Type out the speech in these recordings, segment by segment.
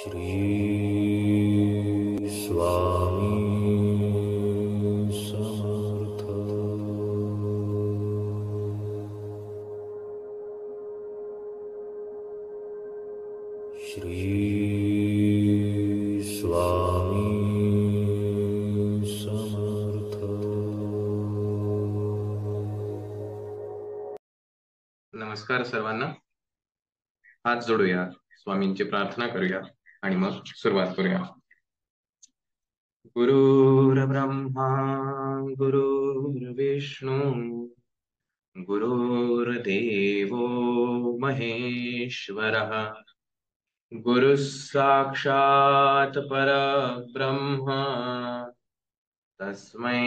श्री स्वामी समर्थ। श्री स्वामी समर्थ। नमस्कार सर्वांना. हात जोडूया, स्वामींची प्रार्थना करूया आणि मग सुरुवात करूया. गुरुर्ब्रह्मा गुरुर्विष्णू गुरुर्देवो महेश्वरः गुरुः साक्षात् परब्रह्म तस्मै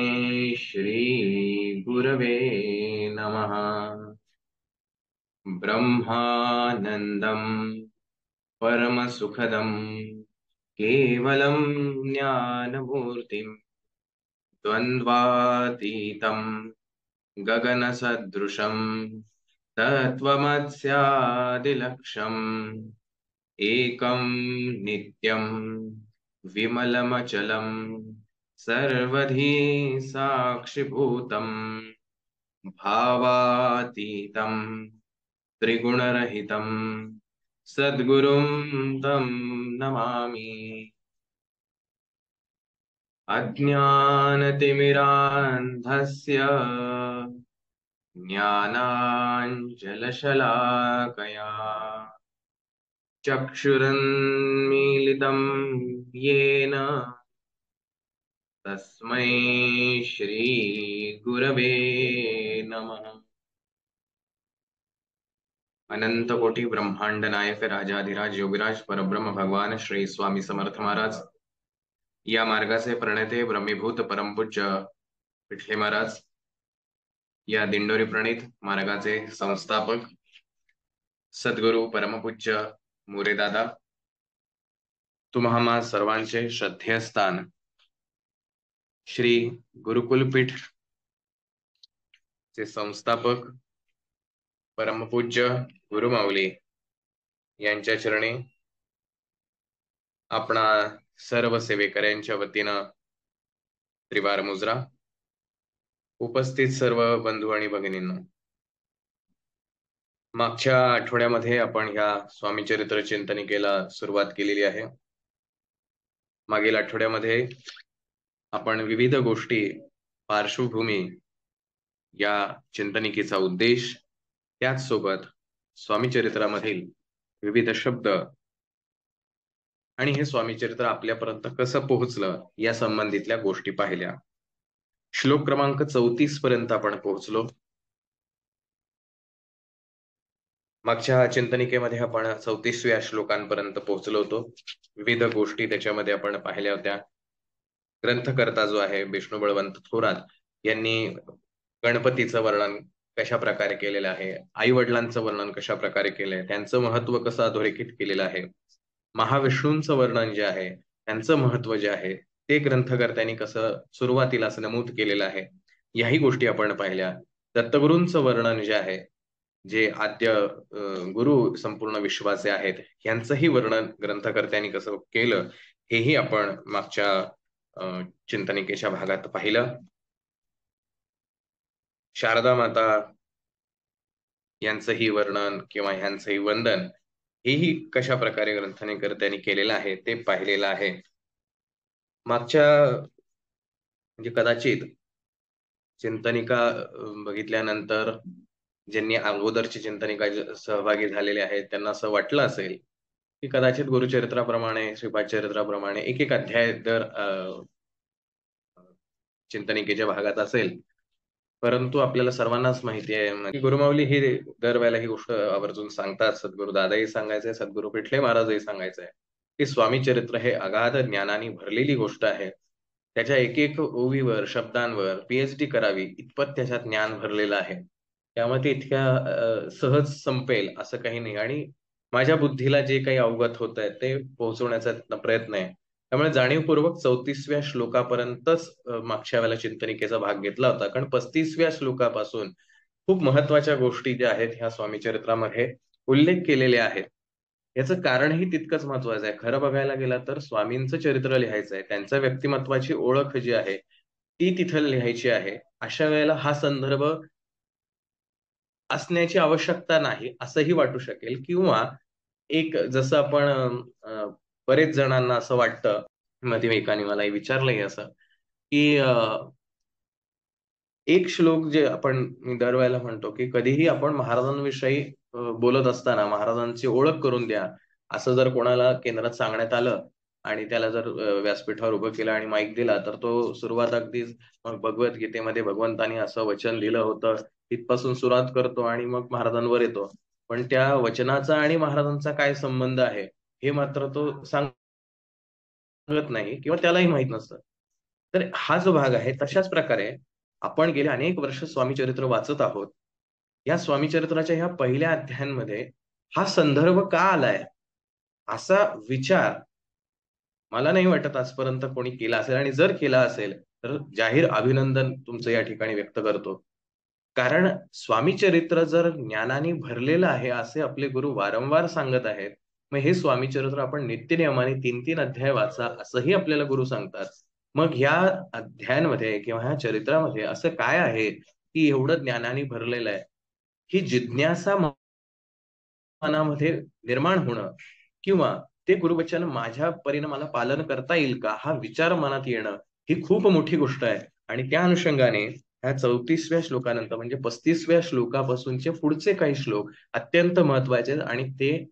श्री गुरवे नमः. ब्रह्मानन्दं परमसुखदं केवलं ज्ञानमूर्तिं द्वन्द्वातीतं गगनसदृशं तत्त्वमस्यादिलक्ष्यम् एकं नित्यं विमलमचलं सर्वधी साक्षिभूतं भावातीतं त्रिगुणरहितं सद्गुरुं तं नमामि. अज्ञानतिमिरान्धस्य ज्ञानाञ्जनशलाकया चक्षुरुन्मीलितं येन तस्मै श्री गुरवे नमः. अनंत कोटी ब्रह्मांड नायक राजाधिराज योगिराज परब्रह्म भगवान श्री स्वामी समर्थ महाराज, या मार्गाचे प्रणेते ब्रह्मीभूत परमपूज्य पिठले महाराज, या दिंडोरी प्रणित मार्गाचे संस्थापक सद्गुरु परमपूज्य मोरे दादा, तुम्हा सर्वांचे श्रद्धेय स्थान श्री गुरुकुलपीठ चे संस्थापक परमपूज्य गुरुमाऊली यांच्या चरणी आपणा सर्व सेवेकऱ्यांच्या वतीनं त्रिवार मुजरा. उपस्थित सर्व बंधू आणि भगिनींनो, मागच्या आठवड्यामध्ये आपण ह्या स्वामी चरित्र चिंतनिकेला सुरुवात केलेली आहे. मागील आठवड्यामध्ये आपण विविध गोष्टी, पार्श्वभूमी, या चिंतनिकेचा उद्देश, त्याच सोबत स्वामी चरित्रामधील विविध शब्द आणि हे स्वामी चरित्र आपल्यापर्यंत कसं पोहोचलं या संबंधितल्या गोष्टी पाहिल्या. श्लोक क्रमांक 34 पर्यंत आपण पोहोचलो. मागच्या चिंतनिकेमध्ये आपण 34व्या श्लोकांपर्यंत पोहोचलो होतो. विविध गोष्टी त्याच्यामध्ये आपण पाहिल्या होत्या. ग्रंथकर्ता जो आहे विष्णू बळवंत थोरात यांनी गणपतीचं वर्णन कशा प्रकारे केलेलं आहे, आई वडिलांचं वर्णन कशा प्रकारे केलंय, त्यांचं महत्व कसं अधोरेखित केलेलं आहे, महाविष्णूंचं वर्णन जे आहे, त्यांचं महत्व जे आहे ते ग्रंथकर्त्यांनी कसं सुरुवातीलाच नमूद केलेलं आहे, याही गोष्टी आपण पाहिल्या. दत्तगुरूंचं वर्णन जे आहे, जे आद्य गुरु संपूर्ण विश्वाचे आहेत, यांचंही वर्णन ग्रंथकर्त्यांनी कसं केलं हेही आपण मागच्या चिंतनिकेच्या भागात पाहिलं. शारदा माता यांचंही वर्णन किंवा ह्यांचंही वंदन हेही कशा प्रकारे ग्रंथकर्त्यांनी केलेलं आहे ते पाहिलेलं आहे. मागच्या म्हणजे कदाचित चिंतनिका बघितल्यानंतर ज्यांनी अगोदरची चिंतनिका सहभागी झालेले आहेत त्यांना असं वाटलं असेल की कदाचित गुरुचरित्राप्रमाणे, श्रीपाद चरित्राप्रमाणे एक एक अध्याय दर चिंतनिकेच्या भागात असेल. परंतु आपल्याला सर्वांनाच माहिती आहे की गुरुमाऊली ही दरवेळेला ही गोष्ट आवर्जून सांगतात. सद्गुरु दादाही सांगायचंय, सद्गुरु पिठले महाराजही सांगायचंय की स्वामी चरित्र हे अगाध ज्ञानाने भरलेली गोष्ट आहे. त्याच्या एक एक ओवीवर, शब्दांवर पीएचडी करावी इतपत त्याच्यात ज्ञान भरलेलं आहे. त्यामुळे ते इतक्या सहज संपेल असं काही नाही. आणि माझ्या बुद्धीला जे काही अवगत होत आहे ते पोहोचवण्याचा प्रयत्न आहे. त्यामुळे जाणीवपूर्वक 34व्या श्लोकापर्यंतच मागच्या वेळेला चिंतनिकेचा भाग घेतला होता, कारण 35व्या श्लोकापासून खूप महत्वाच्या गोष्टी ज्या आहेत ह्या स्वामी चरित्रामध्ये उल्लेख केलेल्या आहेत. याचं कारणही तितकंच महत्वाचं आहे. खरं बघायला गेलं तर स्वामींचं चरित्र लिहायचं आहे, त्यांच्या व्यक्तिमत्वाची ओळख जी आहे ती तिथं लिहायची आहे. अशा वेळेला हा संदर्भ असण्याची आवश्यकता नाही असंही वाटू शकेल, किंवा एक जसं आपण बरेच जणांना असं वाटतं, मध्ये एकाने मलाही विचारलंय असं, की एक श्लोक जे आपण मी दरवेळेला म्हणतो, की कधीही आपण महाराजांविषयी बोलत असताना महाराजांची ओळख करून द्या, असं जर कोणाला केंद्रात सांगण्यात आलं आणि त्याला जर व्यासपीठावर उभं केलं आणि माईक दिला, तर तो सुरुवात अगदीच मग भगवद्गीतेमध्ये भगवंतानी असं वचन लिहिलं होतं तिथपासून सुरुवात करतो आणि मग महाराजांवर येतो. पण त्या वचनाचा आणि महाराजांचा काय संबंध आहे हे मात्र तो सांगत नाही, किंवा त्यालाही माहित नसतं. तर हा जो भाग आहे, तशाच प्रकारे आपण गेले अनेक वर्ष स्वामी चरित्र वाचत आहोत. या स्वामी चरित्राच्या ह्या पहिल्या अध्यायांमध्ये हा संदर्भ का आलाय, असा विचार मला नाही वाटत आजपर्यंत कोणी केला असेल, आणि जर केला असेल तर जाहीर अभिनंदन तुमचं या ठिकाणी व्यक्त करतो. कारण स्वामी चरित्र जर ज्ञानाने भरलेलं आहे असे आपले गुरु वारंवार सांगत आहेत, मग हे स्वामी चरित्र आपण नित्यनियमाने 3-3 अध्याय वाचा असंही आपल्याला गुरु सांगतात. मग ह्या अध्यायांमध्ये किंवा ह्या चरित्रामध्ये असं काय आहे की एवढं ज्ञानाने भरलेलं आहे? ही जिज्ञासा मनामध्ये निर्माण होणं, किंवा ते गुरुवचन माझ्या परीने मला पालन करता येईल का, हा विचार मनात येणं, ही खूप मोठी गोष्ट आहे. आणि त्या अनुषंगाने ह्या 34व्या श्लोकानंतर म्हणजे 35व्या श्लोकापासूनचे पुढचे काही श्लोक अत्यंत महत्वाचे आहेत, आणि ते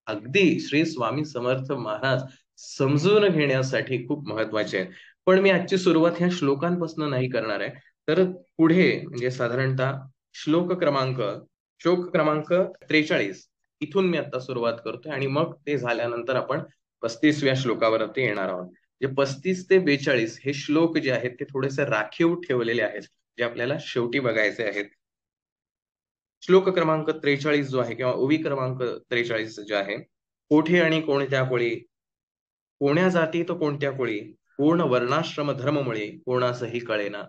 अगदी श्री स्वामी समर्थ महाराज समजून घेण्यासाठी खूप महत्वाचे आहेत. पण मी आजची सुरुवात ह्या श्लोकांपासून नाही करणार आहे, तर पुढे म्हणजे साधारणतः श्लोक क्रमांक 43 इथून मी आता सुरुवात करतोय, आणि मग ते झाल्यानंतर आपण 35व्या श्लोकावरती येणार आहोत. जे 35 ते 42 हे श्लोक जे आहेत ते थोडेसे राखीव ठेवलेले आहेत, जे आपल्याला शेवटी बघायचे आहेत. श्लोक क्रमांक 43 जो आहे, किंवा ओवी क्रमांक 43 जे आहे, कोठे आणि कोणत्या कोळी, कोण्या जाती तो कोणत्या कोळी, कोण वर्णाश्रम धर्ममुळे कोणासही कळेना,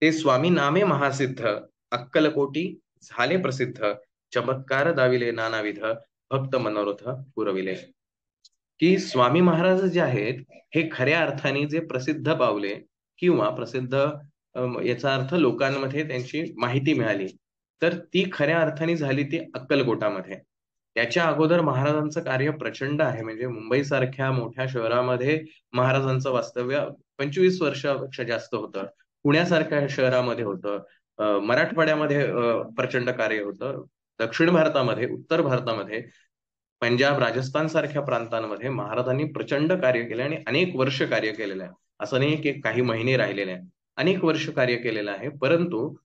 ते स्वामी नामे महासिद्ध, अक्कलकोटी झाले प्रसिद्ध, चमत्कार दाविले नानाविध, भक्त मनोरथ पुरविले. की स्वामी महाराज जे आहेत हे खऱ्या अर्थाने जे प्रसिद्ध पावले, किंवा प्रसिद्ध याचा अर्थ लोकांमध्ये त्यांची माहिती मिळाली, तर ती खऱ्या अर्थाने झाली ती अक्कलकोटामध्ये. त्याच्या अगोदर महाराजांचं कार्य प्रचंड आहे. म्हणजे मुंबई सारख्या मोठ्या शहरामध्ये महाराजांचं वास्तव्य 25 वर्षापेक्षा जास्त होतं. पुण्यासारख्या शहरामध्ये होतं. मराठवाड्यामध्ये प्रचंड कार्य होतं. दक्षिण भारतामध्ये, उत्तर भारतामध्ये, पंजाब, राजस्थान सारख्या प्रांतांमध्ये महाराजांनी प्रचंड कार्य केले आणि अनेक वर्ष कार्य केलेलं आहे. असं नाही की काही महिने राहिलेले आहे. अनेक वर्ष कार्य केलेलं आहे. परंतु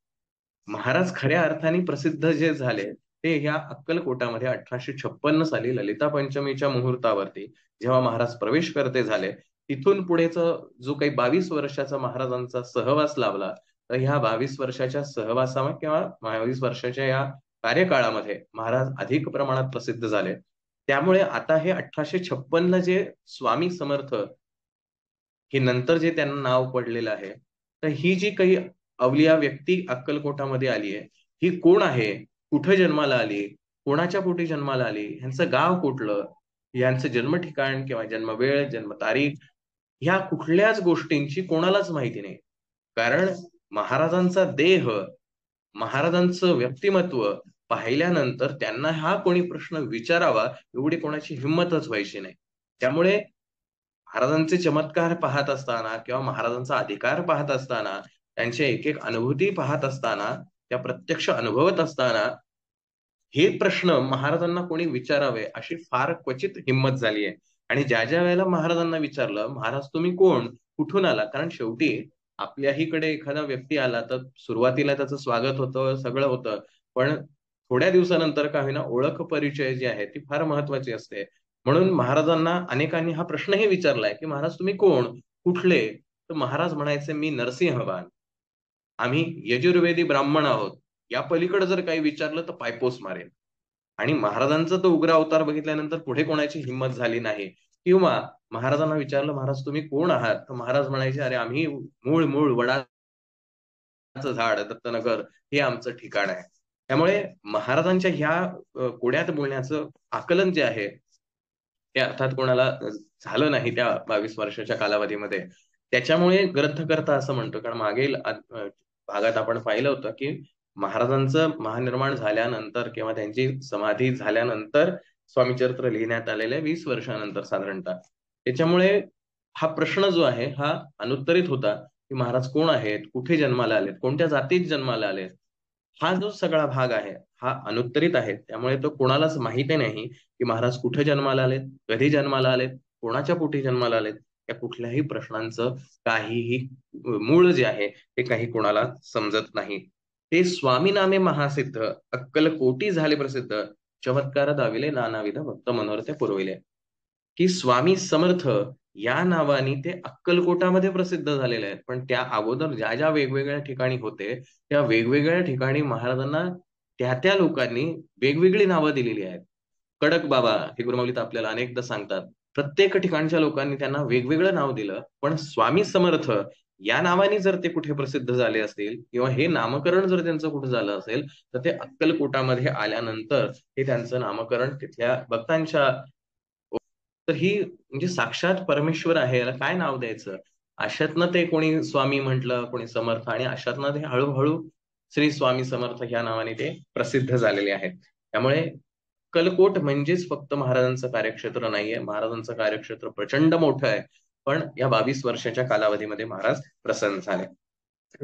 महाराज खऱ्या अर्थाने प्रसिद्ध जे झाले ते ह्या अक्कलकोटामध्ये 1856 साली ललिता पंचमीच्या मुहूर्तावरती जेव्हा महाराज प्रवेश करते झाले. तिथून पुढेच जो काही 22 वर्षाचा महाराजांचा सहवास लाभला, तर ह्या 22 वर्षाच्या सहवासामध्ये किंवा 22 वर्षाच्या या कार्यकाळामध्ये महाराज अधिक प्रमाणात प्रसिद्ध झाले. त्यामुळे आता हे 1856 जे स्वामी समर्थ हे नंतर जे त्यांना नाव पडलेलं आहे, तर ही जी काही अवलिया व्यक्ती अक्कलकोटामध्ये आली आहे, ही कोण आहे, कुठं जन्माला आली, कोणाच्या पोटी जन्माला आली, ह्यांचं गाव कुठलं, यांचं जन्म ठिकाण किंवा जन्मवेळ, जन्मतारीख, ह्या कुठल्याच गोष्टींची कोणालाच माहिती नाही. कारण महाराजांचा देह, महाराजांचं व्यक्तिमत्व पाहिल्यानंतर त्यांना हा कोणी प्रश्न विचारावा एवढी कोणाची हिंमतच व्हायची नाही. त्यामुळे महाराजांचे चमत्कार पाहत असताना किंवा महाराजांचा अधिकार पाहत असताना, त्यांच्या एक एक अनुभूती पाहत असताना, त्या प्रत्यक्ष अनुभवत असताना, हे प्रश्न महाराजांना कोणी विचारावे अशी फार क्वचित हिंमत झाली आहे. आणि ज्या ज्या वेळेला महाराजांना विचारलं, महाराज तुम्ही कोण, कुठून आला, कारण शेवटी आपल्याहीकडे एखादा व्यक्ती आला तर सुरुवातीला त्याचं स्वागत होतं, सगळं होतं, पण थोड्या दिवसानंतर का होईना ओळख परिचय जी आहे ती फार महत्वाची असते. म्हणून महाराजांना अनेकांनी हा प्रश्नही विचारलाय की महाराज तुम्ही कोण, कुठले, तर महाराज म्हणायचे मी नरसिंहवान, आम्ही यजुर्वेदी ब्राह्मण आहोत, या पलीकडे जर काही विचारलं तर पायपोस मारेल. आणि महाराजांचा तो उग्र अवतार बघितल्यानंतर पुढे कोणाची हिंमत झाली नाही. किंवा महाराजांना विचारलं महाराज तुम्ही कोण आहात, तर महाराज म्हणायचे अरे आम्ही मूळ मूळ वडाचं झाड दत्तनगर हे आमचं ठिकाण आहे. त्यामुळे महाराजांच्या ह्या कोड्यात बोलण्याचं आकलन जे आहे ते अर्थात कोणाला झालं नाही त्या 22 वर्षाच्या कालावधीमध्ये. त्याच्यामुळे ग्रंथकर्ता असं म्हणतो, कारण मागील भागात आपण पाहिलं होतं की महाराजांचं महानिर्वाण झाल्यानंतर किंवा त्यांची समाधी झाल्यानंतर स्वामीचरित्र लिहिण्यात आलेले 20 वर्षानंतर साधारणतः. त्याच्यामुळे हा प्रश्न जो आहे हा अनुत्तरित होता की महाराज कोण आहेत, कुठे जन्माला आलेत, कोणत्या जातीत जन्माला आलेत. हा जो सगळा भाग आहे हा अनुत्तरित आहे. त्यामुळे तो कोणालाच माहिती नाही की महाराज कुठे जन्माला आलेत, कधी जन्माला आलेत, कोणाच्या पोटी जन्माला आलेत. या कुठल्याही प्रश्नांचं काहीही मूळ जे आहे ते काही कोणाला समजत नाही. ते स्वामी नामे महासिद्ध, अक्कल कोटी झाले प्रसिद्ध, चमत्कार दाविले नानाविध भक्त मनोरथे पुरविले. की स्वामी समर्थ या नावाने ते अक्कलकोटामध्ये प्रसिद्ध झालेले आहेत. पण त्या अगोदर ज्या ज्या वेगवेगळ्या ठिकाणी होते त्या वेगवेगळ्या ठिकाणी महाराजांना त्या लोकांनी वेगवेगळी नावं दिलेली आहेत. कडक बाबा हे गुरुमाऊलीत आपल्याला अनेकदा सांगतात. प्रत्येक ठिकाणच्या लोकांनी त्यांना वेगवेगळं नाव दिलं, पण स्वामी समर्थ या नावाने जर ते कुठे प्रसिद्ध झाले असतील किंवा हे नामकरण जर त्यांचं कुठे झालं असेल तर ते अक्कलकोटामध्ये आल्यानंतर हे त्यांचं नामकरण तिथल्या भक्तांच्या. तर ही म्हणजे साक्षात परमेश्वर आहे, याला काय नाव द्यायचं. अशातनं ते कोणी स्वामी म्हटलं, कोणी समर्थ, आणि अशातनं ते हळूहळू श्री स्वामी समर्थ ह्या नावाने ते प्रसिद्ध झालेले आहेत. त्यामुळे अक्कलकोट म्हणजेच फक्त महाराजांचं कार्यक्षेत्र नाहीये, महाराजांचं कार्यक्षेत्र प्रचंड मोठं आहे. पण या 22 वर्षाच्या कालावधीमध्ये महाराज प्रसन्न झाले.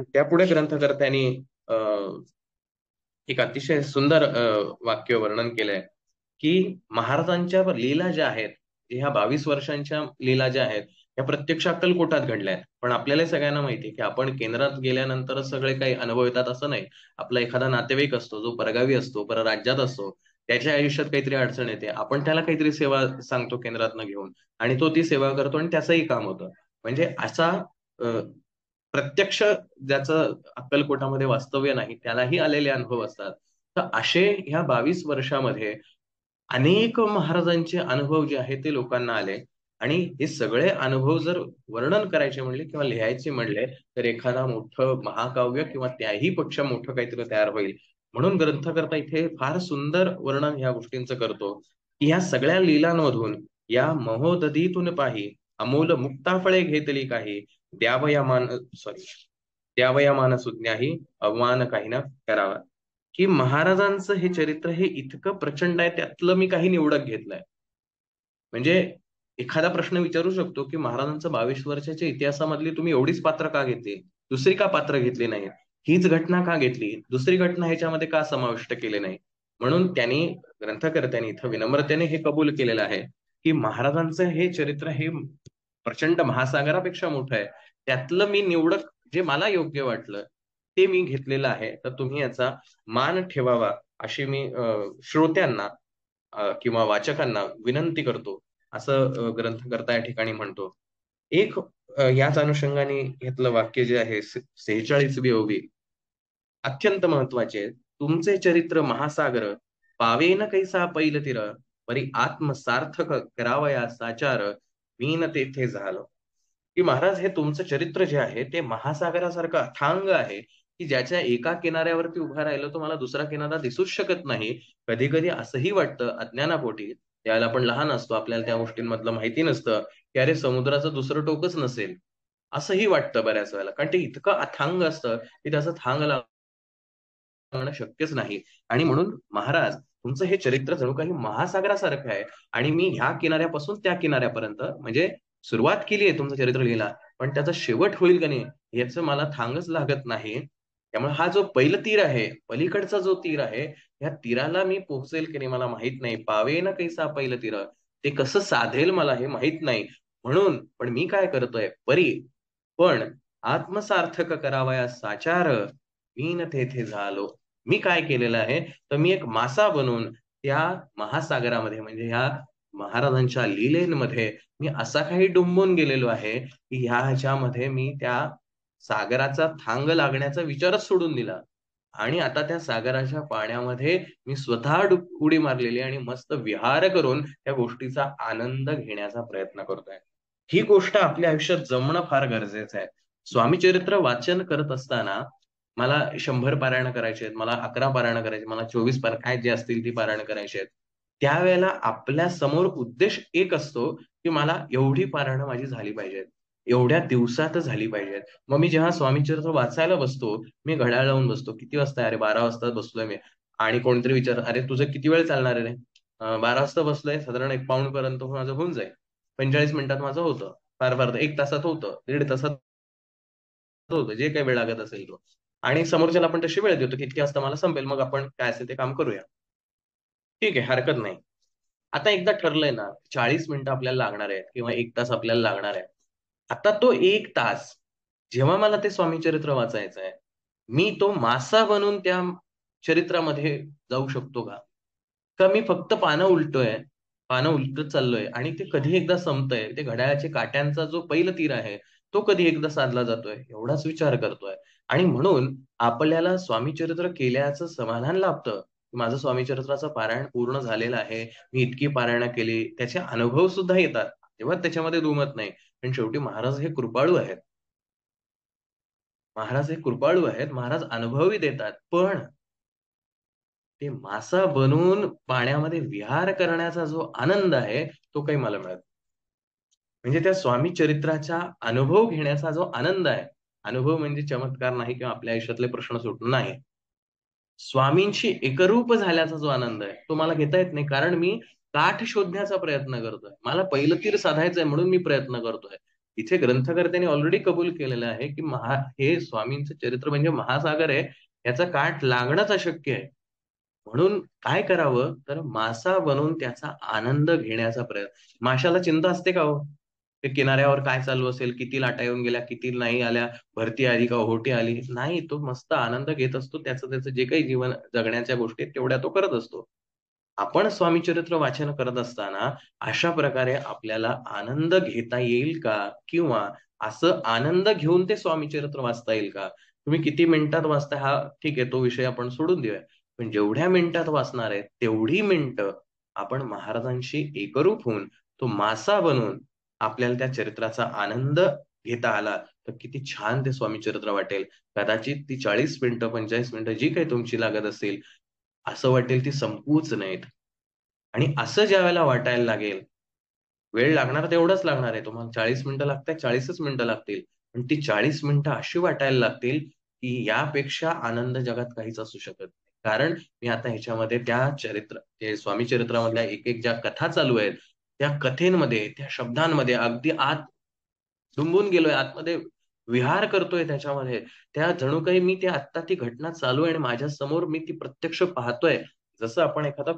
त्यापुढे ग्रंथकर्त्यांनी एक अतिशय सुंदर वाक्य वर्णन केलंय की महाराजांच्या लीला ज्या आहेत, ह्या 22 वर्षांच्या लीला ज्या आहेत या प्रत्यक्ष अक्कलकोटात घडल्या आहेत. पण आपल्याला सगळ्यांना माहिती आहे की आपण केंद्रात गेल्यानंतरच सगळे काही अनुभव येतात असं नाही. आपला एखादा नातेवाईक असतो जो परगावी असतो, परराज्यात असतो, त्याच्या आयुष्यात काहीतरी अडचण येते, आपण त्याला काहीतरी सेवा सांगतो केंद्रातनं घेऊन, आणि तो ती सेवा करतो आणि त्याचंही काम होतं. म्हणजे असा प्रत्यक्ष ज्याचं अक्कलकोटामध्ये वास्तव्य नाही त्यालाही आलेले अनुभव असतात. तर असे ह्या 22 वर्षामध्ये अनेक महाराजांचे अनुभव जे आहेत ते लोकांना आले. आणि हे सगळे अनुभव जर वर्णन करायचे म्हणले किंवा लिहायचे म्हणले तर एखादा मोठं महाकाव्य किंवा त्याही पेक्षा मोठं काहीतरी तयार होईल. म्हणून ग्रंथकर्ता इथे फार सुंदर वर्णन ह्या गोष्टींचं करतो की ह्या सगळ्या लीलांमधून या महोदधीतून पाही अमोल मुक्ताफळे घेतली काही, द्यावयामान सॉरी द्यावयामान सुज्ञाही अवमान काही ना करावा. की महाराजांचं हे चरित्र हे इतकं प्रचंड आहे, त्यातलं मी काही निवडक घेतलंय. म्हणजे एखादा प्रश्न विचारू शकतो की महाराजांचं 22 वर्षाच्या इतिहासामधली तुम्ही एवढीच पात्र का घेतली, दुसरी का पात्र घेतली नाही, हीच घटना का घेतली, दुसरी घटना ह्याच्यामध्ये का समाविष्ट केली नाही. म्हणून त्यांनी ग्रंथकर्त्यांनी इथं विनम्रतेने हे कबूल केलेलं आहे की महाराजांचं हे चरित्र हे प्रचंड महासागरापेक्षा मोठं आहे. त्यातलं मी निवडक जे मला योग्य वाटलं ते मी घेतलेलं आहे. तर तुम्ही याचा मान ठेवावा अशी मी श्रोत्यांना किंवा वाचकांना विनंती करतो, असं ग्रंथकर्ता या ठिकाणी म्हणतो. एक याच अनुषंगाने घेतलं वाक्य जे आहे 46वी ओवी अत्यंत महत्वाचे. तुमचे चरित्र महासागर, पावेन कैसा पैल तीर, परी आत्मसार्थक करावया साचार, मीन तेथे झालो. की महाराज हे तुमचं चरित्र जे आहे ते महासागरासारखं अथांग आहे की ज्याच्या एका किनाऱ्यावरती उभा राहिलं तो मला दुसरा किनारा दिसूच शकत नाही. कधी कधी असंही वाटतं अज्ञानापोटी, त्यावेळेला आपण लहान असतो, आपल्याला त्या गोष्टींमधलं माहिती नसतं की अरे समुद्राचं दुसरं टोकच नसेल, असंही वाटतं बऱ्याच वेळेला. कारण ते इतकं अथांग असतं की त्याचं थांग लागणं शक्यच नाही. आणि म्हणून महाराज तुमचं हे चरित्र जणू काही महासागरासारखं आहे, आणि मी ह्या किनाऱ्यापासून त्या किनाऱ्यापर्यंत म्हणजे सुरुवात केली आहे तुमचं चरित्र लिहिला, पण त्याचा शेवट होईल का नाही याचं मला थांगच लागत नाही. त्यामुळे हा जो पहिलं तीर आहे, पलीकडचा जो तीर आहे, या तीराला मी पोहोचेल की नाही मला माहित नाही. पावे ना कैसा पहिलं तीर, ते कसं साधेल मला हे माहित नाही. म्हणून पण मी काय करतोय परी, पण आत्मसार्थक करावया साचार, मी न तेथे झालो. मी काय केलेलं आहे तर मी एक मासा बनून त्या महासागरामध्ये म्हणजे ह्या महाराजांच्या लीलेमध्ये मी असा काही डुंबून गेलेलो आहे की ह्याच्यामध्ये मी त्या सागराचा थांग लागण्याचा विचारच सोडून दिला. आणि आता त्या सागराच्या पाण्यामध्ये मी स्वतः उडी मारलेली आणि मस्त विहार करून त्या गोष्टीचा आनंद घेण्याचा प्रयत्न करतोय. ही गोष्ट आपल्या आयुष्यात जमणं फार गरजेचं आहे. स्वामी चरित्र वाचन करत असताना मला 100 पारायण करायचे आहेत, मला 11 पारायण करायचे, मला 24 काय जे असतील ती पारायण करायची आहेत. त्यावेळेला आपल्या समोर उद्देश एक असतो, की मला एवढी पारायणं माझी झाली पाहिजेत. एवढ्या दिवसात झाली पाहिजेत. मग मी जेव्हा स्वामीचरित्र वाचायला बसतो, मी घड्याळ लावून बसतो. किती वाजता आहे? अरे 12 वाजता बसलोय मी. आणि कोणतरी अरे तुझं किती वेळ चालणार आहे रे? 12 वाजता बसलोय, साधारण 1 पाऊण पर्यंत माझं होऊन जाईल. 45 मिनिटात माझं होतं. फार फार 1 तासात होतं, 1.5 तासात होतं, जे काही वेळ लागत असेल तो. आणि समोरच्याला आपण तशी वेळ देतो, की इतक्या वाजता मला संपेल, मग आपण काय असेल ते काम करूया. ठीक आहे, हरकत नाही. आता एकदा ठरलंय ना, 40 मिनिटं आपल्याला लागणार आहेत किंवा 1 तास आपल्याला लागणार आहे. आता तो 1 तास जेव्हा मला ते स्वामीचरित्र वाचायचं आहे, मी तो मासा बनून त्या चरित्रामध्ये जाऊ शकतो का? का मी फक्त पानं उलटोय, पानं उलटत चाललोय आणि ते कधी एकदा संपतंय. ते घड्याळाच्या काट्यांचा जो पैलतीर आहे, तो कधी एकदा साधला जातोय, एवढाच विचार करतोय. आणि म्हणून आपल्याला स्वामीचरित्र केल्याचं समाधान लाभतं. माझं स्वामीचरित्राचं पारायण पूर्ण झालेलं आहे. मी इतकी पारायणं केली, त्याचे अनुभव सुद्धा येतात. तेव्हा त्याच्यामध्ये दुमत नाही. पण शेवटी महाराज हे कृपाळू आहेत. महाराज हे कृपाळू आहेत. महाराज अनुभवही देतात. पण ते मासा बनून पाण्यामध्ये विहार करण्याचा जो आनंद आहे, तो काही मला मिळत नाही. म्हणजे त्या स्वामी चरित्राचा अनुभव घेण्याचा जो आनंद आहे, अनुभव म्हणजे चमत्कार नाही किंवा आपल्या आयुष्यातले प्रश्न सुटणं नाही. स्वामींशी एकरूप झाल्याचा जो आनंद आहे, तो मला घेता येत नाही. कारण मी काठ शोधण्याचा प्रयत्न करतोय. मला पहिलं तीर साधायचंय म्हणून मी प्रयत्न करतोय. इथे ग्रंथकर्त्यांनी ऑलरेडी कबूल केलेलं आहे, की हे स्वामींचं चरित्र म्हणजे महासागर आहे. याचा काठ लागणंच अशक्य आहे. म्हणून काय करावं, तर मासा बनून त्याचा आनंद घेण्याचा प्रयत्न. माशाला चिंता असते का हो? ते किनाऱ्यावर काय चालू असेल, किती लाटा येऊन गेल्या, किती नाही आल्या, भरती आली का ओहोटी आली. नाही, तो मस्त आनंद घेत असतो. त्याचं जे काही जीवन जगण्याच्या गोष्टी आहेत, तेवढ्या तो करत असतो. आपण स्वामीचरित्र वाचन करत असताना अशा प्रकारे आपल्याला आनंद घेता येईल का? किंवा असं आनंद घेऊन ते स्वामीचरित्र वाचता येईल का? तुम्ही किती मिनिटात वाचता हा ठीक आहे, तो विषय आपण सोडून देऊया. पण जेवढ्या मिनिटात वाचणार आहे, तेवढी मिनिटं आपण महाराजांशी एकरूप होऊन, तो मासा बनून आपल्याला त्या चरित्राचा आनंद घेता आला, तर किती छान ते स्वामीचरित्र वाटेल. कदाचित ती 40 मिनिटं, 45 मिनिटं जी काही तुमची लागत असतील, असं वाटेल ती संपूच नयेत. आणि असं ज्यावेळेला वाटायला लागेल, वेळ लागणार तेवढंच लागणार आहे. तुम्हाला 40 मिनिटं लागतायत, 40च मिनिटं लागतील. पण ती 40 मिनिटं अशी वाटायला लागतील, की यापेक्षा आनंद जगात काहीच असू शकत नाही. कारण मी आता ह्याच्यामध्ये ते स्वामी चरित्रामधल्या एक-एक ज्या कथा चालू आहेत, त्या कथेमध्ये, त्या शब्दांमध्ये अगदी आत डुंबून गेलोय, आतमध्ये विहार करतोय त्याच्यामध्ये. त्या जणू काही मी ते आत्ता ती घटना चालू आहे आणि माझ्यासमोर मी ती प्रत्यक्ष पाहतोय. जसं आपण एखादा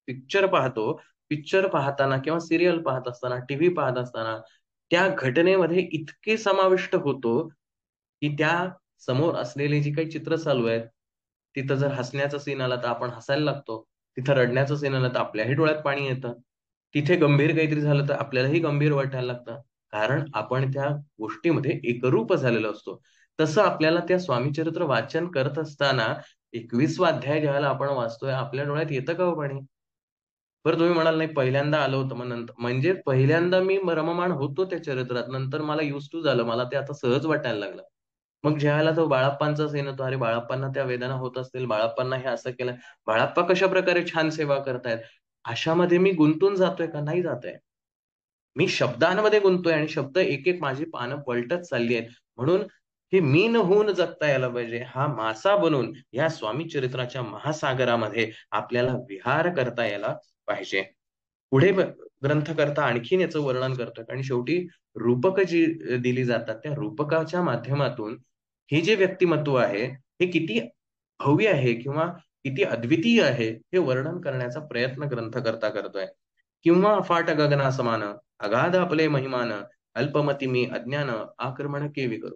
पिक्चर पाहतो, पिक्चर पाहताना किंवा सीरियल पाहत असताना, टीव्ही पाहत असताना, त्या घटनेमध्ये इतके समाविष्ट होतो, की त्या समोर असलेली जी काही चित्र चालू आहेत, तिथं जर हसण्याचा सीन आला तर आपण हसायला लागतो. तिथं रडण्याचं सीन आलं तर आपल्याही डोळ्यात पाणी येतं. तिथे गंभीर काहीतरी झालं तर आपल्यालाही गंभीर वाटायला लागतं. कारण आपण त्या गोष्टीमध्ये एकरूप झालेलो असतो. तसं आपल्याला त्या स्वामीचरित्र वाचन करत असताना 21वा अध्याय ज्यावेळेला आपण वाचतोय, आपल्या डोळ्यात येतं का हो पाणी? बरं तुम्ही म्हणाल नाही पहिल्यांदा आलं होतं मग नंतर म्हणजे पहिल्यांदा मी रममाण होतो त्या चरित्रात. नंतर मला युज्ड टू झालं. मला ते आता सहज वाटायला लागलं. मग ज्यावेळेला तो बाळाप्पांचा सीन येतो, अरे बाळाप्पांना त्या वेदना होत असतील, बाळाप्पांना हे असं केलं, बाळाप्पा कशाप्रकारे छान सेवा करतायत. अशामध्ये मी गुंतून जातोय का? नाही जात आहे. मी शब्दांमध्ये गुंततोय आणि शब्द एक-एक माझी पानं पलटत चालली आहेत. म्हणून हे मी न होऊन जगता यायला पाहिजे. हा मासा बनून या स्वामी चरित्राच्या महासागरामध्ये आपल्याला विहार करता यायला पाहिजे. पुढे ग्रंथकर्ता आणखीन याचं वर्णन करतोय आणि शेवटी रूपकं जी दिली जातात, त्या रूपकाच्या माध्यमातून हे जे व्यक्तिमत्व आहे, हे किती भव्य आहे किंवा किती अद्वितीय आहे, हे वर्णन करण्याचा प्रयत्न ग्रंथकर्ता करतोय. किंवा अफाट गगनासमान, अगाध आपले महिमान, अल्पमती मी अज्ञान, आक्रमण केवी करू.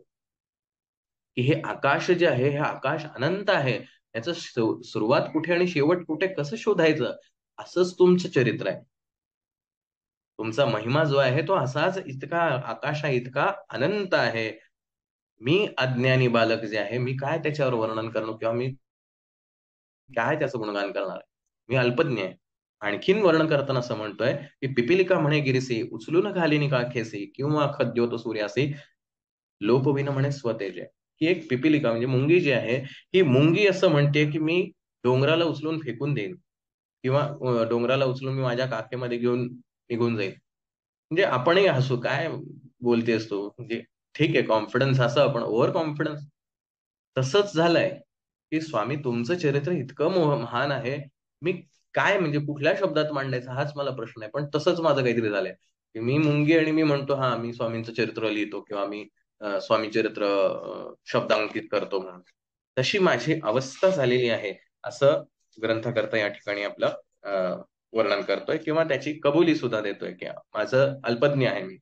की हे आकाश जे आहे, हे आकाश अनंत आहे. याचं सुरुवात कुठे आणि शेवट कुठे कसं शोधायचं? असंच तुमचं चरित्र आहे. तुमचा महिमा जो आहे तो असाच इतका आकाश आहे, इतका अनंत आहे. मी अज्ञानी बालक जे आहे, मी काय त्याच्यावर वर्णन करणं किंवा मी काय त्याचं गुणगान करणार आहे? मी अल्पज्ञ आहे. आणखीन वर्णन करताना असं म्हणतोय, की पिपीलिका म्हणे गिरिसी, उचलून घालिनी काखेसी किंवा खद्योत सूर्यासी, लोपविन म्हणे स्वतेजे. की एक पिपिलिका म्हणजे मुंगी जी आहे, ही मुंगी असं म्हणते की मी डोंगराला उचलून फेकून देईन किंवा डोंगराला उचलून मी माझ्या काखेमध्ये घेऊन निघून जाईल. म्हणजे आपणही हसू, काय बोलतेस तू, म्हणजे ठीक आहे कॉन्फिडन्स असं, पण ओव्हर कॉन्फिडन्स. तसंच झालंय की स्वामी तुमचं चरित्र इतकं महान आहे. मी काय म्हणजे कुठल्या शब्दात मांडायचा हाच मला प्रश्न आहे. पण तसंच माझं काहीतरी झालंय की मी मुंगी आणि मी म्हणतो हा मी स्वामींचं चरित्र लिहितो किंवा मी स्वामी चरित्र शब्दांकित करतो म्हणून. तशी माझी अवस्था झालेली आहे असं ग्रंथकर्ता या ठिकाणी आपलं वर्णन करतोय किंवा त्याची कबुली सुद्धा देतोय की माझं अल्पज्ञ आहे मी,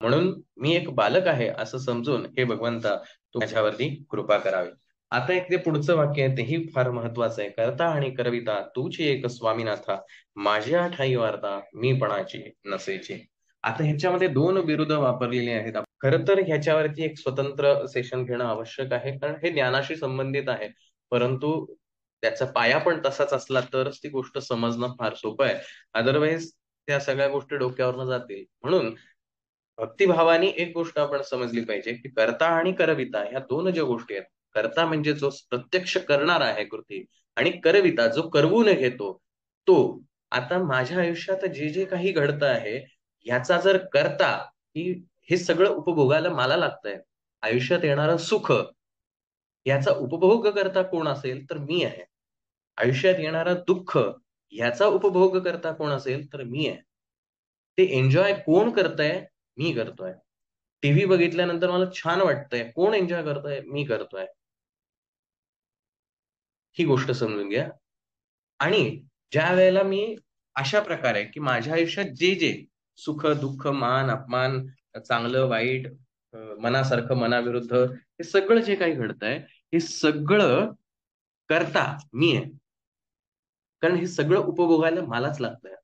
म्हणून मी एक बालक आहे असं समजून हे भगवंता तू माझ्यावरती कृपा करावी. आता एक ते पुढचं वाक्य आहे तेही फार महत्वाचं आहे. करता आणि करविता तूची एक स्वामीनाथा, माझ्या ठाई वार्ता मी पणाची नसेची. आता ह्याच्यामध्ये दोन बिरुद वापरलेली आहेत. खरं तर ह्याच्यावरती एक स्वतंत्र सेशन घेणं आवश्यक आहे, कारण हे ज्ञानाशी संबंधित आहे. परंतु त्याचा पाया पण तसाच असला तरच ती गोष्ट समजणं फार सोपं आहे. अदरवाईज त्या सगळ्या गोष्टी डोक्यावरनं जातील. म्हणून भक्तिभावाने एक गोष्ट आपण समजली पाहिजे की कर्ता आणि करविता ह्या दोन ज्या गोष्टी आहेत. कर्ता म्हणजे जो प्रत्यक्ष करणार आहे कृती, आणि करविता जो करवून घेतो तो. आता माझ्या आयुष्यात जे जे काही घडतं आहे ह्याचा जर करता की हे सगळं उपभोगायला मला लागतंय, आयुष्यात येणारं सुख याचा उपभोग करता कोण असेल तर मी आहे. आयुष्यात येणारं दुःख ह्याचा उपभोग करता कोण असेल तर मी आहे. ते एन्जॉय कोण करतंय? मी करतोय. टीव्ही बघितल्यानंतर मला छान वाटतंय. कोण एन्जॉय करतंय? मी करतोय. ही गोष्ट समजून घ्या. आणि ज्या वेळेला मी अशा प्रकारे की माझ्या आयुष्यात जे जे सुख, दुःख, मान, अपमान, चांगलं, वाईट, मनासारखं, मनाविरुद्ध हे सगळं जे काही घडतंय, हे सगळं करता मी आहे. कारण हे सगळं उपभोगायला मलाच लागतंय.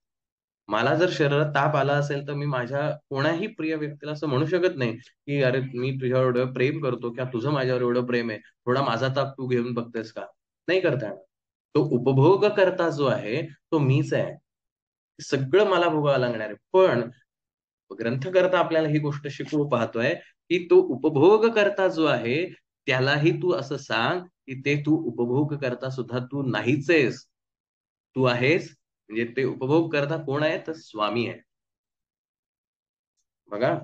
मला जर शरीरात ताप आला असेल, तर मी माझ्या कोणाही प्रिय व्यक्तीला असं म्हणू शकत नाही, की "अरे, मी तुझ्यावर एवढं प्रेम करतो किंवा तुझं माझ्यावर एवढं प्रेम आहे. थोडा माझा ताप तू घेऊन बघतेस का?" नाही करता येणार. तो उपभोगकर्ता जो आहे, तो मीच आहे. सगळं मला भोगावं लागणार आहे. पण ग्रंथकर्ता आपल्याला ही गोष्ट शिकवू पाहतोय, की तो उपभोगकर्ता जो आहे, त्यालाही तू असं सांग, की ते तू उपभोगकर्ता सुद्धा तू नाहीच आहेस. तू आहेस म्हणजे ते उपभोगकर्ता कोण आहे? तर स्वामी आहे. बघा,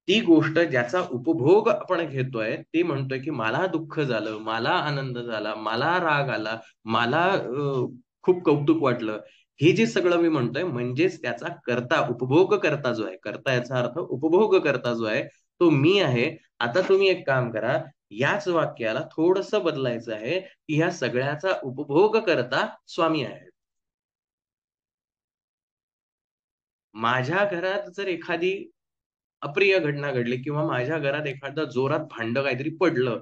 ती गोष्ट ज्याचा उपभोग आपण घेतोय, ते म्हणतोय, की मला दुःख झालं, मला आनंद झाला, मला राग आला, मला खूप कौतुक वाटलं. हे जे सगळं मी म्हणतोय म्हणजेच त्याचा कर्ता, उपभोगकर्ता जो आहे, कर्ता याचा अर्थ उपभोगकर्ता जो आहे, तो मी आहे. आता तुम्ही एक काम करा, याच वाक्याला थोडंसं बदलायचं आहे, की ह्या सगळ्याचा उपभोगकर्ता स्वामी आहे. माझ्या घरात जर एखादी अप्रिय घटना घडली किंवा माझ्या घरात एखादं जोरात भांडं काहीतरी पडलं,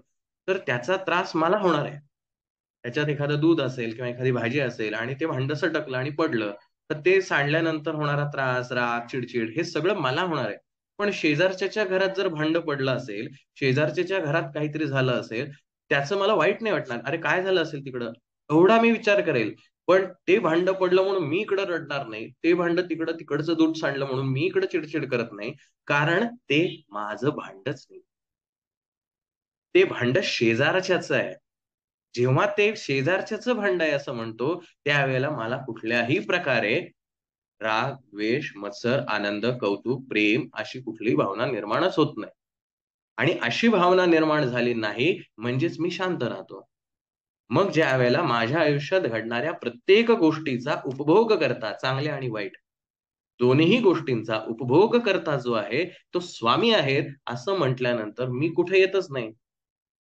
तर त्याचा त्रास मला होणार आहे. त्याच्यात एखादं दूध असेल किंवा एखादी भाजी असेल आणि ते भांडं सटकलं आणि पडलं, तर ते सांडल्यानंतर होणारा त्रास, राग, चिड हे सगळं मला होणार आहे. पण शेजारच्याच्या घरात जर भांडं पडलं असेल, शेजारच्याच्या घरात काहीतरी झालं असेल, त्याचं मला वाईट नाही वाटणार. अरे, काय झालं असेल तिकडं? एवढा मी विचार करेल. पण ते भांडं पडलं म्हणून मी इकडं रडणार नाही. ते भांडं तिकडं तिकडचं दूध सांडलं म्हणून मी इकडं चिड करत नाही. कारण ते माझं भांडच नाही. ते भांडं शेजारच्याचं आहे. जेव्हा ते शेजारच्याचं भांडं आहे असं म्हणतो, त्यावेळेला मला कुठल्याही प्रकारे राग, द्वेष, मत्सर, आनंद, कौतुक, प्रेम अशी कुठलीही भावना निर्माणच होत नाही. आणि अशी भावना निर्माण झाली नाही म्हणजेच मी शांत राहतो. मग ज्यावेळेला माझ्या आयुष्यात घडणाऱ्या प्रत्येक गोष्टीचा उपभोग करता, चांगल्या आणि वाईट, दोन्हीही गोष्टींचा उपभोग करता जो आहे, तो स्वामी आहेत, असं म्हटल्यानंतर मी कुठे येतच नाही.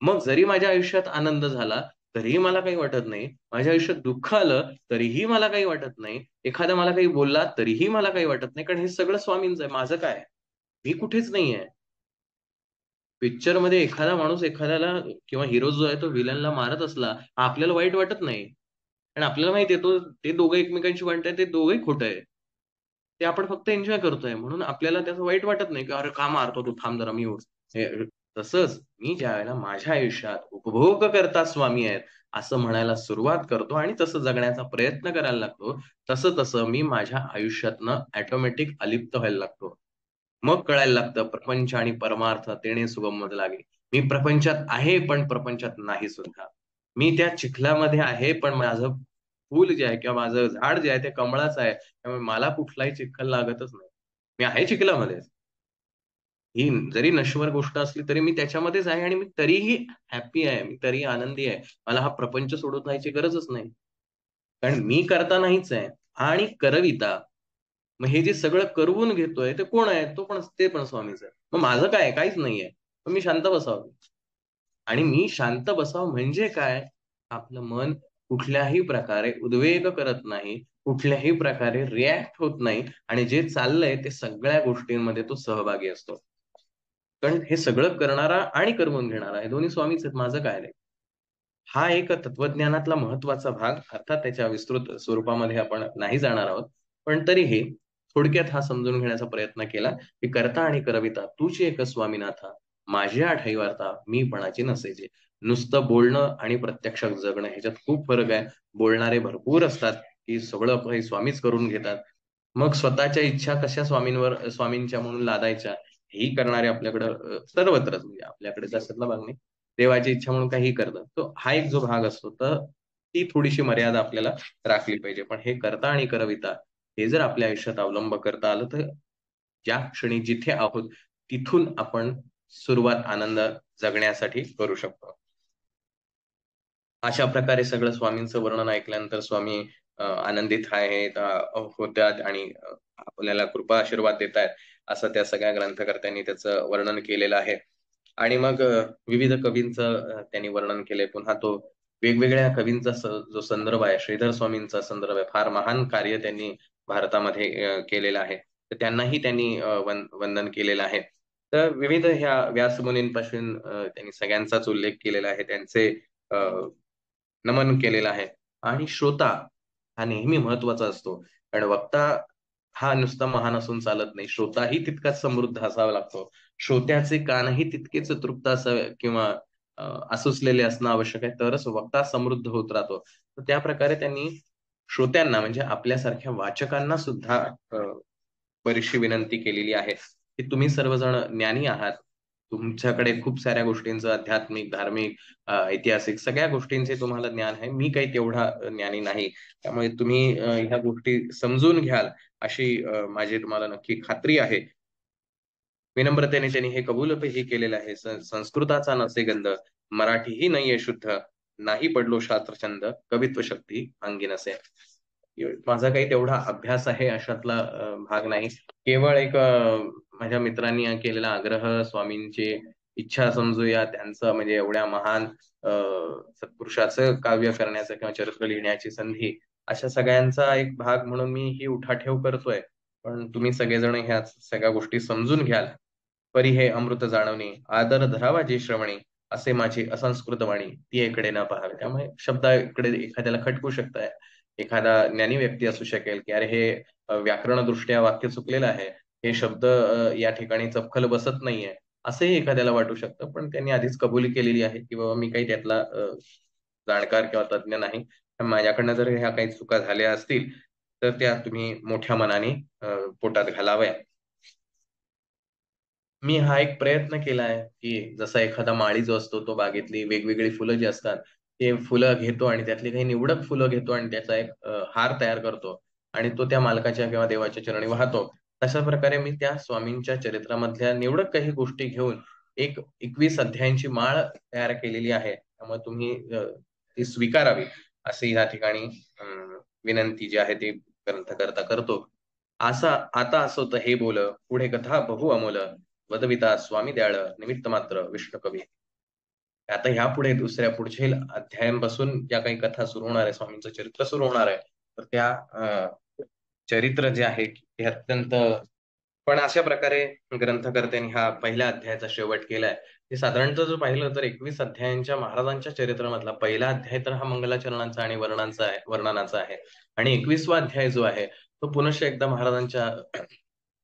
मग जरी माझ्या आयुष्यात आनंद झाला, तरीही मला काही वाटत नाही. माझ्या आयुष्यात दुःख आलं, तरीही मला काही वाटत नाही. एखादा मला काही बोलला, तरीही मला काही वाटत नाही. कारण हे सगळं स्वामींचं आहे. माझं काय? मी कुठेच नाहीये. पिक्चरमध्ये एखादा माणूस एखाद्याला किंवा हिरो जो आहे तो व्हिलनला मारत असला, आपल्याला वाईट वाटत नाही. कारण आपल्याला माहिती आहे ते दोघं एकमेकांशी भांडतायत, ते दोघंही खोटं आहे. ते आपण फक्त एन्जॉय करतोय. म्हणून आपल्याला त्याचं वाईट वाटत नाही, की "अरे का मारतो तू? थांब जरा मी तसंच मी ज्यावेळेला माझ्या आयुष्यात उपभोगकर्ता स्वामी आहेत, असं म्हणायला सुरुवात करतो आणि तसं जगण्याचा प्रयत्न करायला लागतो, तसं-तसं मी माझ्या आयुष्यातनं ऑटोमॅटिक अलिप्त व्हायला लागतो. मग कळायला लागतं प्रपंच आणि परमार्थ तेणे सुगम मज लागे. मी प्रपंचात आहे पण प्रपंचात नाही सुद्धा. मी त्या चिखलामध्ये आहे पण माझं फूल जे आहे किंवा माझं झाड जे आहे ते कमळाचं आहे, त्यामुळे मला कुठलाही चिखल लागतच नाही. मी आहे चिखलामध्येच. ही जरी नश्वर गोष्ट असली तरी मी त्याच्यामध्येच आहे आणि मी तरीही हॅपी आहे. मी तरीही आनंदी आहे. मला हा प्रपंच सोडून राहायची गरजच नाही. कारण मी करता नाहीच आहे आणि करविता. मग हे जे सगळं करवून घेतोय ते कोण आहे? ते पण स्वामीच आहे. मग माझं काय? काहीच नाहीये. मग मी शांत बसावं. आणि मी शांत बसावं म्हणजे काय? आपलं मन कुठल्याही प्रकारे उद्वेग करत नाही, कुठल्याही प्रकारे रिएक्ट होत नाही आणि जे चाललंय ते सगळ्या गोष्टींमध्ये तो सहभागी असतो. कारण हे सगळं करणारा आणि करवून घेणारा हे दोन्ही स्वामीच आहेत. माझं काय रे? हा एक तत्वज्ञानातला महत्त्वाचा भाग. अर्थात त्याच्या विस्तृत स्वरूपामध्ये आपण नाही जाणार आहोत. पण तरीही थोडक्यात हा समजून घेण्याचा प्रयत्न केला, की "कर्ता आणि करविता तूच एक स्वामीनाथा, माझ्या ठायी वार्ता मीपणाची नसेजे." नुसतं बोलणं आणि प्रत्यक्षात जगणं ह्याच्यात खूप फरक आहे. बोलणारे भरपूर असतात, की सगळं काही स्वामीच करून घेतात. मग स्वतःच्या इच्छा कशा स्वामींच्या म्हणून लादायच्या, हेही करणारे आपल्याकडं सर्वत्रच म्हणजे आपल्याकडे अशातला भाग नाही. देवाची इच्छा म्हणून काहीही करतात. तो हा एक जो भाग असतो, तर ती थोडीशी मर्यादा आपल्याला राखली पाहिजे. पण हे कर्ता आणि करविता हे जर आपल्या आयुष्यात अवलंब करता आलं, तर ज्या क्षणी जिथे आहोत, तिथून आपण सुरुवात आनंद जगण्यासाठी करू शकतो. अशा प्रकारे सगळं स्वामींचं वर्णन ऐकल्यानंतर स्वामी आनंदित आहेत होत्यात आणि आपल्याला कृपा आशीर्वाद देत आहेत, असं त्या सगळ्या ग्रंथकर्त्यांनी त्याचं वर्णन केलेलं आहे. आणि मग विविध कवींचं त्यांनी वर्णन केलंय. पुन्हा तो वेगवेगळ्या कवींचा जो संदर्भ आहे, श्रीधर स्वामींचा संदर्भ आहे. फार महान कार्य त्यांनी भारतामध्ये केलेलं आहे. तर त्यांनाही त्यांनी वंदन केलेलं आहे. तर विविध ह्या व्यासमुनींपासून त्यांनी सगळ्यांचाच उल्लेख केलेला आहे. त्यांचे अ, नमन केलेलं आहे. आणि श्रोता हा नेहमी महत्त्वाचा असतो. कारण वक्ता हा नुसता महान असून चालत नाही. श्रोताही तितकाच समृद्ध असावा लागतो. श्रोत्याचे कानही तितकेच तृप्त असावे किंवा आसुसलेले असणं आवश्यक आहे. तरच वक्ता समृद्ध होत राहतो. तर त्या प्रकारे त्यांनी श्रोत्यांना म्हणजे आपल्यासारख्या वाचकांना सुद्धा बरीचशी विनंती केलेली आहे, की तुम्ही सर्वजण ज्ञानी आहात. तुमच्याकडे खूप साऱ्या गोष्टींचं आध्यात्मिक, धार्मिक, ऐतिहासिक सगळ्या गोष्टींचे तुम्हाला ज्ञान आहे. मी काही तेवढा ज्ञानी नाही. त्यामुळे तुम्ही ह्या गोष्टी समजून घ्याल अशी माझी तुम्हाला नक्की खात्री आहे. विनम्रतेने त्यांनी हे कबूलही केलेलं आहे. संस्कृताचा नसे गंध, मराठीही नाहीये शुद्ध, नाही पडलो शास्त्रछंद, कवित्व शक्ती अंगी नसे. माझा काही तेवढा अभ्यास आहे अशातला भाग नाही. केवळ एक माझ्या मित्रांनी केलेला आग्रह, स्वामींची इच्छा समजूया, त्यांचं म्हणजे एवढ्या महान अ, सत्पुरुषाचं काव्य करण्याचं किंवा चरित्र लिहिण्याची संधी, अशा सगळ्यांचा एक भाग म्हणून मी ही उठाठेव करतोय. पण तुम्ही सगळेजण ह्या सगळ्या गोष्टी समजून घ्याल. परी हे अमृत जाणवणी, आदर धरावा जे श्रवणी, असे माझी असंस्कृत वाणी, ती इकडे न पाहावे. त्यामुळे शब्द इकडे एखाद्याला खटकू शकताय. एखादा ज्ञानी व्यक्ती असू शकेल, की अरे हे व्याकरणदृष्ट्या वाक्य चुकलेलं आहे. हे शब्द या ठिकाणी चपखल बसत नाहीये. असंही एखाद्याला वाटू शकतं. पण त्यांनी आधीच कबुली केलेली आहे, की बाबा मी काही त्यातला जाणकार किंवा तज्ञ नाही. तर माझ्याकडनं जर ह्या काही चुका झाल्या असतील, तर त्या तुम्ही मोठ्या मनाने पोटात घालाव्या. मी हा एक प्रयत्न केलाय, की जसा एखादा माळी जो असतो, तो बागेतली वेगवेगळी फुलं जी असतात, ते फुलं घेतो आणि त्यातली काही निवडक फुलं घेतो आणि त्याचा एक हार तयार करतो आणि तो त्या मालकाच्या किंवा देवाच्या चरणी वाहतो. तशा प्रकारे मी त्या स्वामींच्या चरित्रामधल्या निवडक काही गोष्टी घेऊन एक 21 अध्यायांची माळ तयार केलेली आहे. त्यामुळे तुम्ही ती स्वीकारावी, अशी या ठिकाणी विनंती जी आहे ती ग्रंथकर्ता करतो. आता असोत हे बोल, पुढे कथा बहु अमोल, वदविता स्वामी दयाळ, निमित्त मात्र विष्णू कवी. आता ह्यापुढे पुढचे अध्यायांपासून ज्या काही कथा सुरू होणार आहे, स्वामींचं चरित्र सुरू होणार आहे, तर त्या चरित्र जे आहे ते अत्यंत पण अशा प्रकारे ग्रंथकर्त्यांनी हा पहिल्या अध्यायाचा शेवट केलाय. हे साधारणतः जर पाहिलं तर 21 अध्यायांच्या महाराजांच्या चरित्रामधला पहिला अध्याय तर हा मंगलाचरणांचा आणि वर्णनाचा आहे. आणि 21वा अध्याय जो आहे, तो पुनश्च एकदा महाराजांच्या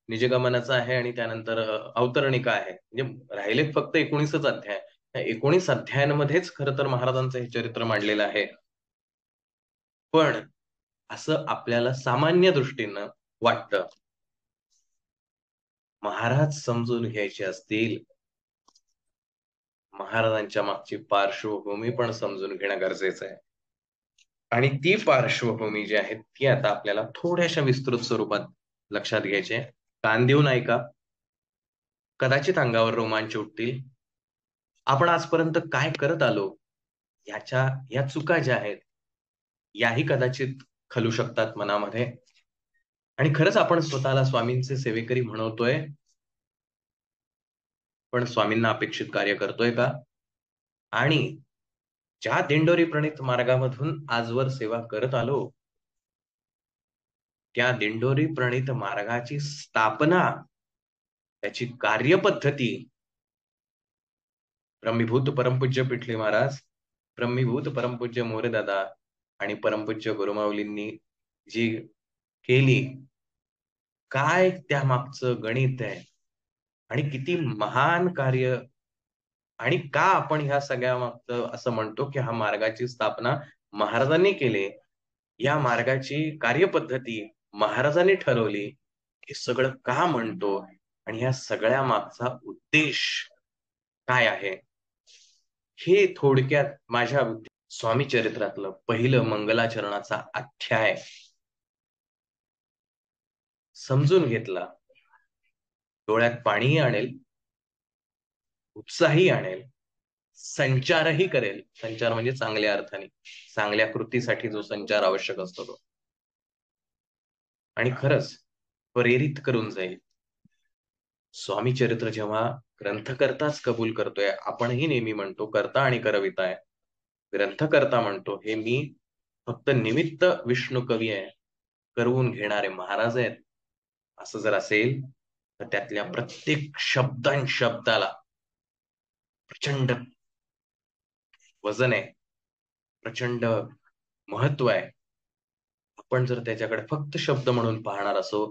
निजगमनाचा आहे आणि त्यानंतर अवतरणिका आहे. म्हणजे राहिले फक्त 19च अध्याय. त्या 19 अध्यायांमध्येच खरं तर महाराजांचं हे चरित्र मांडलेलं आहे. पण असं आपल्याला सामान्य दृष्टीनं वाटतं. महाराज समजून घ्यायचे असतील, महाराजांच्या मागची पार्श्वभूमी पण समजून घेणं गरजेचं आहे. आणि ती पार्श्वभूमी जी आहे ती आता आपल्याला थोड्याशा विस्तृत स्वरूपात लक्षात घ्यायची आहे. कान देऊन ऐका, कदाचित अंगावर रोमांच उठतील. आपण आजपर्यंत काय करत आलो या चुका ज्या आहेत याही कदाचित खलू शकतात मनामध्ये. आणि खरंच आपण स्वतःला स्वामींचे सेवेकरी म्हणवतोय, पण स्वामींना अपेक्षित कार्य करतोय का? आणि ज्या दिंडोरी प्रणित मार्गामधून आजवर सेवा करत आलो, त्या दिंडोरी प्रणित मार्गाची स्थापना, त्याची कार्यपद्धती ब्रह्मीभूत परमपूज्य पिठले महाराज, ब्रह्मीभूत परमपूज्य मोरेदादा आणि परमपूज्य गुरुमाऊलींनी जी केली, काय त्या मागचं गणित आहे आणि किती महान कार्य. आणि का आपण ह्या सगळ्या मागचं असं म्हणतो की हा मार्गाची स्थापना महाराजांनी केली, या मार्गाची कार्यपद्धती महाराजांनी ठरवली, हे सगळं का म्हणतो आणि ह्या सगळ्या मागचा उद्देश काय आहे, हे थोडक्यात माझ्या स्वामी चरित्रातलं पहिलं मंगलाचरणाचा अध्याय समजून घेतला, डोळ्यात पाणीही आणेल, उत्साही आणेल, संचारही करेल. संचार म्हणजे चांगल्या अर्थाने, चांगल्या कृतीसाठी जो संचार आवश्यक असतो तो, आणि खरंच प्रेरित करून जाईल. स्वामी चरित्र जेव्हा ग्रंथकर्ताच कबूल करतोय, आपणही नेहमी म्हणतो करता आणि करविता आहे, ग्रंथकर्ता म्हणतो हे मी फक्त निमित्त विष्णू कवी आहे, करवून घेणारे महाराज आहेत, असं जर असेल तर त्यातल्या प्रत्येक शब्दाला प्रचंड वजन आहे, प्रचंड महत्व आहे. आपण जर त्याच्याकडे फक्त शब्द म्हणून पाहणार असो,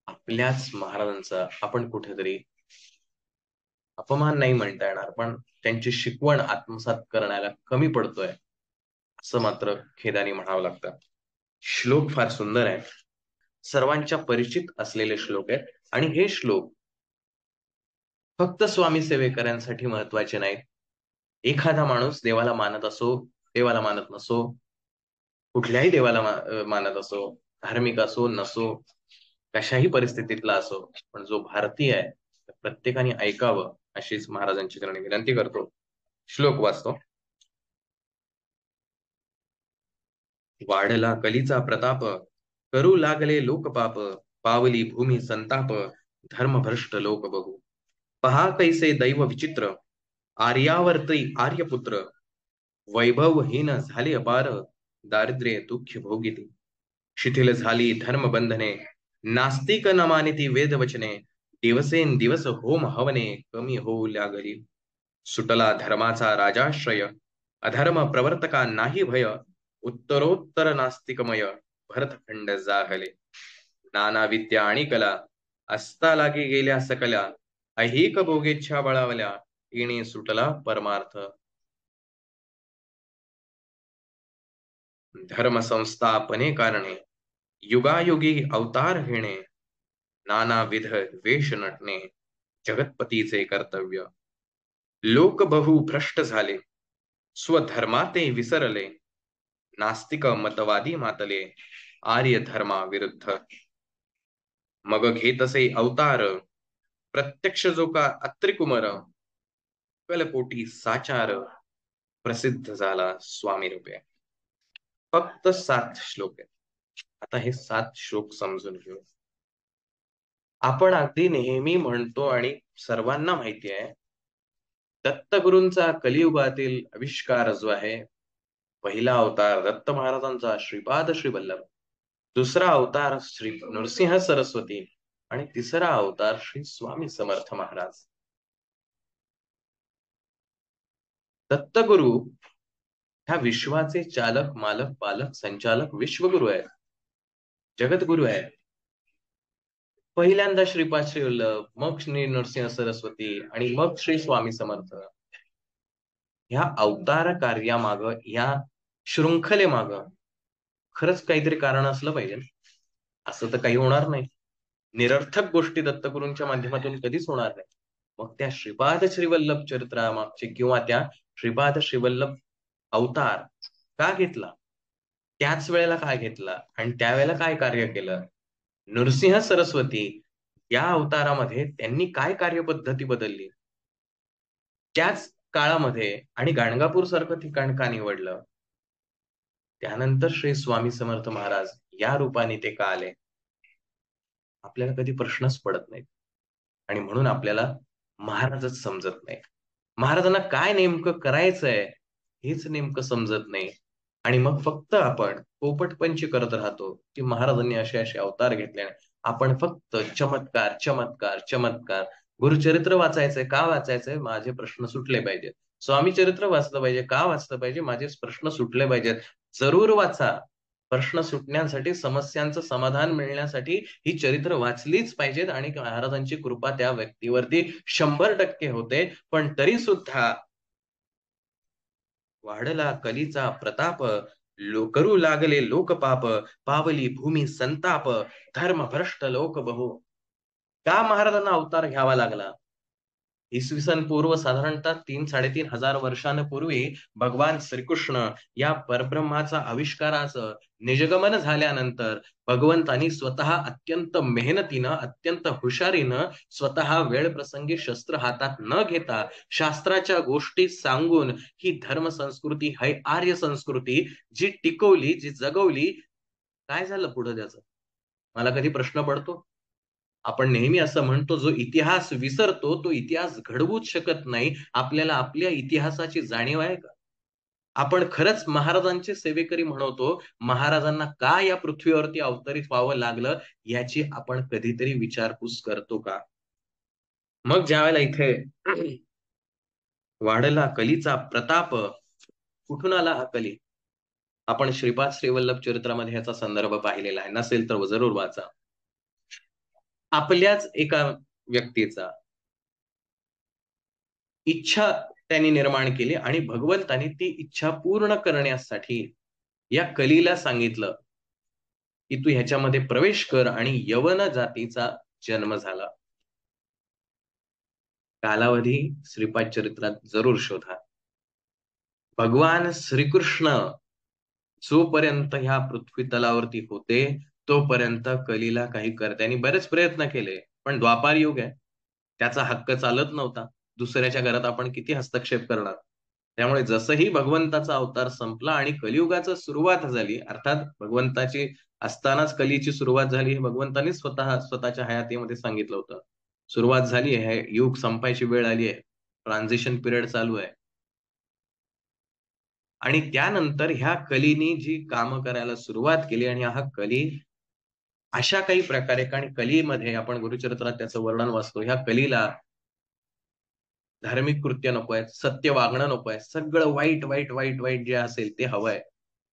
आपल्याच महाराजांचा आपण कुठेतरी अपमान नाही म्हणता येणार, पण त्यांची शिकवण आत्मसात करण्याला कमी पडतोय, असं मात्र खेदाने म्हणावं लागतं. श्लोक फार सुंदर आहे, सर्वांच्या परिचित असलेले श्लोक आहेत, आणि हे श्लोक फक्त स्वामी सेवेकऱ्यांसाठी महत्वाचे नाहीत. एखादा माणूस देवाला मानत असो, देवाला मानत नसो, कुठल्याही देवाला मानत असो, धार्मिक असो नसो, कशाही परिस्थितीतला असो, पण जो भारतीय आहे प्रत्येकाने ऐकावं अशीच महाराजांची चरणी विनंती करतो. श्लोक वाचतो. वाढला कलीचा प्रताप, करू लागले लोकपाप, पावली भूमी संताप, धर्मभ्रष्ट लोक बघू. पहा कैसे दैव विचित्र, आर्यावर्ती आर्यपुत्र, वैभवहीन झाले अपार, दारिद्र्य दुःख भोगिती. शिथिल झाली धर्मबंधने, नास्तिक न मानिती वेदवचने, दिवसेंदिवस होम हवने कमी होऊ लागली. सुटला धर्माचा राजाश्रय, अधर्म प्रवर्तका नाही भय, उत्तरोत्तर नास्तिकमय भरतखंड जाहले. नाना विद्या आणि कला असता लागी गेल्या सकल्या, ऐहिक भोगेच्छा बळावल्या, येणे सुटला परमार्थ. धर्म संस्थापने कारणे, युगायुगी अवतार घेणे, नानाविध वेश नटणे, जगतपतीचे कर्तव्य. लोक बहु भ्रष्ट झाले, स्वधर्माते विसरले, नास्तिक मतवादी मातले, आर्य धर्मा विरुद्ध. मग घेतसे अवतार, प्रत्यक्ष जो का अत्रिकुमर, कलकोटी साचार, प्रसिद्ध झाला स्वामी रूपे. फक्त 7 श्लोक आहेत. आता हे 7 श्लोक समजून घेऊ. आपण अगदी नेहमी म्हणतो आणि सर्वांना माहिती आहे, दत्तगुरूंचा कलियुगातील आविष्कार जो आहे, पहिला अवतार दत्त महाराजांचा श्रीपाद श्री वल्लभ, दुसरा अवतार श्री नृसिंह सरस्वती, आणि तिसरा अवतार श्री स्वामी समर्थ महाराज. दत्तगुरु ह्या विश्वाचे चालक मालक पालक संचालक विश्वगुरु आहेत, जगद्गुरु आहेत. पहिल्यांदा श्रीपाद श्री वल्लभ, मग श्री नरसिंह सरस्वती, आणि मग श्री स्वामी समर्थ. ह्या अवतार कार्यामाग, या शृंखलेमाग खरंच काहीतरी कारण असलं पाहिजे. असं तर काही होणार नाही. निरर्थक गोष्टी दत्तगुरूंच्या माध्यमातून कधीच होणार नाही. मग त्या श्रीपाद श्रीवल्लभ चरित्रामागचे किंवा त्या श्रीपाद श्रीवल्लभ अवतार का घेतला, त्याच वेळेला काय घेतला आणि त्यावेळेला काय कार्य केलं, नृसिंह सरस्वती या अवतारामध्ये त्यांनी काय कार्यपद्धती बदलली, त्याच काळामध्ये आणि गाणगापूर सारखं ठिकाण का निवडलं, त्यानंतर श्री स्वामी समर्थ महाराज या रूपाने ते का आले, आपल्याला कधी प्रश्नच पडत नाही. आणि म्हणून आपल्याला महाराजच समजत नाही. महाराजांना काय नेमकं करायचंय हेच नेमकं समजत नाही. आणि मग फक्त आपण पोपटपंची करत राहतो की महाराजांनी असे असे अवतार घेतले. आपण फक्त चमत्कार चमत्कार चमत्कार. गुरुचरित्र वाचायचंय का वाचायचंय, माझे प्रश्न सुटले पाहिजेत. स्वामी चरित्र वाचलं पाहिजे का वाचलं पाहिजे, माझे प्रश्न सुटले पाहिजेत. जरूर वाचा. प्रश्न सुटण्यासाठी, समस्यांचं समाधान मिळण्यासाठी ही चरित्र वाचलीच पाहिजेत आणि महाराजांची कृपा त्या व्यक्तीवरती 100% होते. पण तरी सुद्धा वाढला कलीचा प्रताप, करू लागले लोकपाप, पावली भूमी संताप, धर्म भ्रष्ट लोक बहु. का महाराजांना अवतार घ्यावा लागला? इसवी सन पूर्व साधारणतः 3-3.5 हजार वर्षांपूर्वी भगवान श्रीकृष्ण या परब्रह्माचा आविष्काराचं निजगमन झाल्यानंतर भगवंतानी स्वतः अत्यंत मेहनतीनं, अत्यंत हुशारीनं, स्वतः वेळ प्रसंगी शस्त्र हातात न घेता शास्त्राच्या गोष्टी सांगून ही धर्म संस्कृती, ही आर्य संस्कृती जी टिकवली, जी जगवली, काय झालं पुढे त्याचं? मला कधी प्रश्न पडतो. आपण नेहमी असं म्हणतो, जो इतिहास विसरतो तो इतिहास घडवूच शकत नाही. आपल्याला आपल्या इतिहासाची जाणीव आहे का? आपण खरंच महाराजांचे सेवेकरी म्हणवतो. महाराजांना का या पृथ्वीवरती अवतरित व्हावं लागलं याची आपण कधीतरी विचारपूस करतो का? मग ज्यावेळेला इथे वाढला कलीचा प्रताप, कुठून आला हा कली? आपण श्रीपाद श्रीवल्लभ चरित्रामध्ये ह्याचा संदर्भ पाहिलेला आहे. नसेल तर जरूर वाचा. आपल्याच एका व्यक्तीचा इच्छा त्यांनी निर्माण केली आणि भगवंतानी ती इच्छा पूर्ण करण्यासाठी या कलीला सांगितलं की तू ह्याच्यामध्ये प्रवेश कर, आणि यवन जातीचा जन्म झाला. कालावधी श्रीपाद चरित्रात जरूर शोधा. भगवान श्रीकृष्ण जोपर्यंत ह्या पृथ्वी तलावरती होते तोपर्यंत कलीला काही त्यांनी बरेच प्रयत्न केले, पण द्वापार युग आहे, त्याचा हक्क चालत नव्हता. दुसऱ्याच्या घरात आपण किती हस्तक्षेप करणार? त्यामुळे जसंही भगवंताचा अवतार संपला आणि कलियुगाची सुरुवात झाली, अर्थात भगवंताची असतानाच कलीची सुरुवात झाली हे भगवंतानी स्वतःच्या हयातीमध्ये सांगितलं होतं. सुरुवात झाली आहे, युग संपायची वेळ आली आहे, ट्रान्झिशन पिरियड चालू आहे. आणि त्यानंतर ह्या कलीनी जी कामं करायला सुरुवात केली आणि हा कली अशा काही प्रकारे, कारण कलीमध्ये आपण गुरुचरित्रात त्याचं वर्णन वाचतो, ह्या कलीला धार्मिक कृत्य नकोय, सत्य वागणं नकोय, सगळं वाईट वाईट वाईट वाईट जे असेल ते हवंय.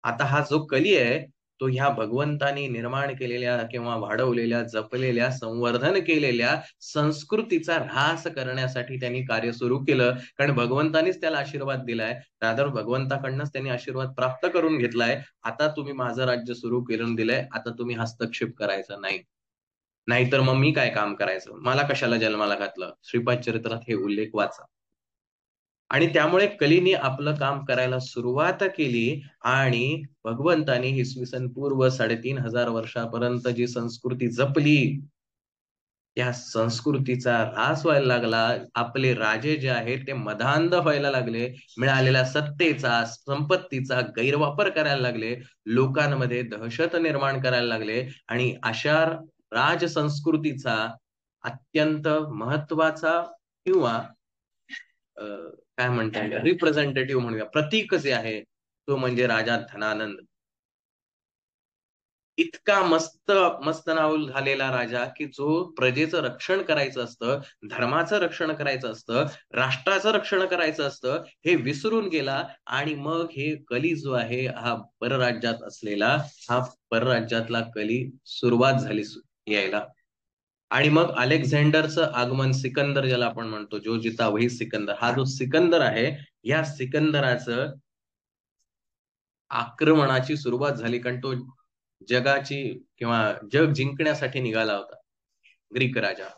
आता हा जो कली आहे तो ह्या भगवंतानी निर्माण केलेल्या किंवा वाढवलेल्या, जपलेल्या, संवर्धन केलेल्या संस्कृतीचा ऱ्हास करण्यासाठी त्यांनी कार्य सुरू केलं. कारण भगवंतानीच त्याला आशीर्वाद दिलाय, रादर भगवंताकडनंच त्यांनी आशीर्वाद प्राप्त करून घेतलाय. आता तुम्ही माझं राज्य सुरू करून दिलंय, आता तुम्ही हस्तक्षेप करायचा नाही. नाहीतर मग मी काय काम करायचं, मला कशाला जन्माला घातलं? श्रीपाद चरित्रात हे उल्लेख वाचा. आणि त्यामुळे कलीने आपलं काम करायला सुरुवात केली आणि भगवंतानी इसवी सन पूर्व 3,500 वर्षापर्यंत जी संस्कृती जपली त्या संस्कृतीचा ऱ्हास व्हायला लागला. आपले राजे जे आहेत ते मदांध व्हायला लागले, मिळालेल्या सत्तेचा, संपत्तीचा गैरवापर करायला लागले, लोकांमध्ये दहशत निर्माण करायला लागले आणि अशा राजसंस्कृतीचा अत्यंत महत्वाचा किंवा काय म्हणता येईल, रिप्रेझेंटेटिव्ह म्हणूया, प्रतीक जे आहे तो म्हणजे राजा धनानंद. इतका मस्त मस्त नाव झालेला राजा की जो प्रजेचं रक्षण करायचं असतं, धर्माचं रक्षण करायचं असतं, राष्ट्राचं रक्षण करायचं असतं, हे विसरून गेला. आणि मग हे कली जो आहे हा परराज्यात असलेला, हा परराज्यातला कली सुरुवात झाली यायला. आणि मग अलेक्झांडरचं आगमन, सिकंदर ज्याला आपण म्हणतो, जो जिता वही सिकंदर, हा जो सिकंदर आहे या सिकंदराचं आक्रमणाची सुरुवात झाली. कारण तो जगाची किंवा जग जिंकण्यासाठी निघाला होता, ग्रीक राजा.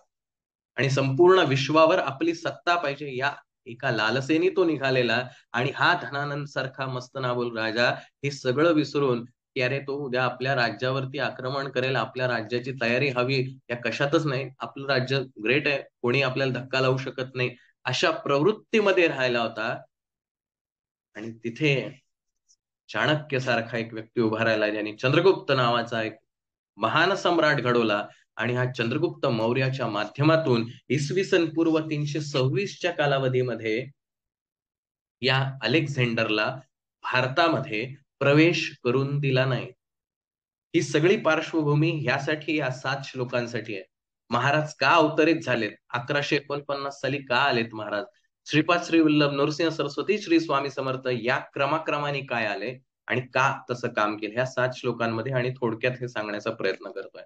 आणि संपूर्ण विश्वावर आपली सत्ता पाहिजे या एका लालसेने तो निघालेला. आणि हा धनानंद सारखा मस्त नाबूल राजा हे सगळं विसरून की अरे तो उद्या आपल्या राज्यावरती आक्रमण करेल, आपल्या राज्याची तयारी हवी, या कशातच नाही, आपलं राज्य ग्रेट आहे, कोणी आपल्याला धक्का लावू शकत नाही, अशा प्रवृत्तीमध्ये राहिला होता. आणि तिथे चाणक्य सारखा एक व्यक्ती उभा राहिला ज्यांनी चंद्रगुप्त नावाचा एक महान सम्राट घडवला. आणि हा चंद्रगुप्त मौर्याच्या माध्यमातून इसवी सन पूर्व 326च्या कालावधीमध्ये या अलेक्झांडरला भारतामध्ये प्रवेश करून दिला नाही. ही सगळी पार्श्वभूमी ह्यासाठी, या 7 श्लोकांसाठी आहे. महाराज का अवतरित झालेत, 1149 साली का आलेत महाराज, श्रीपाद श्री वल्लभ नरसिंह सरस्वती श्री स्वामी समर्थ या क्रमाक्रमाने काय आले आणि का तसं काम केलं, ह्या 7 श्लोकांमध्ये आणि थोडक्यात हे सांगण्याचा प्रयत्न करतोय.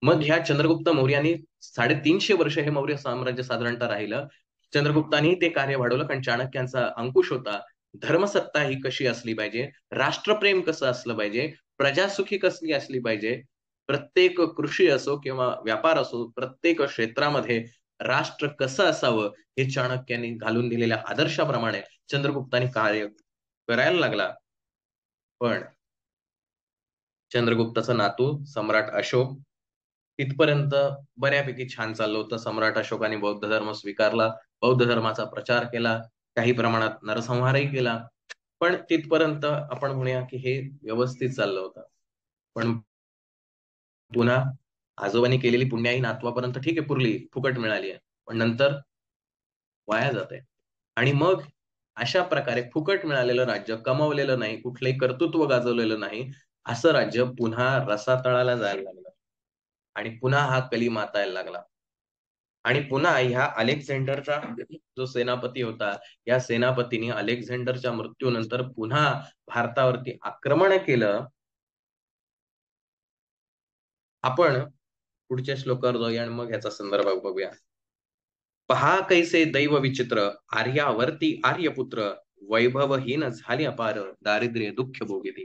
मग ह्या चंद्रगुप्त मौर्यानी 350 वर्ष हे मौर्य साम्राज्य साधारणतः राहिलं. चंद्रगुप्तानी ते कार्य वाढवलं कारण चाणक्यांचा अंकुश होता. धर्मसत्ता ही कशी असली पाहिजे, राष्ट्रप्रेम कसं असलं पाहिजे, प्रजासुखी कसली असली पाहिजे, प्रत्येक कृषी असो किंवा व्यापार असो, प्रत्येक क्षेत्रामध्ये राष्ट्र कसं असावं हे चाणक्यांनी घालून दिलेल्या आदर्शाप्रमाणे चंद्रगुप्तानी कार्य करायला लागला. पण चंद्रगुप्ताचा नातू सम्राट अशोक तिथपर्यंत बऱ्यापैकी छान चाललं होतं. सम्राट अशोकाने बौद्ध धर्म स्वीकारला, बौद्ध धर्माचा प्रचार केला, काही प्रमाणात नरसंहारही केला. पण तिथपर्यंत आपण म्हणूया की हे व्यवस्थित चाललं होतं. पण पुन्हा आजोबांनी केलेली पुण्याई नातवापर्यंत ठीक आहे पुरली, फुकट मिळाली आहे, पण नंतर वाया जाते. आणि मग अशा प्रकारे फुकट मिळालेलं राज्य, कमवलेलं नाही, कुठलंही कर्तृत्व गाजवलेलं नाही, असं राज्य पुन्हा रसातळाला जायला लागलं. आणि पुन्हा हा कली मातायला लागला. आणि पुन्हा ह्या अलेक्झांडरचा जो सेनापती होता, या सेनापतीने अलेक्झांडरच्या मृत्यूनंतर पुन्हा भारतावरती आक्रमण केलं. आपण पुढच्या श्लोकावर जाऊया आणि मग ह्याचा संदर्भ बघूया. पहा कैसे दैव विचित्र, आर्यावरती आर्यपुत्र, वैभवहीन झाली अपार, दारिद्र्य दुःख भोगिती.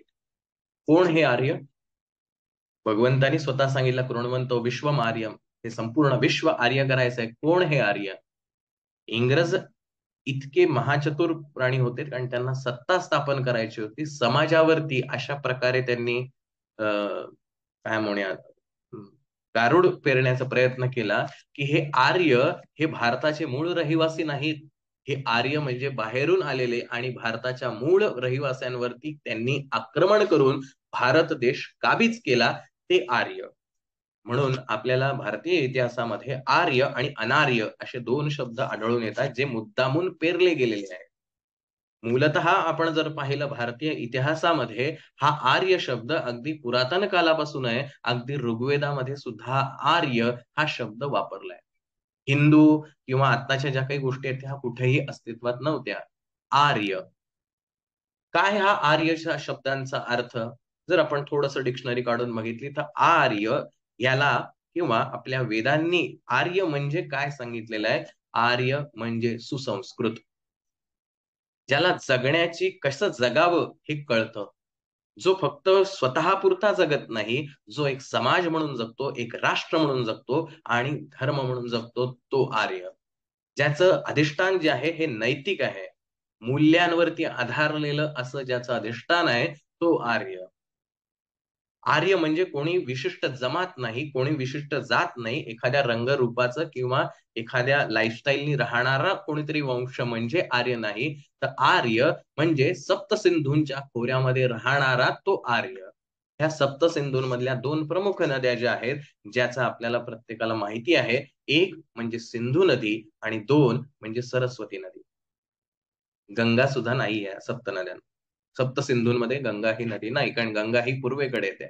कोण हे आर्य? भगवंतानी स्वतः सांगितलं कृण्वन्तो विश्वम आर्यम, हे संपूर्ण विश्व आर्य करायचं आहे. कोण हे आर्य? इंग्रज इतके महाचतुर प्राणी होते कारण त्यांना सत्ता स्थापन करायची होती समाजावरती. अशा प्रकारे त्यांनी काय म्हणूया गारुड पेरण्याचा प्रयत्न केला की हे आर्य हे भारताचे मूळ रहिवासी नाहीत, हे आर्य म्हणजे बाहेरून आलेले आणि भारताच्या मूळ रहिवास्यांवरती त्यांनी आक्रमण करून भारत देश काबीज केला, ते आर्य. म्हणून आपल्याला भारतीय इतिहासामध्ये आर्य आणि अनार्य असे 2 शब्द आढळून येतात जे मुद्दामून पेरले गेलेले आहेत. मूलतः आपण जर पाहिलं भारतीय इतिहासामध्ये हा आर्य शब्द अगदी पुरातन कालापासून आहे. अगदी ऋग्वेदामध्ये सुद्धा आर्य हा शब्द वापरलाय. हिंदू किंवा आत्ताच्या ज्या काही गोष्टी आहेत त्या कुठेही अस्तित्वात नव्हत्या. आर्य काय, हा आर्यच्या शब्दांचा अर्थ जर आपण थोडंसं डिक्शनरी काढून बघितली तर आर्य याला किंवा आपल्या वेदांनी आर्य म्हणजे काय सांगितलेलं आहे, आर्य म्हणजे सुसंस्कृत, ज्याला जगण्याची कसं जगावं हे कळतं, जो फक्त स्वतःपुरता जगत नाही, जो एक समाज म्हणून जगतो, एक राष्ट्र म्हणून जगतो आणि धर्म म्हणून जगतो, तो आर्य. ज्याचं अधिष्ठान जे आहे हे नैतिक आहे, मूल्यांवरती आधारलेलं असं ज्याचं अधिष्ठान आहे तो आर्य. आर्य म्हणजे कोणी विशिष्ट जमात नाही, कोणी विशिष्ट जात नाही, एखाद्या रंगरूपाचं किंवा एखाद्या लाईफस्टाईलनी राहणारा कोणीतरी वंश म्हणजे आर्य नाही. तर आर्य म्हणजे सप्तसिंधूंच्या खोऱ्यामध्ये राहणारा तो आर्य. ह्या सप्तसिंधूंमधल्या 2 प्रमुख नद्या ज्या आहेत, ज्याचा आपल्याला प्रत्येकाला माहिती आहे, एक म्हणजे सिंधू नदी आणि 2 म्हणजे सरस्वती नदी. गंगा सुद्धा नाही आहे सप्तनद्यांना. सप्तसिंधूंमध्ये गंगा ही नदी नाही, कारण गंगा ही पूर्वेकडे येते.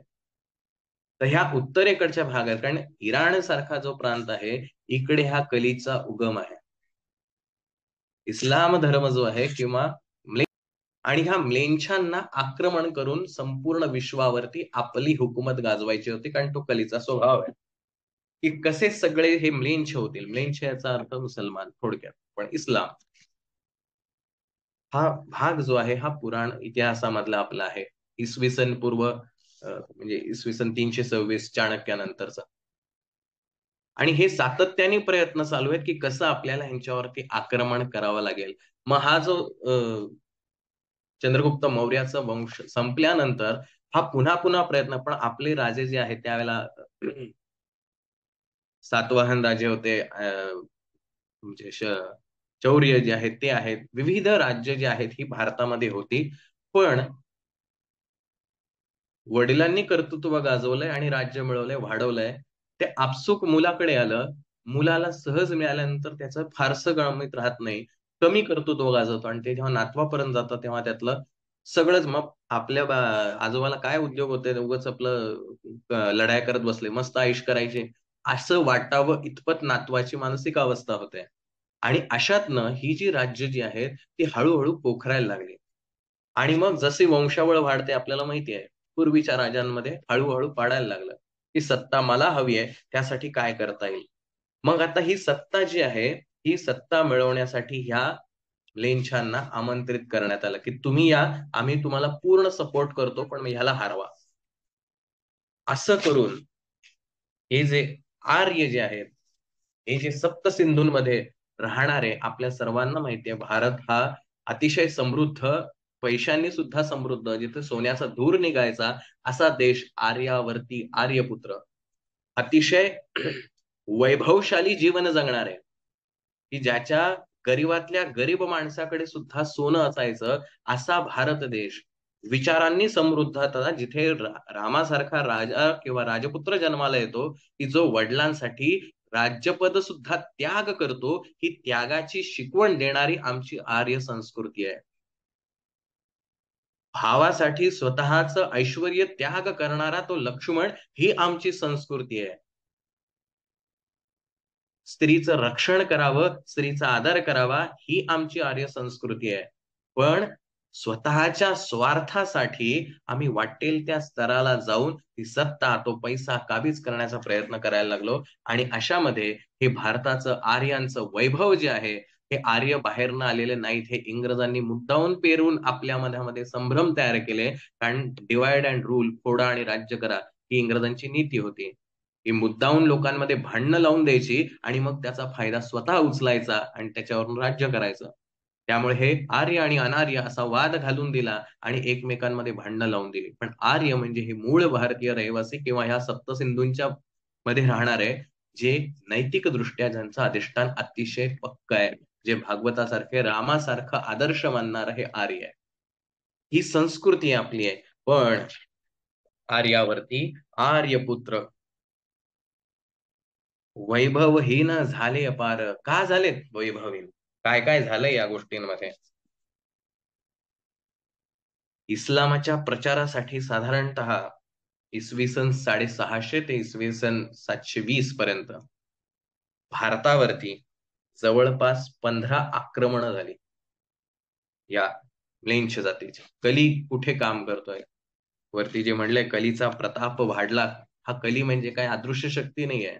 तर ह्या उत्तरेकडच्या भागात, कारण इराण सारखा जो प्रांत आहे, इकडे हा कलीचा उगम आहे. इस्लाम धर्म जो आहे किंवा आणि ह्या म्लेच्छांना आक्रमण करून संपूर्ण विश्वावरती आपली हुकूमत गाजवायची होती, कारण तो कलीचा स्वभाव आहे. की कसे सगळे हे म्लेच्छ होतील. म्लेच्छ याचा अर्थ मुसलमान थोडक्यात, पण इस्लाम हा भाग जो आहे हा पुराण इतिहासामधला आपला आहे. इसवी सन पूर्व म्हणजे इसवी सन 326 चाणक्यानंतरचा. आणि हे सातत्याने प्रयत्न चालू आहेत की कसं आपल्याला यांच्यावरती आक्रमण करावं लागेल. मग हा जो चंद्रगुप्त मौर्याचा वंश संपल्यानंतर हा पुन्हा पुन्हा प्रयत्न, पण आपले राजे जे आहेत त्यावेळेला सातवाहन राजे होते, म्हणजे शौर्य जे आहेत ते आहेत, विविध राज्य जे आहेत ही भारतामध्ये होती. पण वडिलांनी कर्तृत्व गाजवलंय आणि राज्य मिळवलंय, वाढवलंय. ते आपसूक मुलाकडे आलं. मुलाला सहज मिळाल्यानंतर त्याचं फारसं गळमीत राहत नाही. कमी कर्तृत्व गाजवतो आणि ते जेव्हा नातवापर्यंत जातं तेव्हा त्यातलं सगळंच, मग आपल्या आजोबाला काय उद्योग होते, उगाच आपलं लढाई करत बसले, मस्त आयुष करायचे, असं वाटावं इतपत नातवाची मानसिक अवस्था होते. आणि अशातनं ही जी राज्य जी आहेत ती हळूहळू पोखरायला लागली. आणि मग जशी वंशावळ वाढते आपल्याला माहिती आहे, पूर्वीच्या राजांमध्ये हळूहळू पाडायला लागलं, की सत्ता मला हवी आहे, त्यासाठी काय करता येईल. मग आता ही सत्ता जी आहे, ही सत्ता मिळवण्यासाठी ह्या लेंछांना आमंत्रित करण्यात आलं, की तुम्ही या, आम्ही तुम्हाला पूर्ण सपोर्ट करतो, पण ह्याला हारवा. असं करून हे जे आर्य जे आहेत, हे जे सप्त सिंधूंमध्ये राहणारे, आपल्या सर्वांना माहिती आहे भारत हा अतिशय समृद्ध, पैशांनी सुद्धा समृद्ध, जिथे सोन्याचा धूर निघायचा असा देश, आर्यावर्ती आर्यपुत्र, अतिशय वैभवशाली जीवन जगणार आहे, की ज्याच्या गरीबातल्या गरीब माणसाकडे सुद्धा सोनं असायचं, असा भारत देश, विचारांनी समृद्ध होता, जिथे रामासारखा राजा किंवा राजपुत्र जन्माला येतो, की जो वडिलांसाठी राज्यपद सुद्धा त्याग करतो, ही त्यागाची शिकवण देणारी आमची आर्य संस्कृती आहे. भावासाठी स्वतःचं ऐश्वर्य त्याग करणारा तो लक्ष्मण, ही आमची संस्कृती आहे. स्त्रीचं रक्षण करावं, स्त्रीचा आदर करावा, ही आमची आर्य संस्कृती आहे. पण स्वतःच्या स्वार्थासाठी आम्ही वाटेल त्या स्तराला जाऊन ती सत्ता, तो पैसा काबीज करण्याचा प्रयत्न करायला लागलो. आणि अशामध्ये हे भारताचं, आर्यांचं वैभव जे आहे, हे आर्य बाहेरनं आलेले नाहीत. हे इंग्रजांनी मुद्दामून पेरून आपल्या मधामध्ये संभ्रम तयार केले. कारण डिवाइड अँड रूल, फोडा आणि राज्य करा, ही इंग्रजांची नीती होती. ही मुद्दामून लोकांमध्ये भांडणं लावून द्यायची आणि मग त्याचा फायदा स्वतः उचलायचा आणि त्याच्यावरून राज्य करायचं. त्यामुळे हे आर्य आणि अनार्य असा वाद घालून दिला आणि एकमेकांमध्ये भांडणं लावून दिली. पण आर्य म्हणजे हे मूळ भारतीय रहिवासी किंवा ह्या सप्तसिंधूंच्या मध्ये राहणारे, जे नैतिक दृष्ट्या ज्यांचं अधिष्ठान अतिशय पक्क आहे, जे भागवतासारखे, रामासारखं आदर्श मानणारं हे आर्य आहे. ही संस्कृती आपली आहे. पण आर्यावरती आर्यपुत्र वैभवहीन झाले अपार. का झालेत वैभवहीन? काय काय झालंय या गोष्टींमध्ये? इस्लामाच्या प्रचारासाठी साधारणतः इसवी सन 650 ते इसवी सन 720 पर्यंत भारतावरती जवळपास 15 आक्रमणं झाली या म्लेंछ जातीची. कली कुठे काम करतोय? वरती जे म्हणले कलीचा प्रताप वाढला, हा कली म्हणजे काय अदृश्य शक्ती नाहीये.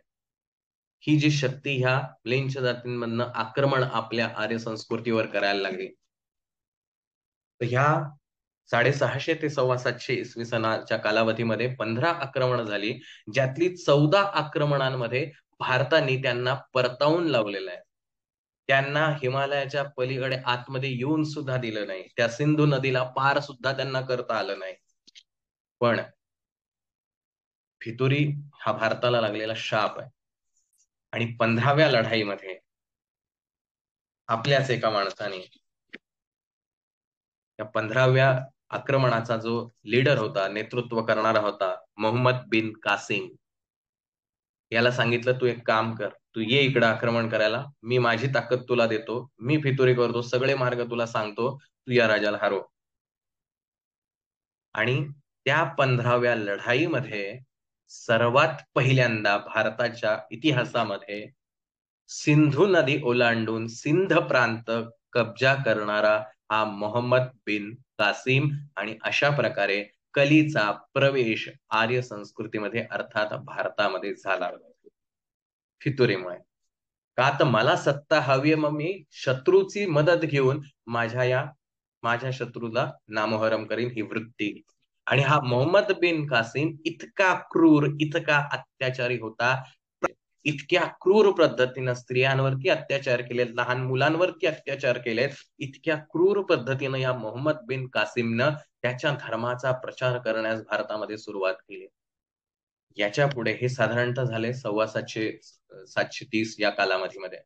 ही जी शक्ती ह्या म्लेंछ जातींमधनं आक्रमण आपल्या आर्य संस्कृतीवर करायला लागली. तर ह्या 650 ते 725 इसवी सनाच्या कालावधीमध्ये 15 आक्रमण झाली, ज्यातली 14 आक्रमणांमध्ये भारताने त्यांना परतावून लावलेलं आहे. त्यांना हिमालयाच्या पलीकडे आतमध्ये येऊन सुद्धा दिलं नाही. त्या सिंधू नदीला पार सुद्धा त्यांना करता आलं नाही. पण फितुरी हा भारताला लागलेला शाप आहे. आणि 15व्या लढाईमध्ये आपल्याच एका माणसाने या 15व्या आक्रमणाचा जो लीडर होता, नेतृत्व करणारा होता, मोहम्मद बिन कासिम, याला सांगितलं, तू एक काम कर, तू ये इकडं आक्रमण करायला, मी माझी ताकद तुला देतो, मी फितुरी करतो, सगळे मार्ग तुला सांगतो, तू या राजाला हरव. आणि त्या 15व्या लढाईमध्ये सर्वात पहिल्यांदा भारताच्या इतिहासामध्ये सिंधू नदी ओलांडून सिंध प्रांत कब्जा करणारा हा मोहम्मद बिन कासिम, आणि अशा प्रकारे कलीचा प्रवेश आर्य संस्कृतीमध्ये अर्थात भारतामध्ये झाला फितुरीमुळे. का तर मला सत्ता हवी आहे, मग मी शत्रूची मदत घेऊन माझ्या शत्रूला नामोहरम करीन, ही वृत्ती. आणि हा मोहम्मद बिन कासिम इतका क्रूर, इतका अत्याचारी होता, इतक्या क्रूर पद्धतीनं स्त्रियांवरती अत्याचार केलेत, लहान मुलांवरती अत्याचार केलेत, इतक्या क्रूर पद्धतीनं या मोहम्मद बिन कासिमनं त्याच्या धर्माचा प्रचार करण्यास भारतामध्ये सुरुवात केली. याच्या पुढे हे साधारणतः झाले 730 या कालावधीमध्ये.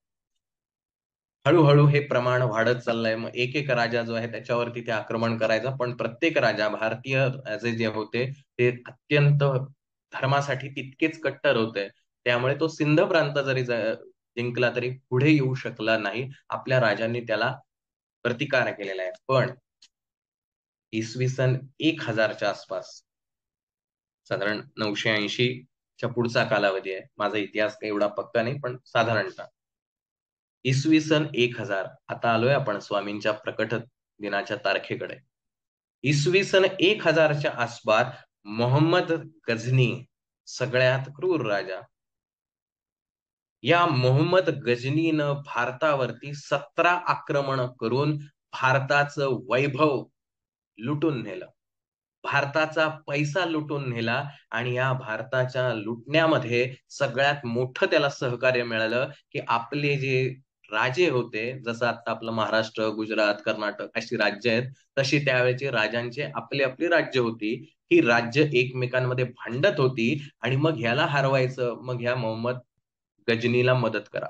हळूहळू हे प्रमाण वाढत चाललंय. मग एक एक राजा जो आहे त्याच्यावरती ते आक्रमण करायचं, पण प्रत्येक राजा भारतीय राजे जे होते ते अत्यंत धर्मासाठी तितकेच कट्टर होते. त्यामुळे तो सिंध प्रांत जरी जिंकला तरी पुढे येऊ शकला नाही. आपल्या राजांनी त्याला प्रतिकार केलेला आहे. पण इसवी सन 1000च्या आसपास, साधारण 980 च्या पुढचा कालावधी आहे. माझा इतिहास काही एवढा पक्का नाही, पण साधारणतः इसवी सन 1000, आता आलोय आपण स्वामींच्या प्रकट दिनाच्या तारखेकडे. इसवी सन 1000च्या आसपास मोहम्मद गझनी, सगळ्यात क्रूर राजा, या मोहम्मद गजनीनं भारतावरती 17 आक्रमण करून भारताचं वैभव लुटून नेलं. भारताचा पैसा लुटून नेला आणि या भारताच्या लुटण्यामध्ये सगळ्यात मोठं त्याला सहकार्य मिळालं, की आपले जे राजे होते, जसं आता आपलं महाराष्ट्र, गुजरात, कर्नाटक अशी राज्य आहेत, तशी त्यावेळेचे राजांचे आपली आपली राज्य होती. ही राज्य एकमेकांमध्ये भांडत होती आणि मग ह्याला हरवायचं, मग ह्या मोहम्मद गजनीला मदत करा.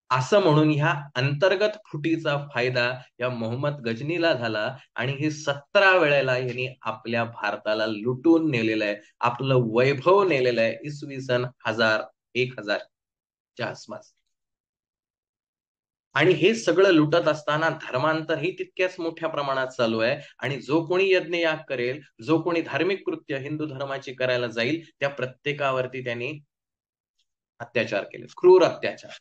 असं म्हणून ह्या अंतर्गत फुटीचा फायदा या मोहम्मद गजनीला झाला आणि हे 17 वेळेला यांनी आपल्या भारताला लुटून नेलेलं आहे, आपलं वैभव नेलेलं आहे इसवी सन 1000-1000च्या आसपास. आणि हे सगळं लुटत असताना धर्मांतर ही तितक्याच मोठ्या प्रमाणात चालू आहे. आणि जो कोणी यज्ञ याग करेल, जो कोणी धार्मिक कृत्य हिंदू धर्माची करायला जाईल, त्या प्रत्येकावरती त्यांनी अत्याचार केले, क्रूर अत्याचार.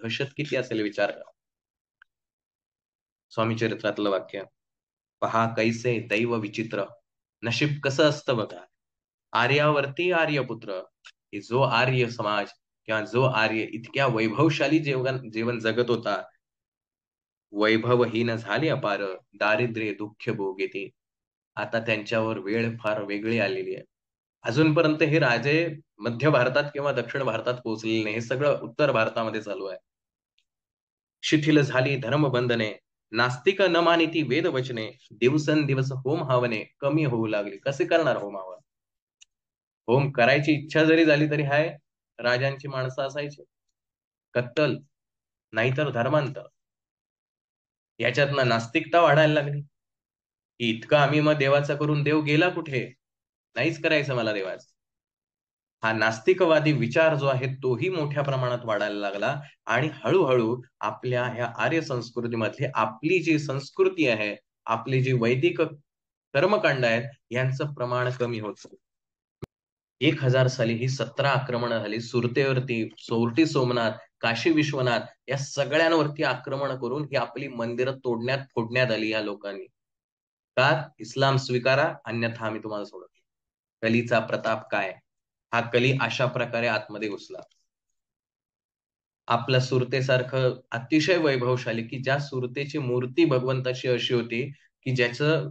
दहशत किती असेल विचार करा. स्वामी चरित्रातलं वाक्य पहा, कैसे दैव विचित्र, नशीब कसं असतं बघा. आर्यावरती आर्यपुत्र, की जो आर्य समाज किंवा जो आर्य इतक्या वैभवशाली जीवन जगत होता, वैभवहीन झाले अपार, दारिद्र्य दुःख भोगेती. आता त्यांच्यावर वेळ फार वेगळी आलेली आहे. अजूनपर्यंत हे राजे मध्य भारतात किंवा दक्षिण भारतात पोहोचलेले नाही. हे सगळं उत्तर भारतामध्ये चालू आहे. शिथिल झाली धर्मबंधने, नास्तिक न मानिती वेद वचने, दिवसेंदिवस होम हवने कमी होऊ लागली. कसे करणार होम हवन? होम करायची इच्छा जरी झाली तरी हाय राजांची माणसं असायची, कत्तल, नाहीतर धर्मांतर. याच्यातनं नास्तिकता वाढायला लागली, की इतकं आम्ही मग देवाचा करून देव गेला कुठे? नाहीच करायचं मला देवाचं. हा नास्तिकवादी विचार जो आहे तोही मोठ्या प्रमाणात वाढायला लागला आणि हळूहळू आपल्या ह्या आर्य संस्कृतीमधली आपली जी संस्कृती आहे, आपली जी वैदिक कर्मकांड आहेत, यांचं प्रमाण कमी होत. 1000 साली ही 17 आक्रमणं झाली सुरतेवरती, सोरटी सोमनाथ, काशी विश्वनाथ या सगळ्यांवरती आक्रमण करून ही आपली मंदिरं तोडण्यात फोडण्यात आली या लोकांनी. का? इस्लाम स्वीकारा, अन्यथा आम्ही तुम्हाला सोडत नाही. कलीचा प्रताप काय? हा कली अशा प्रकारे आतमध्ये घुसला. आपल्या सुरतेसारखं अतिशय वैभवशाली, की ज्या सुरतेची मूर्ती भगवंताची अशी होती, की ज्याचं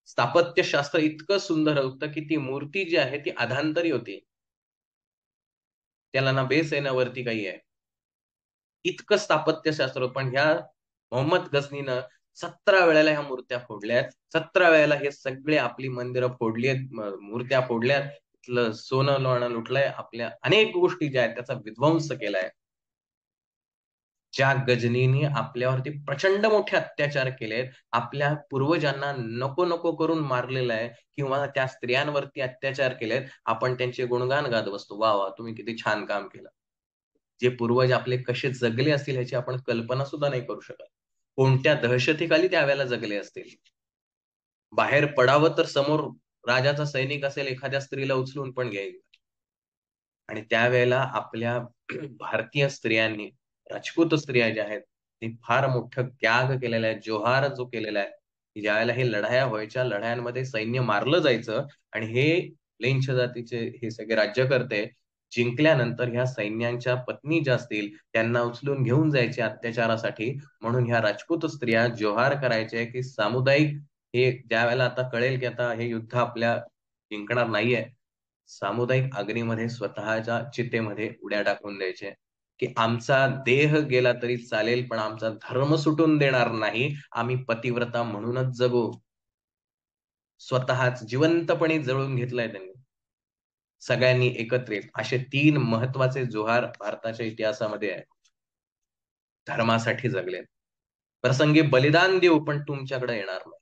स्थापत्यशास्त्र इतकं सुंदर होतं, की ती मूर्ती जी आहे ती अधांतरी होती. त्याला ना बेस आहे ना वरती काही आहे. इतकं स्थापत्यशास्त्र. पण ह्या मोहम्मद गझनीनं 17 वेळेला ह्या मूर्त्या फोडल्यात. 17 वेळेला हे सगळे आपली मंदिरं फोडलीत, मूर्त्या फोडल्यात, इथलं सोनं लोणं लुटलंय, आपल्या अनेक गोष्टी ज्या आहेत त्याचा विध्वंस केलाय. ज्या गजनीने आपल्यावरती प्रचंड मोठे अत्याचार केलेत, आपल्या पूर्वजांना नको नको करून मारलेलं आहे किंवा त्या स्त्रियांवरती अत्याचार केलेत, आपण त्यांचे गुणगान गात बसतो, वा वा तुम्ही किती छान काम केलं. जे पूर्वज आपले कसे जगले असतील ह्याची आपण कल्पना सुद्धा नाही करू शकत. कोणत्या दहशतीखाली त्यावेळेला जगले असतील. बाहेर पडावं तर समोर राजाचा सैनिक असेल, एखाद्या स्त्रीला उचलून पण घेईल. आणि त्यावेळेला आपल्या भारतीय स्त्रियांनी, राजपूत स्त्रिया ज्या आहेत, ती फार मोठं त्याग केलेला आहे, जोहार जो केलेला आहे, की ज्यावेळेला हे लढाया व्हायच्या, लढायांमध्ये सैन्य मारलं जायचं आणि हे लेंच जातीचे हे सगळे राज्यकर्ते जिंकल्यानंतर ह्या सैन्यांच्या पत्नी ज्या असतील त्यांना उचलून घेऊन जायचे अत्याचारासाठी. म्हणून ह्या राजपूत स्त्रिया जोहार करायचे, की सामुदायिक हे ज्या वेळेला आता कळेल की आता हे युद्ध आपल्या जिंकणार नाहीये, सामुदायिक अग्नीमध्ये स्वतःच्या चितेमध्ये उड्या टाकून द्यायचे की आमचा देह गेला तरी चालेल पण आमचा धर्म सुटून देणार नाही, आम्ही पतिव्रता म्हणूनच जगू. स्वतःच जिवंतपणे जळून घेतलाय त्यांनी सगळ्यांनी एकत्रित. असे 3 महत्वाचे जोहार भारताच्या इतिहासामध्ये आहे. धर्मासाठी जगले. प्रसंगी बलिदान देऊ पण तुमच्याकडे येणार नाही.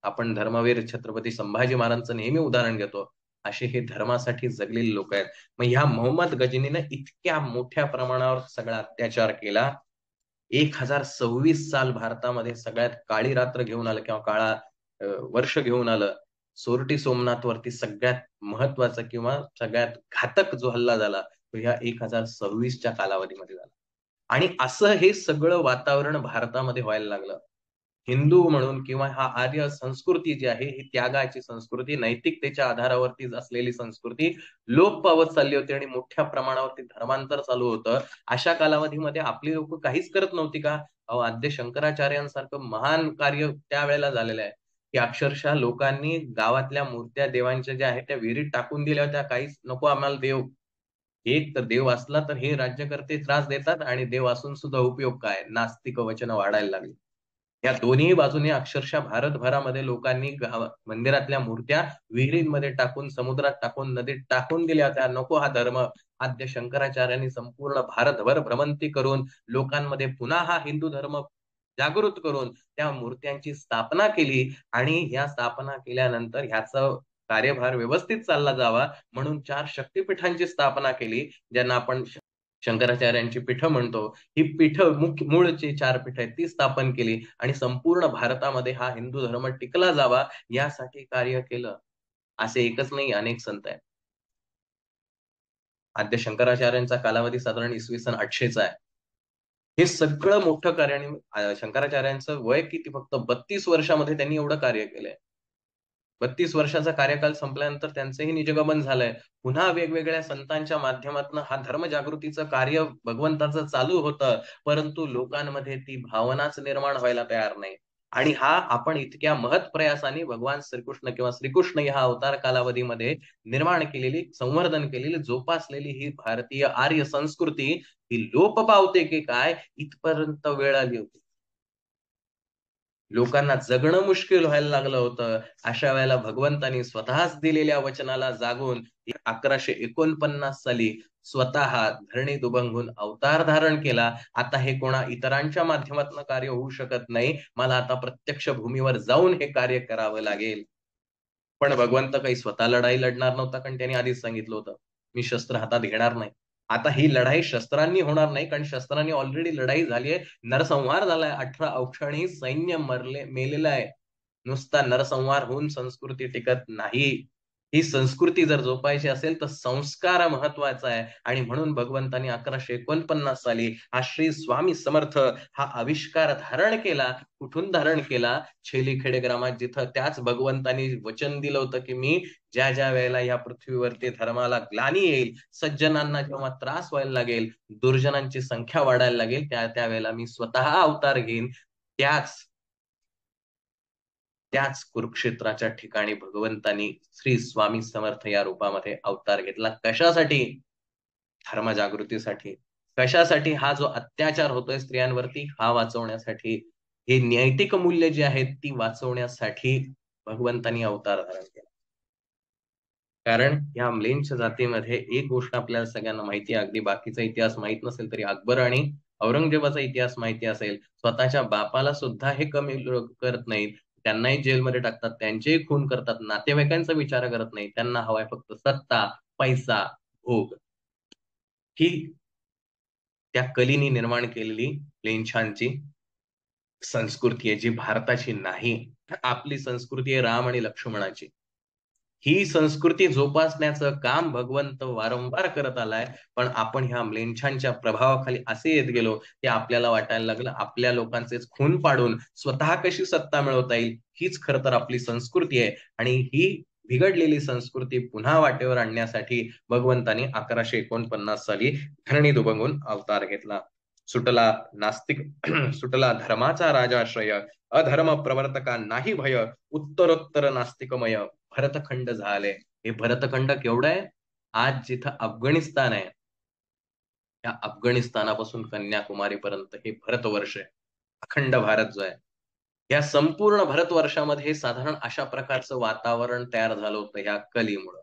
आपण धर्मवीर छत्रपती संभाजी महाराजांचं नेहमी उदाहरण घेतो. असे हे धर्मासाठी जगलेले लोक आहेत. मग ह्या मोहम्मद गजनीने इतक्या मोठ्या प्रमाणावर सगळा अत्याचार केला. 1026 साल भारतामध्ये सगळ्यात काळी रात्र घेऊन आलं किंवा काळा वर्ष घेऊन आलं. सोरटी सोमनाथ वरती सगळ्यात महत्वाचा किंवा सगळ्यात घातक जो हल्ला झाला तो ह्या 1026च्या कालावधीमध्ये झाला. आणि असं हे सगळं वातावरण भारतामध्ये व्हायला लागलं. हिंदू म्हणून किंवा हा आर्य संस्कृती जी आहे ही त्यागाची संस्कृती, नैतिकतेच्या आधारावरती असलेली संस्कृती लोप पावत चालली होती आणि मोठ्या प्रमाणावरती धर्मांतर चालू होतं. अशा कालावधीमध्ये आपली लोक काहीच करत नव्हती का? अहो, आद्य शंकराचार्यांसारखं महान कार्य त्यावेळेला झालेलं आहे की अक्षरशः लोकांनी गावातल्या मूर्त्या देवांच्या ज्या आहेत त्या विहिरीत टाकून दिल्या होत्या. काहीच नको आम्हाला देव. एक तर देव असला तर हे राज्यकर्ते त्रास देतात आणि देव असून सुद्धा उपयोग काय? नास्तिक वचन वाढायला लागली. या दोन्ही बाजूने अक्षरशः भारतभरामध्ये लोकांनी मंदिरातल्या मूर्त्या विहिरींमध्ये टाकून, समुद्रात टाकून, नदीत टाकून दिल्या होत्या. नको हा धर्म. आद्य शंकराचार्यांनी संपूर्ण भारतभर भ्रमंती करून लोकांमध्ये पुन्हा हा हिंदू धर्म जागृत करून त्या मूर्त्यांची स्थापना केली आणि या स्थापना केल्यानंतर ह्याचा कार्यभार व्यवस्थित चालला जावा म्हणून 4 शक्तिपीठांची स्थापना केली, ज्यांना आपण शंकराचार्यांची पीठं म्हणतो. ही पीठं मूळची 4 पीठ आहेत ती स्थापन केली आणि संपूर्ण भारतामध्ये हा हिंदू धर्म टिकला जावा यासाठी कार्य केलं. असे एकच नाही, अनेक संत आहेत. आद्य शंकराचार्यांचा कालावधी साधारण इसवी सन 800चा आहे. हे सगळं मोठं कार्य आणि शंकराचार्यांचं वय किती? फक्त 32 वर्षामध्ये त्यांनी एवढं कार्य केलंय. 32 वर्षाचा कार्यकाल संपल्यानंतर त्यांचंही निजगमन झालंय. पुन्हा वेगवेगळ्या संतांच्या माध्यमातून हा धर्मजागृतीचं कार्य भगवंताचं चालू होतं, परंतु लोकांमध्ये ती भावनाच निर्माण व्हायला तयार नाही. आणि हा आपण इतक्या महत् प्रयासाने भगवान श्रीकृष्ण किंवा श्रीकृष्ण या अवतार कालावधीमध्ये निर्माण केलेली, संवर्धन केलेली, जोपासलेली ही भारतीय आर्य संस्कृती ही लोप पावते की काय इथपर्यंत वेळ आली होती. लोकांना जगणं मुश्किल व्हायला लागलं होतं. अशा वेळेला भगवंतानी स्वतःच दिलेल्या वचनाला जागून 1149 साली स्वतः धरणी दुभंगून अवतार धारण केला. आता हे कोणा इतरांच्या माध्यमातून कार्य होऊ शकत नाही. मला आता प्रत्यक्ष भूमीवर जाऊन हे कार्य करावं लागेल. पण भगवंत काही स्वतः लढाई लढणार नव्हता, कारण त्यांनी आधीच सांगितलं होतं, मी शस्त्र हातात घेणार नाही. आता ही लढाई शस्त्रांनी होणार नाही, कारण शस्त्रांनी ऑलरेडी लढाई झाली आहे. नरसंहार झालाय. 18 अक्षणी सैन्य मेलेलं आहे. नुसता नरसंहार होऊन संस्कृती टिकत नाही. ही संस्कृती जर जोपायची असेल तर संस्कार महत्वाचा आहे. आणि म्हणून भगवंतांनी 1149 साली हा श्री स्वामी समर्थ हा आविष्कार धारण केला. कुठून धारण केला? छेली ग्रामात, जिथं त्याच भगवंतांनी वचन दिलं होतं की मी ज्या ज्या वेळेला या पृथ्वीवरती धर्माला ग्लानी येईल, सज्जनांना जेव्हा त्रास व्हायला लागेल, दुर्जनांची संख्या वाढायला लागेल, त्या वेळेला मी स्वतः अवतार घेईन. त्याच कुरुक्षेत्राच्या ठिकाणी भगवंतांनी श्री स्वामी समर्थ या रूपामध्ये अवतार घेतला. कशासाठी? धर्मजागृतीसाठी. कशासाठी? हा जो अत्याचार होतोय स्त्रियांवरती हा वाचवण्यासाठी. हे नैतिक मूल्य जे आहेत ती वाचवण्यासाठी भगवंतांनी अवतार धारण केला. कारण या म्लेंछ जातीमध्ये एक गोष्ट आपल्याला सगळ्यांना माहिती आहे, अगदी बाकीचा इतिहास माहित नसेल तरी अकबर आणि औरंगजेबाचा इतिहास माहिती असेल. स्वतःच्या बापाला सुद्धा हे कमी करत नाहीत, त्यांनाही जेलमध्ये टाकतात, त्यांचेही खून करतात, नातेवाईकांचा विचार करत नाही. त्यांना हवाय फक्त सत्ता, पैसा, भोग. ही त्या कलीनी निर्माण केलेली लेंछांची संस्कृती आहे, जी भारताची नाही. आपली संस्कृती आहे राम आणि लक्ष्मणाची. ही संस्कृती जोपासण्याचं काम भगवंत वारंवार करत आलाय. पण आपण ह्या म्लेंछांच्या प्रभावाखाली असे येत गेलो की आपल्याला वाटायला लागलं आपल्या लोकांचेच खून पाडून स्वतः कशी सत्ता मिळवता येईल, हीच खरं तर आपली संस्कृती आहे. आणि ही बिघडलेली संस्कृती पुन्हा वाटेवर आणण्यासाठी भगवंतानी 1149 साली धरणी दुभंगून अवतार घेतला. सुटला नास्तिक सुटला धर्माचा राजाश्रय, अधर्म प्रवर्तका नाही भय, उत्तरोत्तर नास्तिकमय भरतखंड झाले. हे भरतखंड केवढं आहे? आज जिथं अफगाणिस्तान आहे, त्या अफगाणिस्तानापासून कन्याकुमारीपर्यंत हे भारतवर्ष आहे. अखंड भारत जो आहे, या संपूर्ण भारतवर्षामध्ये साधारण अशा प्रकारचं वातावरण तयार झालं होतं ह्या कलीमुळं.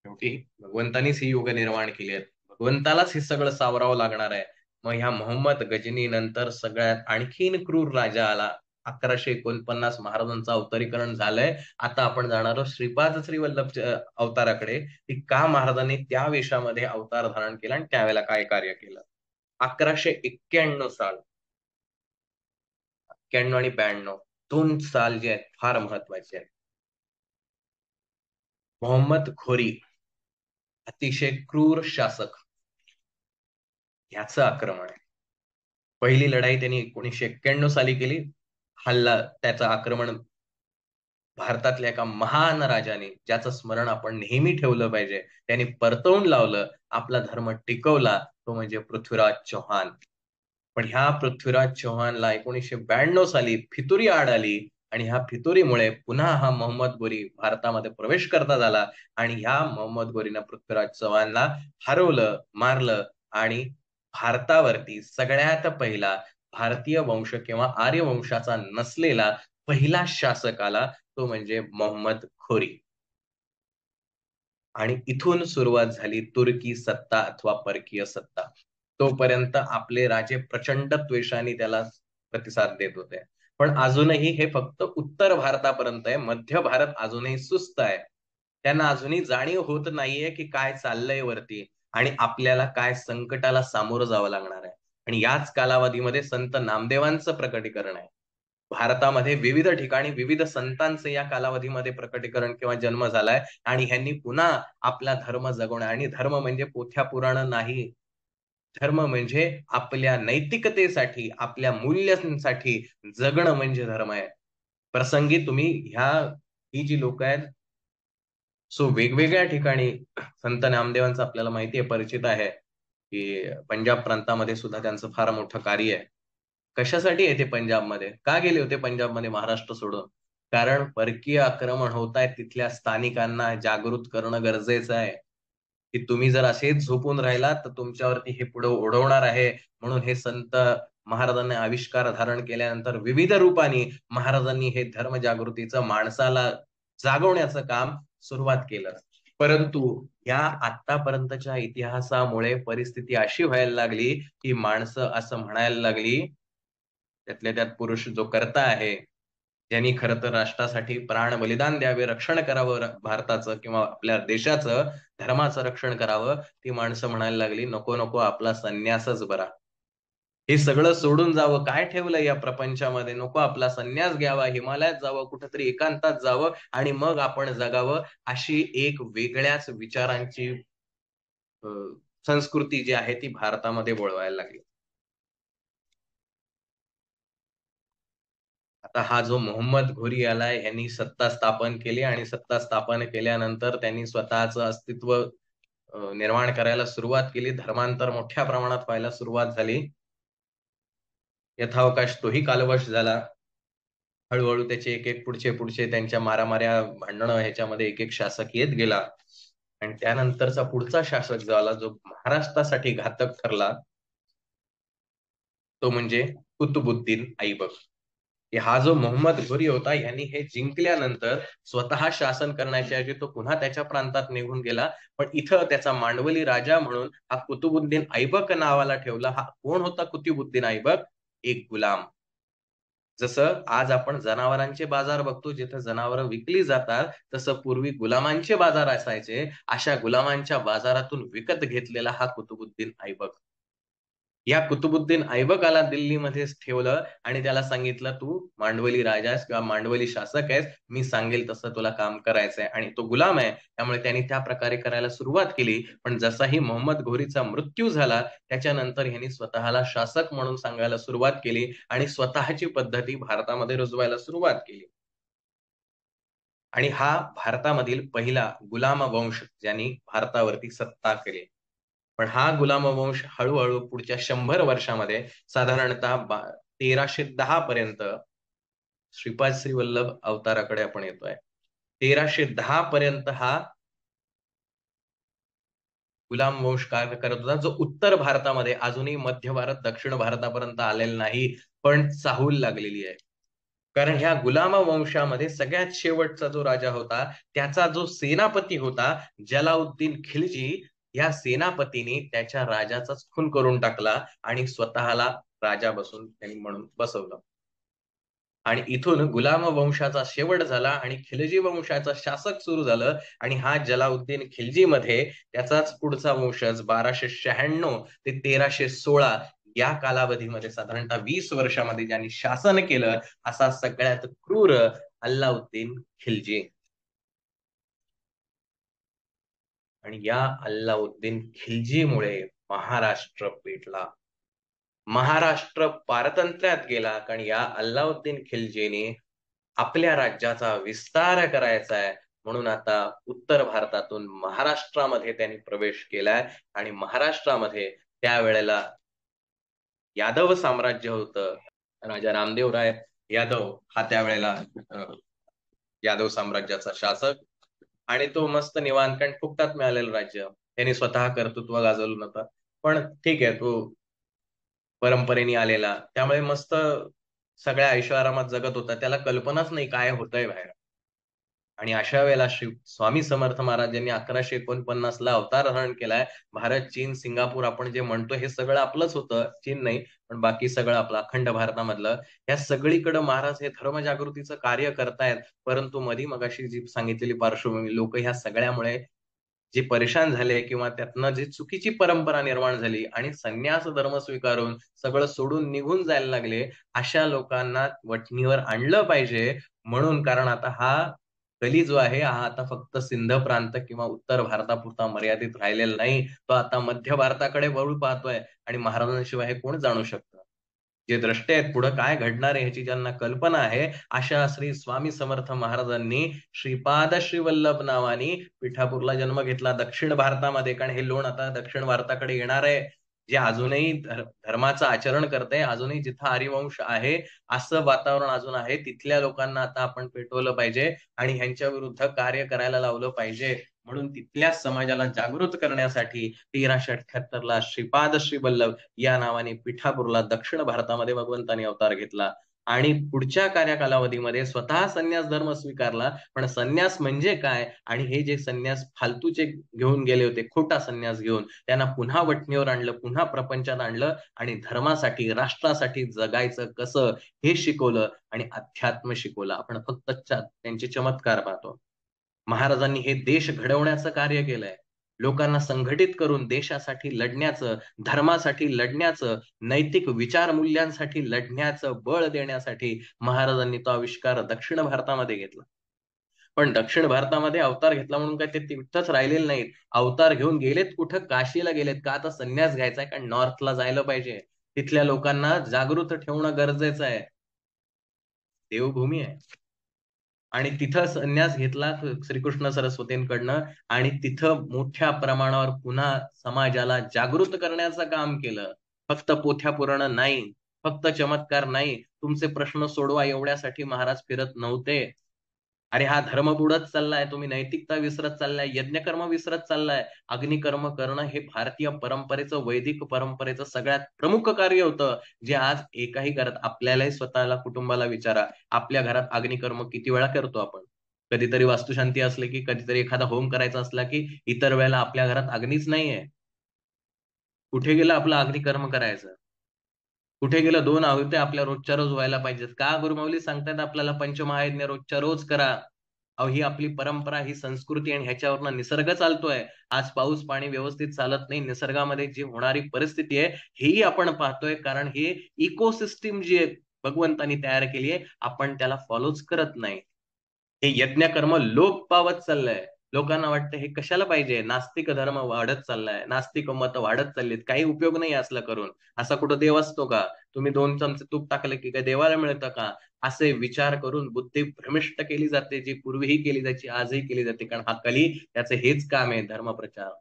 शेवटी भगवंतानीच ही युग निर्माण केली आहेत. भगवंतालाच हे सगळं सावरावं लागणार आहे. मग ह्या मोहम्मद गजनी नंतर सगळ्यात आणखीन क्रूर राजा आला. 1149 महाराजांचं अवतरीकरण झालंय. आता आपण जाणार आहोत श्रीपाद श्री वल्लभ अवताराकडे, की का महाराजांनी त्या वेशामध्ये अवतार धारण केला आणि त्यावेळेला काय कार्य केलं. 1191 साल, 91 आणि 92 दोन साल जे आहेत फार महत्वाचे आहेत. मोहम्मद घोरी अतिशय क्रूर शासक ह्याचं आक्रमण आहे. पहिली लढाई त्यांनी 1991 साली केली. हल्ला त्याचं आक्रमण भारतातल्या एका महान राजाने, ज्याचं स्मरण आपण नेहमी ठेवलं पाहिजे, त्यांनी परतवून लावलं, आपला धर्म टिकवला, तो म्हणजे पृथ्वीराज चौहान. पण ह्या पृथ्वीराज चौहानला 1992 साली फितुरी आड आली आणि ह्या फितुरीमुळे पुन्हा हा मोहम्मद घोरी भारतामध्ये प्रवेश करता आला आणि ह्या मोहम्मद घोरीनं पृथ्वीराज चौहानला हरवलं, मारलं आणि भारतावरती सगळ्यात पहिला भारतीय वंश किंवा आर्य वंशाचा नसलेला पहिला शासक आला, तो म्हणजे मोहम्मद घोरी. आणि इथून सुरुवात झाली तुर्की सत्ता अथवा परकीय सत्ता. तोपर्यंत आपले राजे प्रचंड द्वेषाने त्याला प्रतिसाद देत होते. पण अजूनही हे फक्त उत्तर भारतापर्यंत आहे. मध्य भारत अजूनही सुस्त आहे. त्यांना अजूनही जाणीव होत नाहीये की काय चाललंय वरती आणि आपल्याला काय संकटाला सामोरं जावं लागणार आहे. आणि याच कालावधीमध्ये संत नामदेवांचं प्रकटीकरण आहे. भारतामध्ये विविध ठिकाणी विविध संतांचे या कालावधीमध्ये प्रकटीकरण किंवा जन्म झालाय आणि ह्यांनी पुन्हा आपला धर्म जगवणं, आणि धर्म म्हणजे पोथ्या पुराण नाही, धर्म म्हणजे आपल्या नैतिकतेसाठी, आपल्या मूल्यांसाठी जगणं म्हणजे धर्म आहे. प्रसंगी तुम्ही ही जी लोक आहेत, सो वेगवेगळ्या ठिकाणी संत नामदेवांचं आपल्याला माहिती आहे, परिचित आहे, की पंजाब प्रांतामध्ये सुद्धा त्यांचं फार मोठं कार्य आहे. कशासाठी आहे ते पंजाबमध्ये? का गेले होते पंजाबमध्ये महाराष्ट्र सोडून? कारण परकीय आक्रमण होत आहे, तिथल्या स्थानिकांना जागृत करणं गरजेचं आहे, की तुम्ही जर असेच झोपून राहिलात तर तुमच्यावरती हे पुढे ओढवणार आहे. म्हणून हे संत महाराजांनी आविष्कार धारण केल्यानंतर विविध रूपाने महाराजांनी हे धर्मजागृतीचं माणसाला जागवण्याचं काम सुरुवात केलं. परंतु या आतापर्यंतच्या इतिहासामुळे परिस्थिती अशी व्हायला लागली की माणसं असं म्हणायला लागली, त्यातल्या त्यात पुरुष जो करता आहे, ज्यांनी खरं तर राष्ट्रासाठी प्राण बलिदान द्यावे, रक्षण करावं भारताचं किंवा आपल्या देशाचं, धर्माचं रक्षण करावं, ती माणसं म्हणायला लागली, नको नको आपला संन्यासच बरा. हे सगळं सोडून जावं, काय ठेवलं या प्रपंचामध्ये, नको आपला संन्यास घ्यावा, हिमालयात जावं, कुठेतरी एकांतात जावं आणि मग आपण जगावं, अशी एक वेगळ्याच विचारांची अ, संस्कृती जी आहे ती भारतामध्ये बोळवायला लागली. आता हा जो मोहम्मद घोरी आलाय, यांनी सत्ता स्थापन केली आणि सत्ता स्थापन केल्यानंतर त्यांनी स्वतःचं अस्तित्व निर्माण करायला सुरुवात केली. धर्मांतर मोठ्या प्रमाणात व्हायला सुरुवात झाली. यथावकाश तोही कालवश झाला. हळूहळू त्याचे एक एक पुढचे पुढचे त्यांच्या मारामाऱ्या भांडणं ह्याच्यामध्ये एक एक शासक येत गेला आणि त्यानंतरचा पुढचा शासक जो आला, जो महाराष्ट्रासाठी घातक ठरला, तो म्हणजे कुतुबुद्दीन ऐबक. हा जो मोहम्मद घोरी होता, यांनी हे जिंकल्यानंतर स्वतः शासन करण्याच्या ऐवजी तो पुन्हा त्याच्या प्रांतात निघून गेला. पण इथं त्याचा मांडवली राजा म्हणून हा कुतुबुद्दीन ऐबक नावाला ठेवला. हा कोण होता कुतुबुद्दीन ऐबक? एक गुलाम. जसं आज आपण जनावरांचे बाजार बघतो, जिथे जनावरं विकली जातात, तसं पूर्वी गुलामांचे बाजार असायचे. अशा गुलामांच्या बाजारातून विकत घेतलेला हा कुतुबुद्दीन ऐबक. या कुतुबुद्दीन ऐबकाला दिल्लीमध्येच ठेवलं आणि त्याला सांगितलं, तू मांडवली राजा आहेस किंवा मांडवली शासक आहेस, मी सांगेल तसं तुला काम करायचंय. आणि तो गुलाम आहे, त्यामुळे त्यांनी त्या प्रकारे करायला सुरुवात केली. पण जसाही मोहम्मद घोरीचा मृत्यू झाला, त्याच्यानंतर ह्यांनी स्वतःला शासक म्हणून सांगायला सुरुवात केली आणि स्वतःची पद्धती भारतामध्ये रुजवायला सुरुवात केली. आणि हा भारतामधील पहिला गुलाम वंश ज्यांनी भारतावरती सत्ता केली. पण हा गुलाम वंश हळूहळू पुढच्या 100 वर्षामध्ये, साधारणतः 1310 पर्यंत श्रीपाद श्री वल्लभ अवताराकडे आपण येतोय. 1310 पर्यंत हा गुलाम वंश कार्य करत होता, जो उत्तर भारतामध्ये, अजूनही मध्य भारत दक्षिण भारतापर्यंत आलेला नाही, पण चाहूल लागलेली आहे. कारण ह्या गुलाम वंशामध्ये सगळ्यात शेवटचा जो राजा होता, त्याचा जो सेनापती होता जलाउद्दीन खिलजी, या सेनापतीने त्याच्या राजाचाच खून करून टाकला आणि स्वतःला राजा त्यांनी म्हणून बसवलं. आणि इथून गुलाम वंशाचा शेवट झाला आणि खिलजी वंशाचा शासक सुरू झालं. आणि हा जलाउद्दीन खिलजी मध्ये त्याचाच पुढचा वंशज 1296 ते 1316 या कालावधीमध्ये, साधारणतः 20 वर्षामध्ये ज्यांनी शासन केलं, असा सगळ्यात क्रूर अल्लाउद्दीन खिलजी. आणि या अल्लाउद्दीन खिलजीमुळे महाराष्ट्र पेटला, महाराष्ट्र पारतंत्र्यात गेला. कारण या अल्लाउद्दीन खिलजीने आपल्या राज्याचा विस्तार करायचा आहे, म्हणून आता उत्तर भारतातून महाराष्ट्रामध्ये त्यांनी प्रवेश केलाय. आणि महाराष्ट्रामध्ये त्यावेळेला यादव साम्राज्य होतं. राजा रामदेवराय यादव हा त्यावेळेला यादव साम्राज्याचा शासक. आणि तो मस्त निवांत, कारण फुकटात मिळालेलं राज्य, त्यांनी स्वतः कर्तृत्व गाजवलं नव्हतं. पण ठीक आहे, तो परंपरेने आलेला, त्यामुळे मस्त सगळ्या ऐशोआरामात जगत होता, त्याला कल्पनाच नाही काय होतंय बाहेर. आणि अशा वेळेला श्री स्वामी समर्थ महाराजांनी 1149 ला अवतार धारण केलाय. भारत, चीन, सिंगापूर आपण जे म्हणतो हे सगळं आपलंच होतं, चीन नाही पण बाकी सगळं आपलं अखंड भारतामधलं. या सगळीकडे महाराज हे धर्मजागृतीचं कार्य करतायत. परंतु मगाशी जी सांगितलेली पार्श्वभूमी, लोक ह्या सगळ्यामुळे जे परेशान झाले किंवा त्यातनं जी चुकीची परंपरा निर्माण झाली आणि संन्यास धर्म स्वीकारून सगळं सोडून निघून जायला लागले, अशा लोकांना वठणीवर आणलं पाहिजे. म्हणून, कारण आता हा कली जो आहे हा आता फक्त सिंध प्रांत किंवा उत्तर भारतापुरता मर्यादित राहिलेला नाही, तो आता मध्य भारताकडे वळू पाहतोय. आणि महाराजांशिवाय हे कोण जाणू शकतं? जे द्रष्टे आहेत, पुढे काय घडणार आहे ह्याची ज्यांना कल्पना आहे, अशा श्री स्वामी समर्थ महाराजांनी श्रीपाद श्री वल्लभ नावानी पिठापूरला जन्म घेतला दक्षिण भारतामध्ये. कारण हे लोण आता दक्षिण भारताकडे येणार आहे, जे अजूनही धर्माचं आचरण करते, अजूनही जिथं हरिवंश आहे असं वातावरण अजून आहे, तिथल्या लोकांना आता आपण पेटवलं पाहिजे आणि ह्यांच्या विरुद्ध कार्य करायला लावलं पाहिजे. म्हणून तिथल्या समाजाला जागृत करण्यासाठी 1378 श्रीपाद श्री वल्लभ या नावाने पिठापूरला दक्षिण भारतामध्ये भगवंतानी अवतार घेतला. आणि पुढच्या कार्यकालावधीमध्ये स्वतः संन्यास धर्म स्वीकारला. पण संन्यास म्हणजे काय, आणि हे जे संन्यास फालतूचे घेऊन गेले होते, खोटा संन्यास घेऊन, त्यांना पुन्हा वठणीवर आणलं, पुन्हा प्रपंचात आणलं आणि धर्मासाठी, राष्ट्रासाठी जगायचं कसं हे शिकवलं आणि अध्यात्म शिकवलं. आपण फक्त त्यांचे चमत्कार पाहतो. महाराजांनी हे देश घडवण्याचं कार्य केलंय, लोकांना संघटित करून देशासाठी लढण्याचं, धर्मासाठी लढण्याचं, नैतिक विचार मूल्यांसाठी लढण्याचं बळ देण्यासाठी महाराजांनी तो आविष्कार दक्षिण भारतामध्ये घेतला. पण दक्षिण भारतामध्ये अवतार घेतला म्हणून काय ते तिथंच राहिलेले नाहीत, अवतार घेऊन गेलेत कुठं? काशीला गेलेत. का? आता संन्यास घ्यायचा आहे, कारण नॉर्थला जायला पाहिजे, तिथल्या लोकांना जागृत ठेवणं गरजेचं आहे, देवभूमी आहे. आणि तिथं संन्यास घेतला श्रीकृष्ण सरस्वतींकडनं आणि तिथं मोठ्या प्रमाणावर पुन्हा समाजाला जागृत करण्याचं काम केलं. फक्त पोथ्या पुराण नाही, फक्त चमत्कार नाही, तुमचे प्रश्न सोडवा एवढ्यासाठी महाराज फिरत नव्हते. अरे हा धर्म बुडत चाललाय, तुम्ही नैतिकता विसरत चाललाय, यज्ञकर्म विसरत चाललाय. अग्निकर्म करणं हे भारतीय परंपरेचं, वैदिक परंपरेचं सगळ्यात प्रमुख कार्य होतं, जे आज एकाही घरात, आपल्यालाही स्वतःला, कुटुंबाला विचारा, आपल्या घरात अग्निकर्म किती वेळा करतो आपण? कधीतरी वास्तुशांती असले की, कधीतरी एखादा होम करायचा असला की, इतर वेळेला आपल्या घरात अग्नीच नाहीये. कुठे गेलं आपलं अग्निकर्म करायचं? कुठे गेलं? 2 आहुत्या आपल्या रोजच्या रोज व्हायला पाहिजेत. का गुरुमाऊली सांगतायत आपल्याला पंचमहायज्ञ रोजच्या रोज करा? अहो, ही आपली परंपरा, ही संस्कृती आणि ह्याच्यावरनं निसर्ग चालतोय. आज पाऊस पाणी व्यवस्थित चालत नाही, निसर्गामध्ये जी होणारी परिस्थिती आहे हेही आपण पाहतोय. कारण हे इकोसिस्टीम जी आहे भगवंतानी तयार केली आहे, आपण त्याला फॉलोच करत नाही. हे यज्ञकर्म लोप पावत चाललंय. लोकांना वाटतं हे कशाला पाहिजे? नास्तिक धर्म वाढत चाललाय, नास्तिक मत वाढत चाललीत, काही उपयोग नाही असलं करून. असा कुठं देव असतो का? तुम्ही 2 चमचे तूप टाकले की काय देवाला मिळतं का? असे विचार करून बुद्धी भ्रमिष्ट केली जाते, जी पूर्वीही केली जायची, आजही केली जाते. कारण हा कली, त्याचं हेच काम आहे, धर्मप्रचार.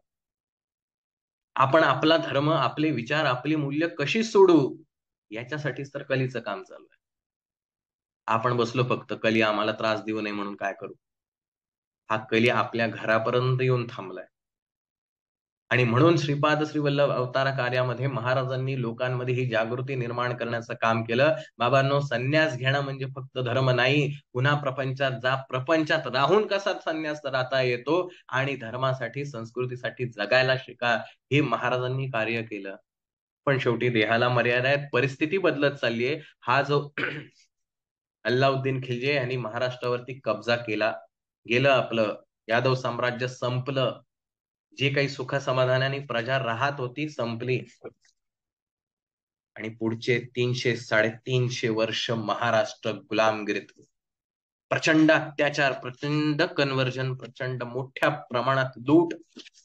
आपण आपला धर्म, आपले विचार, आपली मूल्य कशी सोडू, याच्यासाठीच तर कलीचं काम चालू आहे. आपण बसलो फक्त, कली आम्हाला त्रास देऊ नये म्हणून काय करू? हा कली आपल्या घरापर्यंत येऊन थांबलाय. आणि म्हणून श्रीपाद श्रीवल्लभ अवतार कार्यामध्ये महाराजांनी लोकांमध्ये ही जागृती निर्माण करण्याचं काम केलं. बाबांनो, संन्यास घेणं म्हणजे फक्त धर्म नाही, पुन्हा प्रपंचात जा, प्रपंचात राहून कसा संन्यास राहता येतो आणि धर्मासाठी संस्कृतीसाठी जगायला शिका, हे महाराजांनी कार्य केलं. पण शेवटी देहाला मर्यादा आहेत, परिस्थिती बदलत चाललीये. हा जो अल्लाउद्दीन खिल्जे यांनी महाराष्ट्रावरती कब्जा केला, गेलं आपलं यादव साम्राज्य संपलं, जे काही सुख समाधानाने प्रजा राहत होती संपली. आणि पुढचे 300-350 वर्ष महाराष्ट्र गुलामगिरीत, प्रचंड अत्याचार, प्रचंड कन्व्हर्जन, प्रचंड मोठ्या प्रमाणात लूट,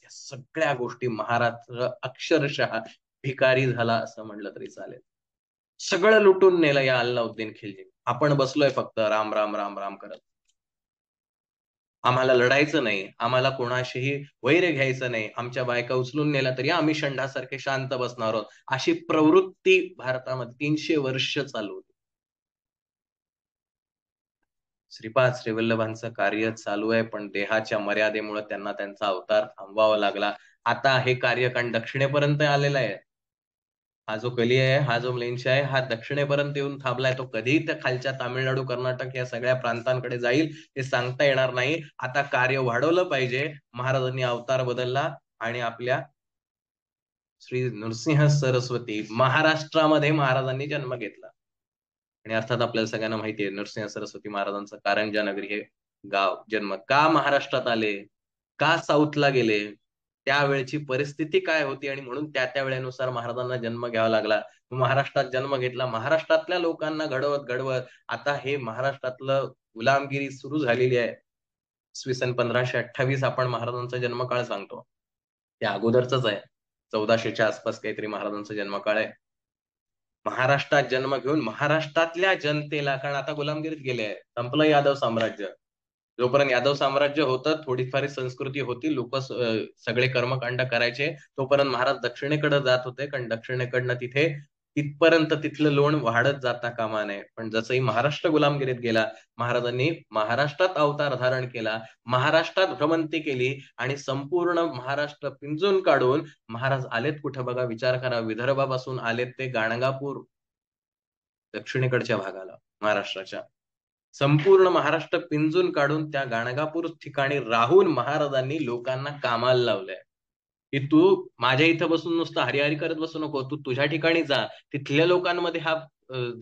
या सगळ्या गोष्टी महाराष्ट्र अक्षरशः भिकारी झाला असं म्हटलं तरी चालेल. सगळं लुटून नेलं या अल्लाउद्दीन खिल्जी. आपण बसलोय फक्त राम राम राम राम करत. आम्हाला लढायचं नाही, आम्हाला कोणाशीही वैर घ्यायचं नाही, आमच्या बायका उचलून नेला तरी आम्ही षंडासारखे शांत बसणार आहोत, अशी प्रवृत्ती भारतामध्ये 300 वर्ष चालू होती. श्रीपाद श्रीवल्लभांचं कार्य चालू आहे, पण देहाच्या मर्यादेमुळे त्यांना त्यांचा अवतार थांबवावा लागला. आता हे कार्य कारण दक्षिणेपर्यंत आलेलं आहे. हा जो कली आहे, हा जो म्लेंछ आहे, हा दक्षिणेपर्यंत येऊन थांबलाय. तो कधी त्या खालच्या तामिळनाडू, कर्नाटक या सगळ्या प्रांतांकडे जाईल हे सांगता येणार नाही. आता कार्य वाढवलं पाहिजे. महाराजांनी अवतार बदलला आणि आपल्या श्री नृसिंह सरस्वती महाराष्ट्रामध्ये महाराजांनी जन्म घेतला. आणि अर्थात आपल्याला सगळ्यांना माहिती आहे नरसिंह सरस्वती महाराजांचं कारंजा नगरी हे गाव, जन्म का महाराष्ट्रात आले, का साऊथला गेले, त्यावेळची परिस्थिती काय होती आणि म्हणून त्या वेळेनुसार महाराजांना जन्म घ्यावा लागला. महाराष्ट्रात जन्म घेतला. महाराष्ट्रातल्या लोकांना घडवत घडवत आता हे महाराष्ट्रातलं गुलामगिरी सुरू झालेली आहे. इसवी सन 1528 आपण महाराजांचा जन्मकाळ सांगतो, त्या अगोदरच आहे. 1400च्या आसपास काहीतरी महाराजांचा जन्मकाळ आहे. महाराष्ट्रात जन्म घेऊन महाराष्ट्रातल्या जनतेला, कारण आता गुलामगिरीत गेले आहे, संपलं यादव साम्राज्य. जोपर्यंत यादव साम्राज्य होतं, थोडीफार संस्कृती होती, लोक सगळे कर्मकांड करायचे, तोपर्यंत महाराज दक्षिणेकडे जात होते, कारण दक्षिणेकडनं तिथे तिथपर्यंत तिथलं लोण वाढत जाता कामा नये. पण जसंही महाराष्ट्र गुलामगिरीत गेला, महाराजांनी महाराष्ट्रात अवतार धारण केला, महाराष्ट्रात भ्रमंती केली आणि संपूर्ण महाराष्ट्र पिंजून काढून महाराज आलेत कुठे बघा, विचार करा, विदर्भापासून आलेत ते गाणगापूर, दक्षिणेकडच्या भागाला महाराष्ट्राच्या. संपूर्ण महाराष्ट्र पिंजून काढून त्या गाणगापूर ठिकाणी राहून महाराजांनी लोकांना कामाला लावलंय, की तू माझ्या इथं बसून नुसतं हरिहरी करत बसू नको, तू तुझ्या ठिकाणी जा, तिथल्या लोकांमध्ये हा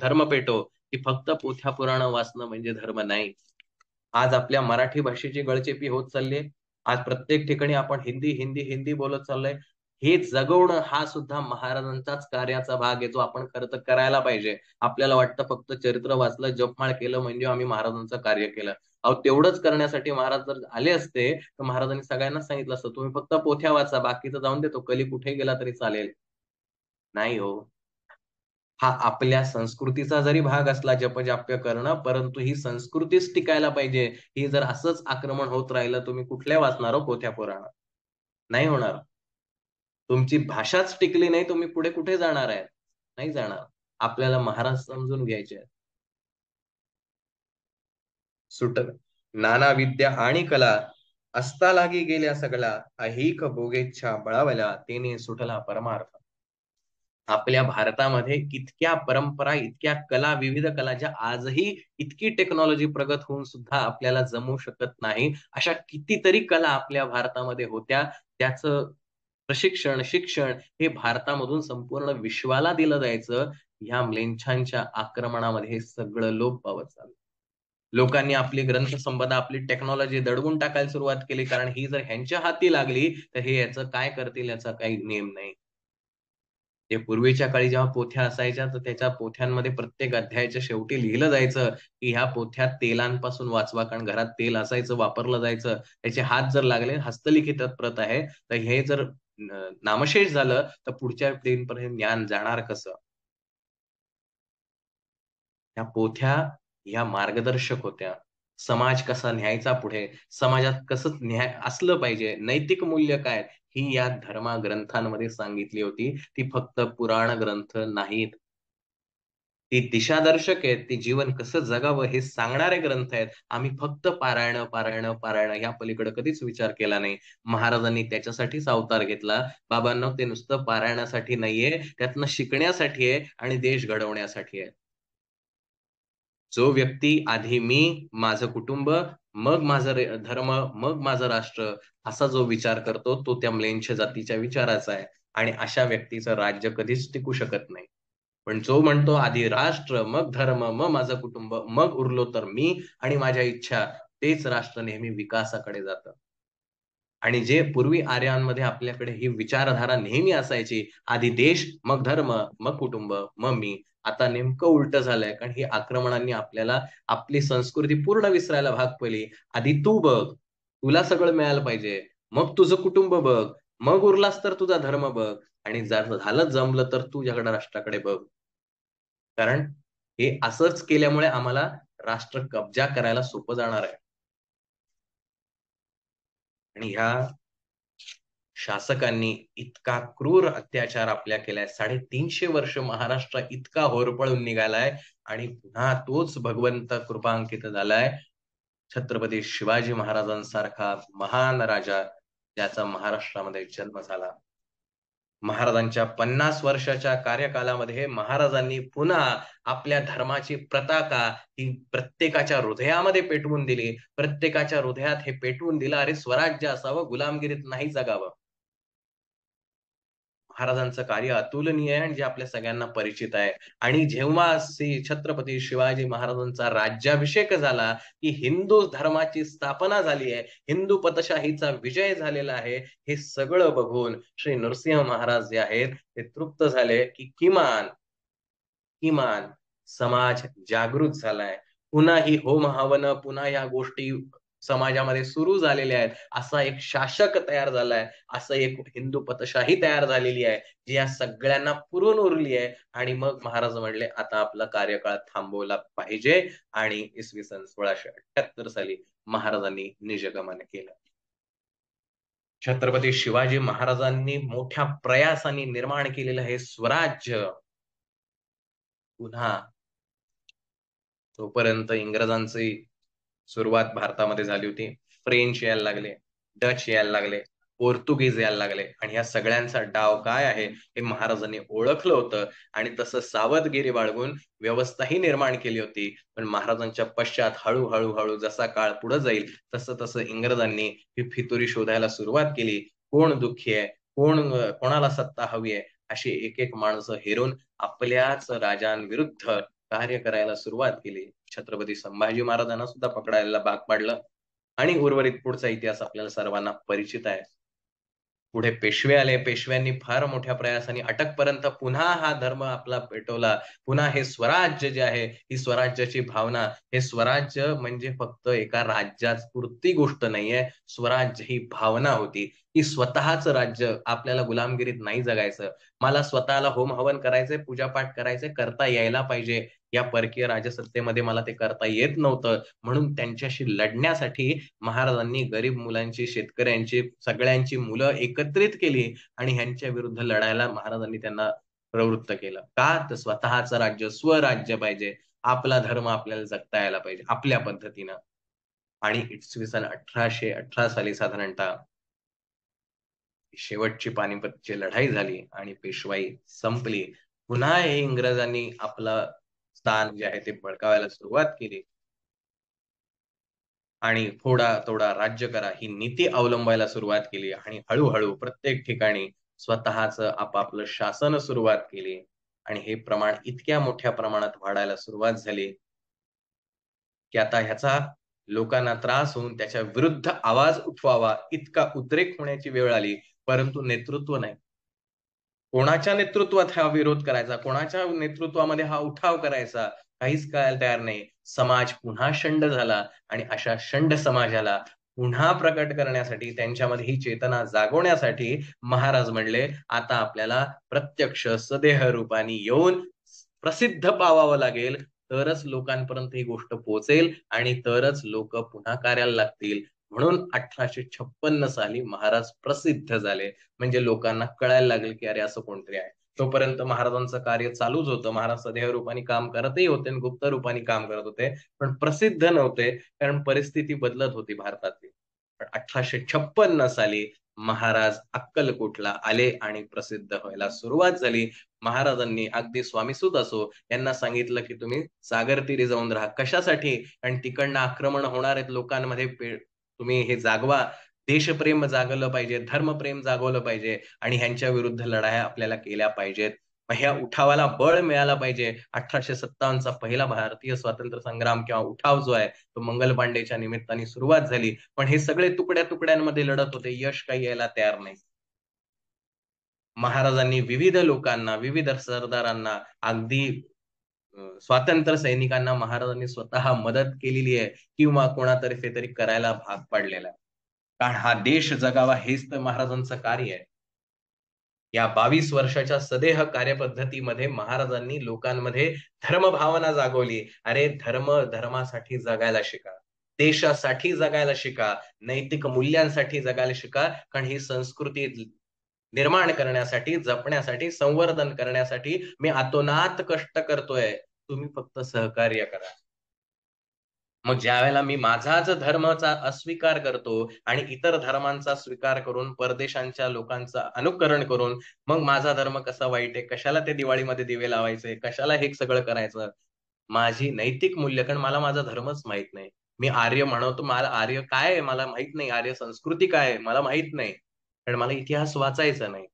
धर्म पेटो, की फक्त पोथ्या पुराण वाचणं म्हणजे धर्म नाही. आज आपल्या मराठी भाषेची गळचेपी होत चालली. आज प्रत्येक ठिकाणी आपण हिंदी हिंदी हिंदी बोलत चाललोय. हे जगवणं हा सुद्धा महाराजांचाच कार्याचा भाग आहे, जो आपण खरं तर करायला पाहिजे. आपल्याला वाटतं फक्त चरित्र वाचलं, जपमाळ केलं म्हणजे आम्ही महाराजांचं कार्य केलं. अहो, तेवढंच करण्यासाठी महाराज जर आले असते तर महाराजांनी सगळ्यांना सांगितलं असतं, तुम्ही फक्त पोथ्या वाचा, बाकीचं जाऊन देतो, कली कुठे गेला तरी चालेल. नाही हो, हा आपल्या संस्कृतीचा जरी भाग असला जपजाप्य करणं, परंतु ही संस्कृतीच टिकायला पाहिजे. ही जर असंच आक्रमण होत राहिलं, तुम्ही कुठल्या वाचणार हो पोथ्या पुराण? नाही होणार. तुमची भाषाच टिकली नाही, तुम्ही पुढे कुठे जाणार आहे? नाही जाणार. आपल्याला महाराज समजून घ्यायचे आहेत. सुट नाना विद्या आणि कला असता लागी गेल्या सगळा, ऐहिक भोगेच्छा बळावल्या, तेने सुटला परमार्थ. आपल्या भारतामध्ये इतक्या परंपरा, इतक्या कला, विविध कला, ज्या आजही इतकी टेक्नॉलॉजी प्रगत होऊन सुद्धा आपल्याला जमू शकत नाही, अशा कितीतरी कला आपल्या भारतामध्ये होत्या. त्याचं प्रशिक्षण, शिक्षण हे भारतामधून संपूर्ण विश्वाला दिलं जायचं. ह्या म्लेच्छांच्या आक्रमणामध्ये हे सगळं लोप पावत चाललं. लोकांनी आपली ग्रंथसंपदा, आपली टेक्नॉलॉजी दडवून टाकायला सुरुवात केली, कारण ही जर ह्यांच्या हाती लागली तर हे याचं काय करतील याचा काही नेम नाही. ते पूर्वीच्या काळी जेव्हा पोथ्या असायच्या, तर त्याच्या पोथ्यांमध्ये प्रत्येक अध्यायाच्या शेवटी लिहिलं जायचं की ह्या पोथ्या तेलांपासून वाचवा, कारण घरात तेल असायचं, वापरलं जायचं. त्याचे हात जर लागले, हस्तलिखित प्रत आहे, तर हे जर नामशेष झालं तर पुढच्या पिढीपर्यंत ज्ञान जाणार कसं? त्या पोथ्या ह्या मार्गदर्शक होत्या. समाज कसा न्यायचा पुढे, समाजात कसं न्याय असलं पाहिजे, नैतिक मूल्य काय, ही या धर्मग्रंथांमध्ये सांगितली होती. ती फक्त पुराण ग्रंथ नाहीत. ती दिशादर्शक आहेत, ती जीवन कसं जगावं हे सांगणारे ग्रंथ आहेत. आम्ही फक्त पारायण पारायण पारायण ह्या पलीकडे कधीच विचार केला नाही. महाराजांनी त्याच्यासाठीच अवतार घेतला. बाबांनो, ते नुसतं पारायणासाठी नाहीये, त्यातनं शिकण्यासाठी आहे आणि देश घडवण्यासाठी आहे. जो व्यक्ती आधी मी, माझं कुटुंब, मग माझं धर्म, मग माझं राष्ट्र, असा जो विचार करतो तो त्या म्लेच्छ जातीच्या विचाराचा आहे. आणि अशा व्यक्तीचं राज्य कधीच टिकू शकत नाही. पण जो म्हणतो आधी राष्ट्र, मग धर्म, मग माझं कुटुंब, मग उरलो तर मी आणि माझ्या इच्छा, तेच राष्ट्र नेहमी विकासाकडे जातं. आणि जे पूर्वी आर्यांमध्ये आपल्याकडे ही विचारधारा नेहमी असायची, आधी देश, मग धर्म, मग कुटुंब, मग मी. आता नेमकं उलटं झालंय, कारण ही आक्रमणांनी आपल्याला आपली संस्कृती पूर्ण विसरायला भाग पडली. आधी तू बघ, तुला सगळं मिळायला पाहिजे, मग तुझं कुटुंब बघ, मग उरलास तर तुझा धर्म बघ, आणि जर झालं जमलं तर तुझ्याकडे राष्ट्राकडे बघ. कारण हे असंच केल्यामुळे आम्हाला राष्ट्र कब्जा करायला सोपं जाणार आहे. आणि ह्या शासकांनी इतका क्रूर अत्याचार आपल्या केलाय. 350 वर्ष महाराष्ट्र इतका होरपळून निघालाय आणि पुन्हा तोच भगवंत कृपांकित झालाय. छत्रपती शिवाजी महाराजांसारखा महान राजा, ज्याचा महाराष्ट्रामध्ये जन्म झाला. महाराजांच्या 50 वर्षाच्या कार्यकालामध्ये महाराजांनी पुन्हा आपल्या धर्माची पताका ही प्रत्येकाच्या हृदयामध्ये पेटवून दिली. प्रत्येकाच्या हृदयात हे पेटवून दिलं, अरे स्वराज्य असावं, गुलामगिरीत नाही जगावं. महाराजांचं कार्य अतुलनीय आहे आणि जे आपल्या सगळ्यांना परिचित आहे. आणि जेव्हा श्री छत्रपती शिवाजी महाराजांचा राज्याभिषेक झाला, की हिंदू धर्माची स्थापना झाली आहे, हिंदू पतशाहीचा विजय झालेला आहे, हे सगळं बघून श्री नरसिंह महाराज जे आहेत ते तृप्त झाले, की किमान किमान समाज जागृत झालाय. पुन्हा ही होम हवन, पुन्हा या गोष्टी समाजामध्ये सुरू झालेल्या आहेत. असा एक शासक तयार झालाय, असं एक हिंदू पतशाही तयार झालेली आहे, जी या सगळ्यांना पुरून उरली आहे. आणि मग महाराज म्हणले, आता आपला कार्यकाळ थांबवला पाहिजे. आणि इसवी सन 1678 साली महाराजांनी निजगमन केलं. छत्रपती शिवाजी महाराजांनी मोठ्या प्रयासाने निर्माण केलेलं हे स्वराज्य पुन्हा, तोपर्यंत इंग्रजांची सुरुवात भारतामध्ये झाली होती. फ्रेंच यायला लागले, डच यायला लागले, पोर्तुगीज यायला लागले, आणि या सगळ्यांचा डाव काय आहे हे महाराजांनी ओळखलं होतं. आणि तसं सावधगिरी बाळगून व्यवस्थाही निर्माण केली होती. पण महाराजांच्या पश्चात हळूहळू हळू जसा काळ पुढे जाईल तसं तसं इंग्रजांनी ही फितुरी शोधायला सुरुवात केली. कोण दुःखी आहे, कोणाला सत्ता हवी आहे, अशी एक एक माणसं हेरून आपल्याच राजांविरुद्ध कार्य करायला सुरुवात केली. छत्रपती संभाजी महाराजांना सुद्धा पकडायला भाग पाडलं. आणि उर्वरित पुढचा इतिहास आपल्याला सर्वांना परिचित आहे. पुढे पेशवे आले. पेशव्यांनी फार मोठ्या प्रयासाने अटकपर्यंत पुन्हा हा धर्म आपला पेटवला. पुन्हा हे स्वराज्य जे आहे, ही स्वराज्याची भावना, हे स्वराज्य म्हणजे फक्त एका राज्यापुरती गोष्ट नाहीये. स्वराज्य ही भावना होती, की स्वतःच राज्य, आपल्याला गुलामगिरीत नाही जगायचं. मला स्वतःला होम हवन करायचंय, पूजापाठ करायचंय, करता यायला पाहिजे. या परकीय राजसत्तेमध्ये मला ते करता येत नव्हतं. म्हणून त्यांच्याशी लढण्यासाठी महाराजांनी गरीब मुलांची, शेतकऱ्यांची, सगळ्यांची मुलं एकत्रित केली आणि ह्यांच्या विरुद्ध लढायला महाराजांनी त्यांना प्रवृत्त केलं. का? तर स्वतःचं राज्य, स्वराज्य पाहिजे. आपला धर्म आपल्याला जगता यायला पाहिजे आपल्या पद्धतीनं. आणि इसवी सन 1818 साली साधारणतः शेवटची पानिपतची लढाई झाली आणि पेशवाई संपली. पुन्हा हे इंग्रजांनी आपलं स्थान जे आहे ते बळकावायला सुरुवात केली. आणि थोडा थोडा राज्य करा ही नीती अवलंबायला सुरुवात केली. आणि हळूहळू प्रत्येक ठिकाणी स्वतःचं आपापलं शासन सुरुवात केली. आणि हे प्रमाण इतक्या मोठ्या प्रमाणात वाढायला सुरुवात झाली, की आता ह्याचा लोकांना त्रास होऊन त्याच्या विरुद्ध आवाज उठवावा इतका उद्रेक होण्याची वेळ आली. परंतु नेतृत्व नाही. कोणाच्या नेतृत्वात हा विरोध करायचा, कोणाच्या नेतृत्वामध्ये हा उठाव करायचा, काहीच कळायला तयार नाही. समाज पुन्हा शंड झाला. आणि अशा शंड समाजाला पुन्हा प्रकट करण्यासाठी, त्यांच्यामध्ये ही चेतना जागवण्यासाठी महाराज म्हणले, आता आपल्याला प्रत्यक्ष सदेह रूपाने येऊन प्रसिद्ध पावावं लागेल, तरच लोकांपर्यंत ही गोष्ट पोहोचेल आणि तरच लोक पुन्हा कार्याला लागतील. म्हणून 1856 साली महाराज प्रसिद्ध झाले. म्हणजे लोकांना कळायला लागेल, की अरे असं कोणतरी आहे. तोपर्यंत महाराजांचं कार्य चालूच होतं. महाराज सदैव रूपाने काम करतही होते आणि गुप्त रूपाने काम करत होते, पण प्रसिद्ध नव्हते, कारण परिस्थिती बदलत होती भारतातली. पण 1856 साली महाराज अक्कलकोटला आले आणि प्रसिद्ध व्हायला सुरुवात झाली. महाराजांनी अगदी स्वामीसुत असो यांना सांगितलं की तुम्ही सागर तीरी जाऊन राहा. कशासाठी? आणि तिकडनं आक्रमण होणार आहेत लोकांमध्ये, तुम्ही हे जागवा. देशप्रेम जागवलं पाहिजे, धर्मप्रेम जागवलं पाहिजे आणि ह्यांच्या विरुद्ध लढाया आपल्याला केल्या पाहिजेत. मग ह्या उठावाला बळ मिळाला पाहिजे. 1857चा पहिला भारतीय स्वातंत्र्य संग्राम किंवा उठाव जो आहे तो मंगल पांडेच्या निमित्ताने सुरुवात झाली. पण हे सगळे तुकड्या तुकड्यांमध्ये लढत होते, यश काही यायला तयार नाही. महाराजांनी विविध लोकांना, विविध सरदारांना, अगदी स्वातंत्र्य सैनिकांना महाराजांनी स्वतः मदत केलेली आहे किंवा कोणातर्फे तरी करायला भाग पाडलेला आहे. कारण हा देश जगावा हेच तर महाराजांचं कार्य आहे. या 22 वर्षाच्या सदेह कार्यपद्धतीमध्ये महाराजांनी लोकांमध्ये धर्मभावना जागवली. अरे धर्मासाठी जगायला शिका, देशासाठी जगायला शिका, नैतिक मूल्यांसाठी जगायला शिका. कारण ही संस्कृती निर्माण करण्यासाठी, जपण्यासाठी, संवर्धन करण्यासाठी मी अतोनात कष्ट करतोय. तुम्ही फक्त सहकार्य करा. मग ज्यावेळेला मी माझाच धर्माचा अस्वीकार करतो आणि इतर धर्मांचा स्वीकार करून परदेशांच्या लोकांचा अनुकरण करून मग माझा धर्म कसा वाईट आहे, कशाला ते दिवाळीमध्ये दिवे लावायचे, कशाला हे सगळं करायचं, माझी नैतिक मूल्य, कारण मला माझा धर्मच माहित नाही. मी आर्य म्हणतो, मला आर्य काय आहे मला माहित नाही, आर्य संस्कृती काय आहे मला माहित नाही, कारण मला इतिहास वाचायचा नाही.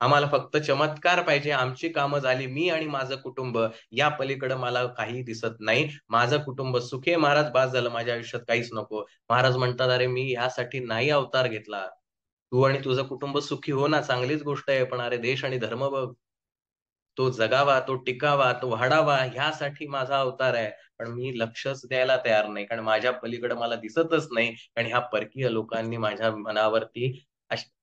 आम्हाला फक्त चमत्कार पाहिजे, आमची कामं झाली, मी आणि माझं कुटुंब, या पलीकडे मला काही दिसत नाही. माझं कुटुंब सुखी आहे महाराज, बास झालं, माझ्या आयुष्यात काहीच नको. महाराज म्हणतात, अरे मी ह्यासाठी नाही अवतार घेतला. तू आणि तुझं कुटुंब सुखी हो ना, चांगलीच गोष्ट आहे, पण अरे देश आणि धर्म बघ, तो जगावा, तो टिकावा, तो वाढावा, ह्यासाठी माझा अवतार आहे. पण मी लक्षच द्यायला तयार नाही, कारण माझ्या पलीकडे मला दिसतच नाही. आणि ह्या परकीय लोकांनी माझ्या मनावरती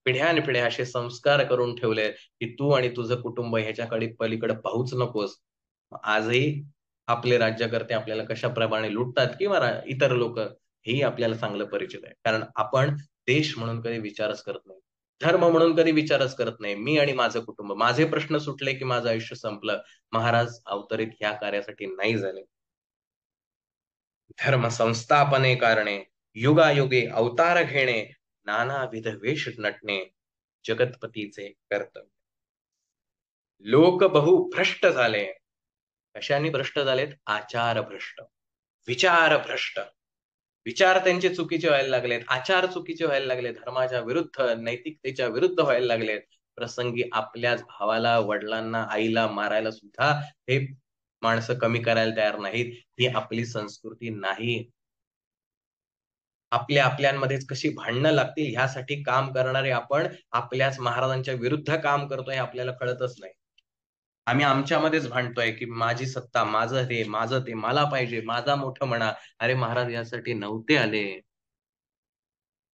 पिढ्यानपिढ्या असे संस्कार करून ठेवले की तू आणि तुझं कुटुंब ह्याच्याकडे पलीकडे पाहूच नकोस. आजही आपले राज्यकर्ते आपल्याला कशाप्रमाणे लुटतात किंवा इतर लोक, हेही आपल्याला चांगलं परिचित आहे. कारण आपण देश म्हणून कधी विचारच करत नाही, धर्म म्हणून कधी विचारच करत नाही. मी आणि माझं कुटुंब, माझे प्रश्न सुटले की माझं आयुष्य संपलं. महाराज अवतरित ह्या कार्यासाठी नाही झाले. धर्म संस्थापने कारणे, युगायुगे अवतार घेणे, नानाविध वेश नटणे, जगतपतीचे कर्तव्य. लोक बहु भ्रष्ट झाले. कशाने भ्रष्ट झालेत? आचार भ्रष्ट, विचार भ्रष्ट. विचार त्यांचे चुकीचे व्हायला लागलेत, आचार चुकीचे व्हायला लागले, धर्माच्या विरुद्ध, नैतिकतेच्या विरुद्ध व्हायला लागलेत. प्रसंगी आपल्याच भावाला, वडिलांना, आईला मारायला सुद्धा हे माणसं कमी करायला तयार नाहीत. ही आपली संस्कृती नाही. आपल्यामध्येच कशी भांडणं लागतील ह्यासाठी काम करणारे आपण आपल्याच महाराजांच्या विरुद्ध काम करतोय, आपल्याला कळतच नाही. आम्ही आमच्यामध्येच भांडतोय की माझी सत्ता, माझं हे, माझं ते, मला पाहिजे, माझा मोठं म्हणा. अरे महाराज यासाठी नव्हते आले.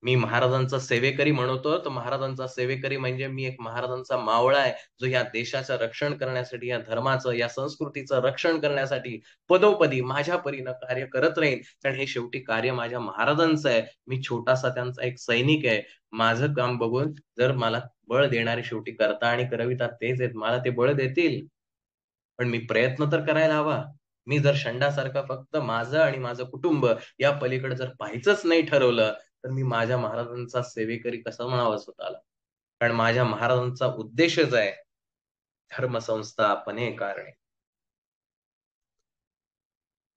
मी महाराजांचा सेवेकरी म्हणतो, तर महाराजांचा सेवेकरी म्हणजे मी एक महाराजांचा मावळा आहे, जो या देशाचं रक्षण करण्यासाठी, या धर्माचं, या संस्कृतीचं रक्षण करण्यासाठी पदोपदी माझ्या परीनं कार्य करत राहीन. कारण हे शेवटी कार्य माझ्या महाराजांचं आहे. मी छोटासा त्यांचा एक सैनिक आहे. माझं काम बघून जर मला बळ देणारे शेवटी करता आणि करविता तेच आहेत, मला ते बळ देतील. पण मी प्रयत्न तर करायला हवा. मी जर षंडासारखा फक्त माझं आणि माझं कुटुंब या पलीकडे जर पाहायचंच नाही ठरवलं, तर मी माझ्या महाराजांचा सेवेकरी कसं म्हणावं स्वतःला? कारण माझ्या महाराजांचा उद्देशच आहे धर्मसंस्थापने कारणे.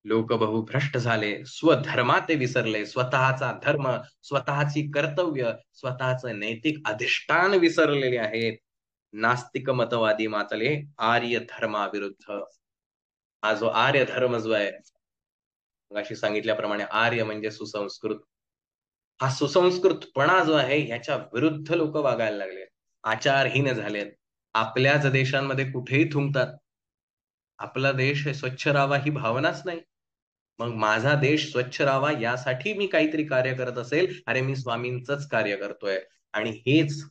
लोक बहु भ्रष्ट झाले, स्वधर्मात ते विसरले, स्वतःचा धर्म, स्वतःची कर्तव्य, स्वतःचं नैतिक अधिष्ठान विसरलेले आहेत. नास्तिक मतवादी मातले आर्य धर्माविरुद्ध. हा जो आर्य धर्म जो आहे, अशी सांगितल्याप्रमाणे आर्य म्हणजे सुसंस्कृत. हा सुसंस्कृतपणा जो आहे ह्याच्या विरुद्ध लोक वागायला लागले, आचारहीन झालेत. आपल्याच देशांमध्ये कुठेही थुंकतात. आपला देश स्वच्छ राहावा ही भावनाच नाही. मग माझा देश स्वच्छ राहावा यासाठी मी काहीतरी कार्य करत असेल, अरे मी स्वामींचंच कार्य करतोय. आणि हेच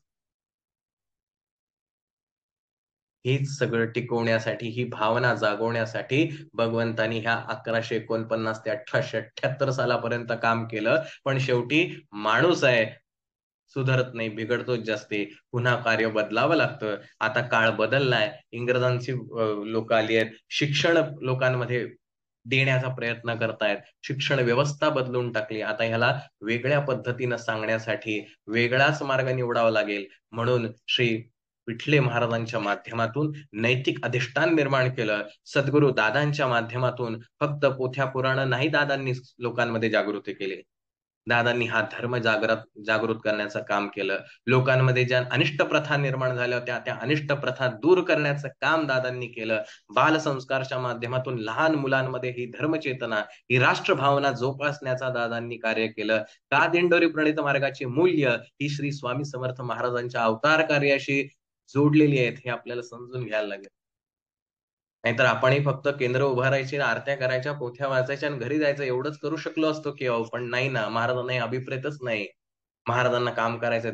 सगळं टिकवण्यासाठी, ही भावना जागवण्यासाठी भगवंतानी ह्या 1149 ते 1878 सालापर्यंत काम केलं. पण शेवटी माणूस आहे, सुधारत नाही, बिघडतोच जास्ती. पुन्हा कार्य बदलावं लागतं. आता काळ बदललाय, इंग्रजांची लोक आली आहेत, शिक्षण लोकांमध्ये देण्याचा प्रयत्न करतायत, शिक्षण व्यवस्था बदलून टाकली. आता ह्याला वेगळ्या पद्धतीनं सांगण्यासाठी वेगळाच मार्ग निवडावा लागेल. म्हणून श्री विठले महाराजांच्या माध्यमातून नैतिक अधिष्ठान निर्माण केलं. सद्गुरू दादांच्या माध्यमातून फक्त पोथ्या पुराण नाही दादांनी लोकांमध्ये जागृती केली. दादांनी हा धर्म जागृत करण्याचं काम केलं. लोकांमध्ये ज्या अनिष्ट प्रथा निर्माण झाल्या होत्या त्या अनिष्ट प्रथा दूर करण्याचं काम दादांनी केलं. बालसंस्कारच्या माध्यमातून लहान मुलांमध्ये ही धर्मचेतना, ही राष्ट्रभावना जोपासण्याचा दादांनी कार्य केलं. का दिंडोरी प्रणित मार्गाची मूल्य ही श्री स्वामी समर्थ महाराजांच्या अवतार कार्याशी जोडलेली आहेत, हे आपल्याला समजून घ्यायला लागेल. नाहीतर आपणही फक्त केंद्र उभारायची, आरत्या करायच्या, पोथ्या वाचायच्या आणि घरी जायचं एवढंच करू शकलो असतो की अहो, पण नाही ना, महाराजांना अभिप्रेतच नाही. महाराजांना काम करायचंय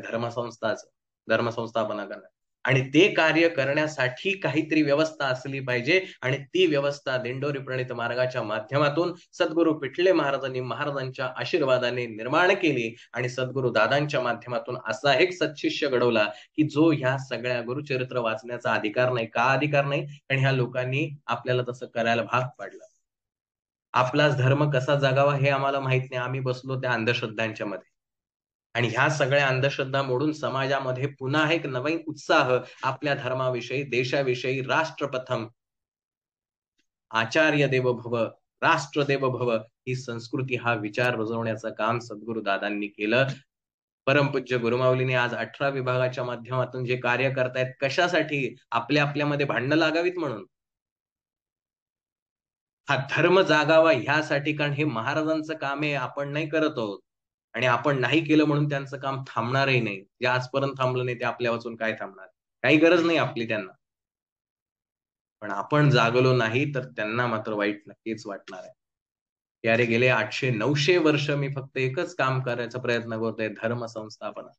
धर्मसंस्थापना करणार आणि ते कार्य करण्यासाठी काहीतरी व्यवस्था असली पाहिजे आणि ती व्यवस्था दिंडोरी प्रणित मार्गाच्या माध्यमातून सद्गुरू पिठले महाराजांनी महाराजांच्या आशीर्वादाने निर्माण केली आणि सद्गुरू दादांच्या माध्यमातून असा एक सत्शिष्य घडवला की जो ह्या सगळ्या गुरुचरित्र वाचण्याचा अधिकार नाही. का अधिकार नाही? कारण ह्या लोकांनी आपल्याला तसं करायला भाग पाडलं. आपलाच धर्म कसा जगावा हे आम्हाला माहित नाही. आम्ही बसलो त्या अंधश्रद्धांच्या मध्ये आणि ह्या सगळ्या अंधश्रद्धा मोडून समाजामध्ये पुन्हा एक नवीन उत्साह आपल्या धर्माविषयी, देशाविषयी, राष्ट्रप्रथम, आचार्य देव भव, राष्ट्र देव भव ही संस्कृती, हा विचार रुजवण्याचं काम सद्गुरू दादांनी केलं. परमपूज्य गुरुमाऊलीने आज 18 विभागाच्या माध्यमातून जे कार्य करतायत, कशासाठी? आपल्यामध्ये भांडणं लागावीत म्हणून. हा धर्म जागावा ह्यासाठी, कारण हे महाराजांचं काम आहे, आपण नाही करत आहोत. आणि आपण नाही केलं म्हणून त्यांचं काम थांबणारही नाही. जे आजपर्यंत थांबलं नाही ते आपल्या वाचून काय थांबणार? काही गरज नाही आपली त्यांना. पण आपण जागलो नाही तर त्यांना मात्र वाईट नक्कीच वाटणार आहे. की अरे गेले 800-900 वर्ष मी फक्त एकच काम करायचा प्रयत्न करतोय, धर्म संस्थापना.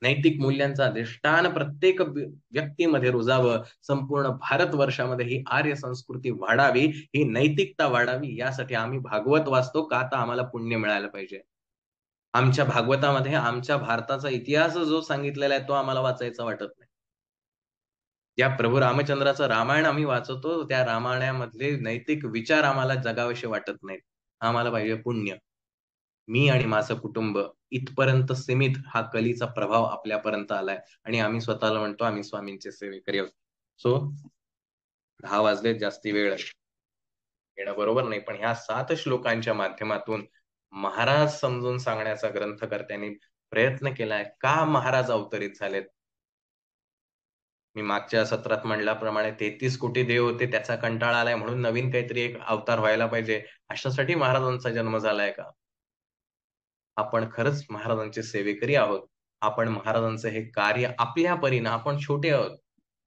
नैतिक मूल्यांचा अधिष्ठान प्रत्येक व्यक्तीमध्ये रुजावं, संपूर्ण भारतवर्षामध्ये ही आर्य संस्कृती वाढावी, ही नैतिकता वाढावी, यासाठी आम्ही भागवत वाचतो का? तर आम्हाला पुण्य मिळायला पाहिजे. आमच्या भागवतामध्ये आमच्या भारताचा इतिहास जो सांगितलेला आहे तो आम्हाला वाचायचा वाटत नाही. ज्या प्रभू रामचंद्राचं रामायण आम्ही वाचतो, त्या रामायणामधले नैतिक विचार आम्हाला जगावेसे वाटत नाहीत. आम्हाला पाहिजे पुण्य. मी आणि माझं कुटुंब इथपर्यंत सीमित हा कलीचा प्रभाव आपल्यापर्यंत आलाय आणि आम्ही स्वतःला म्हणतो आम्ही स्वामींचे सेवेकरी आहोत. सो 10 वाजले, जास्ती वेळ येणं बरोबर नाही, पण ह्या 7 श्लोकांच्या माध्यमातून महाराज समजून सांगण्याचा ग्रंथकर्त्यांनी प्रयत्न केलाय. का महाराज अवतरित झालेत? मी मागच्या सत्रात म्हणल्याप्रमाणे 33 कोटी देव होते, त्याचा कंटाळा आलाय म्हणून नवीन काहीतरी एक अवतार व्हायला पाहिजे, अशासाठी महाराजांचा जन्म झालाय का? आपण खरंच महाराजांचे सेवेकरी आहोत. आपण महाराजांचं हे कार्य आपल्या परीनं, आपण छोटे आहोत.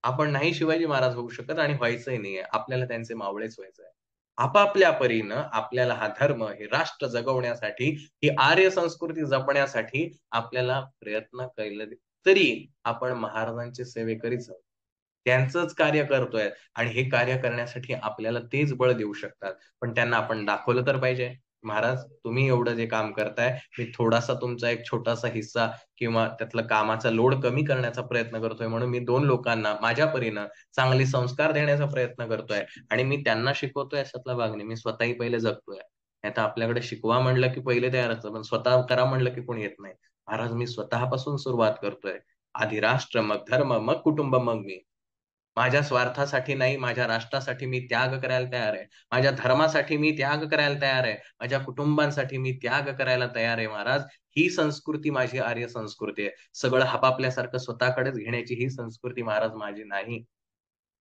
आपण नाही शिवाजी महाराज होऊ शकत आणि व्हायचंही नाहीये. आपल्याला त्यांचे मावळेच व्हायचंय. आपापल्या परीनं आपल्याला हा धर्म, हे राष्ट्र जगवण्यासाठी, ही आर्य संस्कृती जपण्यासाठी आपल्याला प्रयत्न केले तरी आपण महाराजांचे सेवेकरीच आहोत. त्यांचंच कार्य करतोय आणि हे कार्य करण्यासाठी आपल्याला तेच बळ देऊ शकतात. पण त्यांना आपण दाखवलं तर पाहिजे. महाराज तुम्ही एवढं जे काम करताय, मी थोडासा तुमचा एक छोटासा हिस्सा किंवा त्यातलं कामाचा लोड कमी करण्याचा प्रयत्न करतोय, म्हणून मी 2 लोकांना माझ्या परीनं चांगले संस्कार देण्याचा प्रयत्न करतोय आणि मी त्यांना शिकवतोय अशातला भाग नाही. मी स्वतःही पहिले जगतोय. नाहीतर आपल्याकडे शिकवा म्हणलं की पहिले तयार असतं, पण स्वतः करा म्हणलं की कोणी येत नाही. महाराज मी स्वतःपासून सुरुवात करतोय. आधी राष्ट्र, मग धर्म, मग कुटुंब, मग मी. माझ्या स्वार्थासाठी नाही, माझ्या राष्ट्रासाठी मी त्याग करायला तयार आहे. माझ्या धर्मासाठी मी त्याग करायला तयार आहे. माझ्या कुटुंबांसाठी मी त्याग करायला तयार आहे महाराज. ही संस्कृती माझी आर्य संस्कृती आहे. सगळं आपापल्यासारखं स्वतःकडेच घेण्याची ही संस्कृती महाराज माझी नाही.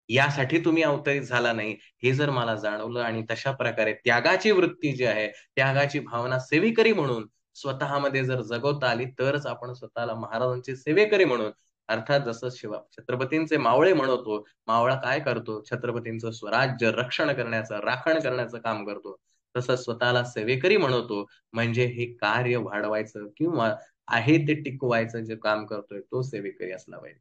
यासाठी तुम्ही अवतरित झाला नाही, हे जर मला जाणवलं आणि तशा प्रकारे त्यागाची वृत्ती जी आहे, त्यागाची भावना सेवेकरी म्हणून स्वतःमध्ये जर जगवता आली, तरच आपण स्वतःला महाराजांचे सेवेकरी म्हणून, अर्थात जसं छत्रपतींचे मावळे म्हणतो, मावळा काय करतो? छत्रपतींचं स्वराज्य रक्षण करण्याचं, राखण करण्याचं काम करतो. तसं स्वतःला सेवेकरी म्हणतो, म्हणजे हे कार्य वाढवायचं किंवा आहे ते टिकवायचं जे काम करतोय, तो सेवेकरी असला पाहिजे.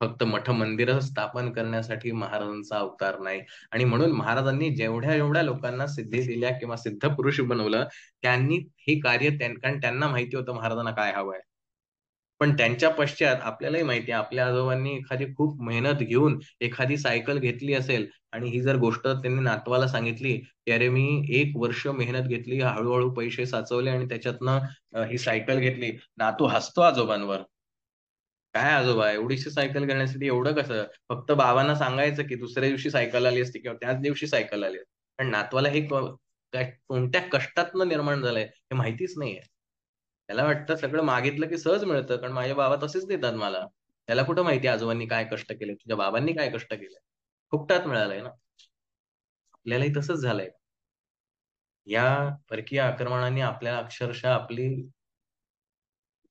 फक्त मठ मंदिरं स्थापन करण्यासाठी महाराजांचा अवतार नाही. आणि म्हणून महाराजांनी जेवढ्या लोकांना सिद्धी दिल्या किंवा सिद्ध पुरुष बनवलं, त्यांनी हे कार्य कारण त्यांना माहिती होतं महाराजांना काय हवंय. पण त्यांच्या पश्चात आपल्यालाही माहिती आहे, आपल्या आजोबांनी एखादी खूप मेहनत घेऊन एखादी सायकल घेतली असेल आणि ही जर गोष्ट त्यांनी नातवाला सांगितली, की "अरे, मी 1 वर्ष मेहनत घेतली, हळू पैसे साचवले आणि त्याच्यातनं ही सायकल घेतली." नातू हसतो आजोबांवर. "काय आजोबा, एवढीशी सायकल घेण्यासाठी एवढं कसं?" फक्त बाबांना सांगायचं, की दुसऱ्या दिवशी सायकल आली असती किंवा त्याच दिवशी सायकल आली असती. पण नातवाला हे काय कोणत्या कष्टातनं निर्माण झालंय हे माहितीच नाहीये. त्याला वाटतं सगळं मागितलं की सहज मिळतं, कारण माझे बाबा तसेच देतात मला. त्याला कुठं माहिती आजोबांनी काय कष्ट केले, तुझ्या बाबांनी काय कष्ट केले. फुकटात मिळालंय ना. आपल्यालाही तसंच झालंय. या परकीय आक्रमणाने आपल्याला अक्षरशः आपली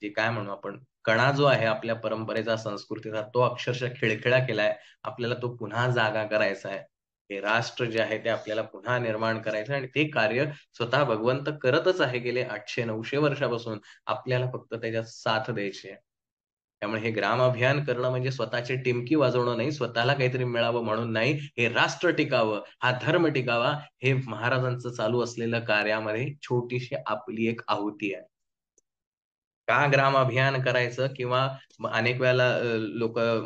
जे काय म्हणू आपण, कणा जो आहे आपल्या परंपरेचा, संस्कृतीचा, तो अक्षरशः खिळखिळा केलाय. आपल्याला तो पुन्हा जागा करायचा आहे. हे राष्ट्र जे आहे ते आपल्याला पुन्हा निर्माण करायचं आहे आणि ते कार्य स्वतः भगवंत करतच आहे गेले 800-900 वर्षापासून. आपल्याला फक्त त्याच्यात साथ द्यायची आहे. त्यामुळे हे ग्राम अभियान करणं म्हणजे स्वतःची टिमकी वाजवणं नाही, स्वतःला काहीतरी मिळावं म्हणून नाही, हे राष्ट्र टिकावं, हा धर्म टिकावा, हे महाराजांचं चालू असलेलं कार्यामध्ये छोटीशी आपली एक आहुती आहे. का ग्राम अभियान करायचं किंवा अनेक वेळेला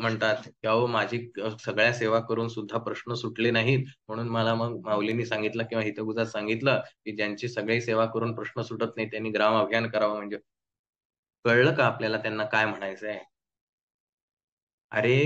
म्हणतात, की "अहो माझी सगळ्या सेवा करून सुद्धा प्रश्न सुटले नाहीत, म्हणून मला मग माऊलींनी सांगितलं किंवा हितगुजात सांगितलं, की ज्यांची सगळी सेवा करून प्रश्न सुटत नाही त्यांनी ग्राम अभियान करावं." म्हणजे कळलं का आपल्याला त्यांना काय म्हणायचंय? अरे,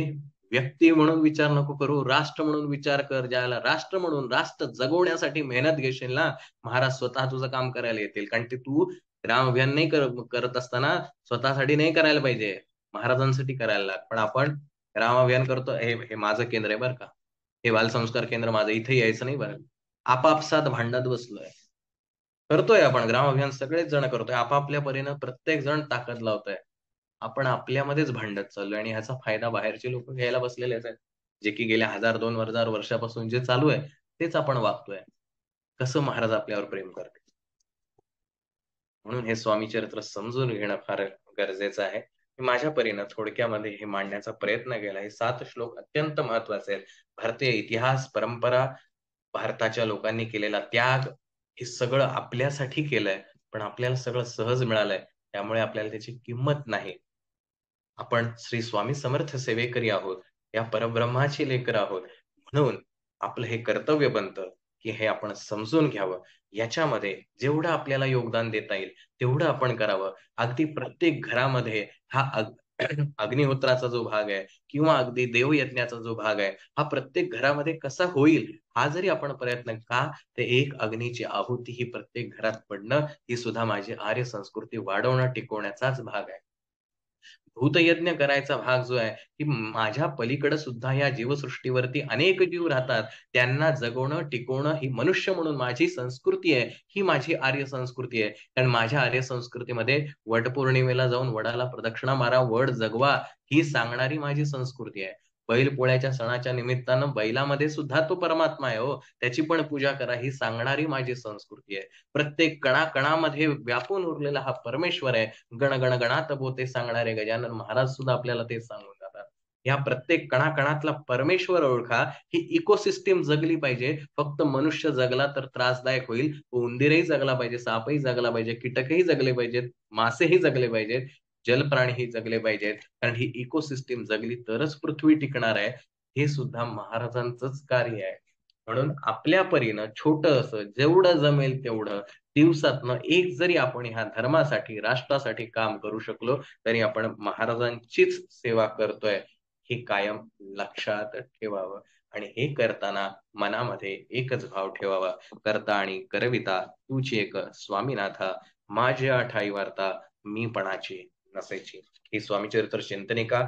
व्यक्ती म्हणून विचार नको करू, राष्ट्र म्हणून विचार कर. ज्याला राष्ट्र म्हणून राष्ट्र जगवण्यासाठी मेहनत घेशील ना, महाराज स्वतः तुझं काम करायला येतील. कारण ते तू ग्राम अभियान नाही करत असताना स्वतःसाठी नाही करायला पाहिजे, महाराजांसाठी करायला लाग. पण आपण ग्राम अभियान करतो, हे हे माझं केंद्र आहे बरं का. हे बालसंस्कार केंद्र माझं, इथे यायचं नाही बरं. आपापसात भांडत बसलोय. करतोय आपण ग्राम अभियान सगळेच जण करतोय. आपापल्या परीनं प्रत्येक जण ताकद लावतोय. आपण आपल्यामध्येच भांडत चाललोय आणि ह्याचा फायदा बाहेरचे लोकं घ्यायला बसलेलेच आहेत. जे की गेल्या 1000-2000 वर्षापासून जे चालू आहे, तेच आपण वागतोय. कसं महाराज आपल्यावर प्रेम करतील. म्हणून हे स्वामी चरित्र समजून घेणं फार गरजेचं आहे. मी माझ्या परीनं थोडक्यामध्ये हे मांडण्याचा प्रयत्न केला. हे 7 श्लोक अत्यंत महत्त्वाचे आहेत. भारतीय इतिहास, परंपरा, भारताच्या लोकांनी केलेला त्याग, हे सगळं आपल्यासाठी केलंय, पण आपल्याला सगळं सहज मिळालंय. त्यामुळे आपल्याला त्याची किंमत नाही. आपण श्री स्वामी समर्थ सेवेकरी आहोत. या परब्रह्माची लेकरं आहोत. म्हणून आपलं हे कर्तव्य बनतं, की हे आपण समजून घ्यावं. याच्यामध्ये जेवढं आपल्याला योगदान देता येईल, तेवढं आपण करावं. अगदी प्रत्येक घरामध्ये हा अग्निहोत्राचा जो भाग आहे किंवा अगदी देवयज्ञाचा जो भाग आहे, हा प्रत्येक घरामध्ये कसा होईल, हा जरी आपण प्रयत्न का, ते एक अग्नीची आहुती ही प्रत्येक घरात पडणं, ही सुद्धा माझी आर्य संस्कृती वाढवणं, टिकवण्याचाच भाग आहे. भूतयज्ञ करायचा भाग जो आहे, की माझ्या पलीकडे सुद्धा या जीवसृष्टीवरती अनेक जीव राहतात. त्यांना जगवणं, टिकवणं ही मनुष्य म्हणून माझी संस्कृती आहे. ही माझी आर्य संस्कृती आहे. कारण माझ्या आर्य संस्कृतीमध्ये वटपौर्णिमेला जाऊन वडाला प्रदक्षिणा मारा, वड जगवा, ही सांगणारी माझी संस्कृती आहे. बैलपोळ्याच्या सणाच्या निमित्तानं बैलामध्ये सुद्धा तो परमात्मा आहे हो. त्याची पण पूजा करा, ही सांगणारी माझी संस्कृती आहे. प्रत्येक कणाकणामध्ये व्यापून उरलेला हा परमेश्वर आहे. गण गण गणात बोते सांगणारे गजानन महाराज सुद्धा आपल्याला तेच सांगून जातात. या प्रत्येक कणाकणातला परमेश्वर ओळखा. ही इकोसिस्टम जगली पाहिजे. फक्त मनुष्य जगला तर त्रासदायक होईल. उंदीरही जगला पाहिजे, सापही जगला पाहिजे, कीटकही जगले पाहिजेत, मासेही जगले पाहिजेत, जलप्राणीही जगले पाहिजेत. कारण ही इकोसिस्टम जगली तरच पृथ्वी टिकणार आहे. हे सुद्धा महाराजांचंच कार्य आहे. म्हणून आपल्या परीनं छोटंसं जेवढं जमेल तेवढं दिवसातनं एक जरी आपण ह्या धर्मासाठी, राष्ट्रासाठी काम करू शकलो, तरी आपण महाराजांचीच सेवा करतोय, हे कायम लक्षात ठेवावं. आणि हे करताना मनामध्ये एकच भाव ठेवावा, करता आणि करविता तूच एक स्वामीनाथा, माझ्या ठाई वार्ता मीपणाची नसायची. ही स्वामीचरित्र चिंतनिका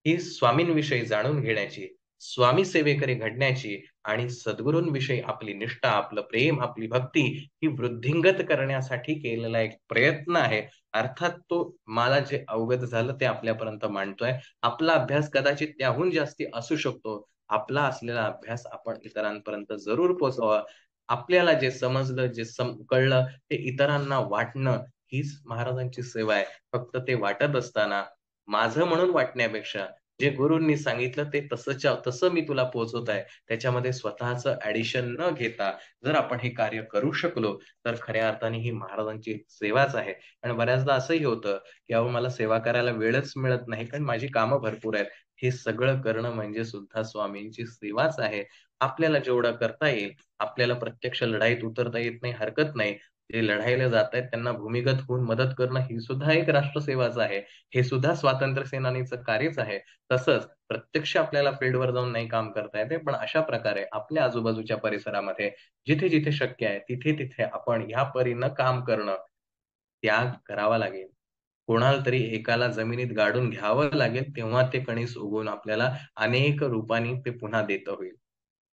ही स्वामींविषयी जाणून घेण्याची, स्वामी सेवेकरी घडण्याची आणि सद्गुरूंविषयी आपली निष्ठा, आपलं प्रेम, आपली भक्ती ही वृद्धिंगत करण्यासाठी केलेला एक प्रयत्न आहे. अर्थात तो मला जे अवगत झालं ते आपल्यापर्यंत मांडतोय. आपला अभ्यास कदाचित त्याहून जास्ती असू शकतो. आपला असलेला अभ्यास आपण इतरांपर्यंत जरूर पोहोचवावा. आपल्याला जे समजलं, जे कळलं ते इतरांना वाटणं हीच महाराजांची सेवा आहे. फक्त ते वाटत असताना माझं म्हणून वाटण्यापेक्षा जे गुरूंनी सांगितलं ते तसंच्या तसं मी तुला पोहोचवत आहे. त्याच्यामध्ये स्वतःचं ॲडिशन न घेता जर आपण हे कार्य करू शकलो, तर खऱ्या अर्थाने ही महाराजांची सेवाच आहे. आणि बऱ्याचदा असंही होतं, की अहो मला सेवा करायला वेळच मिळत नाही, कारण माझी कामं भरपूर आहेत. हे सगळं करणं म्हणजे सुद्धा स्वामींची सेवाच आहे. आपल्याला जेवढं करता येईल, आपल्याला प्रत्यक्ष लढाईत उतरता येत नाही, हरकत नाही. जे लढाईला जातायत त्यांना भूमिगत होऊन मदत करणं ही सुद्धा एक राष्ट्रसेवाच आहे. हे सुद्धा स्वातंत्र्य सेनानीचं कार्यच आहे. तसंच प्रत्यक्ष आपल्याला फील्डवर जाऊन नाही काम करता येत पण अशा प्रकारे आपल्या आजूबाजूच्या परिसरामध्ये जिथे-जिथे शक्य आहे, तिथे-तिथे आपण ह्या परीनं काम करणं, त्याग करावा लागेल. कोणाला तरी एकाला जमिनीत गाडून घ्यावं लागेल, तेव्हा ते कणीस उगवून आपल्याला अनेक रूपांनी ते पुन्हा देतं होईल.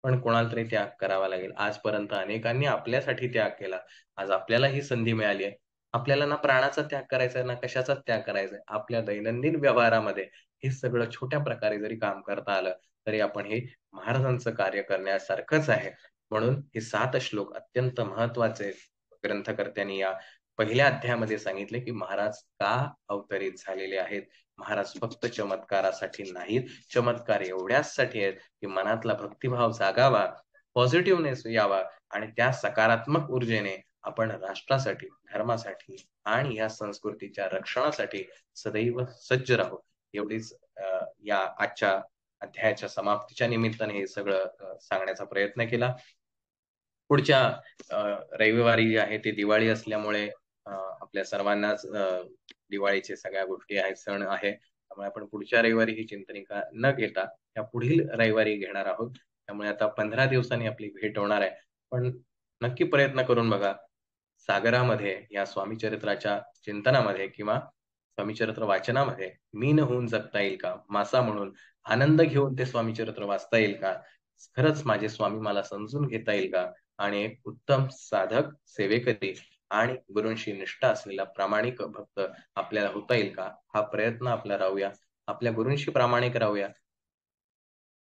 पण कोणाला तरी त्याग करावा लागेल. आजपर्यंत अनेकांनी आपल्यासाठी त्याग केला. आज आपल्याला ही संधी मिळाली आहे. आपल्याला ना प्राणाचा त्याग करायचा आहे, ना कशाचाच त्याग करायचा आहे. आपल्या दैनंदिन व्यवहारामध्ये हे सगळं छोट्या प्रकारे जरी काम करता आलं, तरी आपण हे महाराजांचं कार्य करण्यासारखंच आहे. म्हणून हे 7 श्लोक अत्यंत महत्त्वाचे ग्रंथकर्त्यांनी या पहिल्या अध्यायामध्ये सांगितले, की महाराज का अवतरित झालेले आहेत. महाराज फक्त चमत्कारासाठी नाहीत. चमत्कार एवढ्याचसाठी आहेत, की मनातला भक्तिभाव जागावा, पॉझिटिव्हनेस यावा आणि त्या सकारात्मक ऊर्जेने आपण राष्ट्रासाठी, धर्मासाठी आणि या संस्कृतीच्या रक्षणासाठी सदैव सज्ज राहू. एवढीच या आजच्या अध्यायाच्या समाप्तीच्या निमित्ताने हे सगळं सांगण्याचा प्रयत्न केला. पुढच्या अ, रविवारी जे आहे ते दिवाळी असल्यामुळे आपल्या सर्वांनाच दिवाळीच्या सगळ्या गोष्टी आहेत, सण आहे. त्यामुळे आपण पुढच्या रविवारी ही चिंतनिका न घेता या पुढील रविवारी घेणार आहोत. त्यामुळे आता 15 दिवसांनी आपली भेट होणार आहे. पण नक्की प्रयत्न करून बघा. सागरामध्ये या स्वामीचरित्राच्या चिंतनामध्ये किंवा स्वामीचरित्र वाचनामध्ये मीन होऊन जगता येईल का? मासा म्हणून आनंद घेऊन ते स्वामीचरित्र वाचता येईल का? खरंच माझे स्वामी मला समजून घेता येईल का? आणि एक उत्तम साधक, सेवेकरी आणि गुरूंशी निष्ठा असलेला प्रामाणिक भक्त आपल्याला होता येईल का? हा प्रयत्न आपला राहूया. आपल्या गुरूंशी प्रामाणिक राहूया.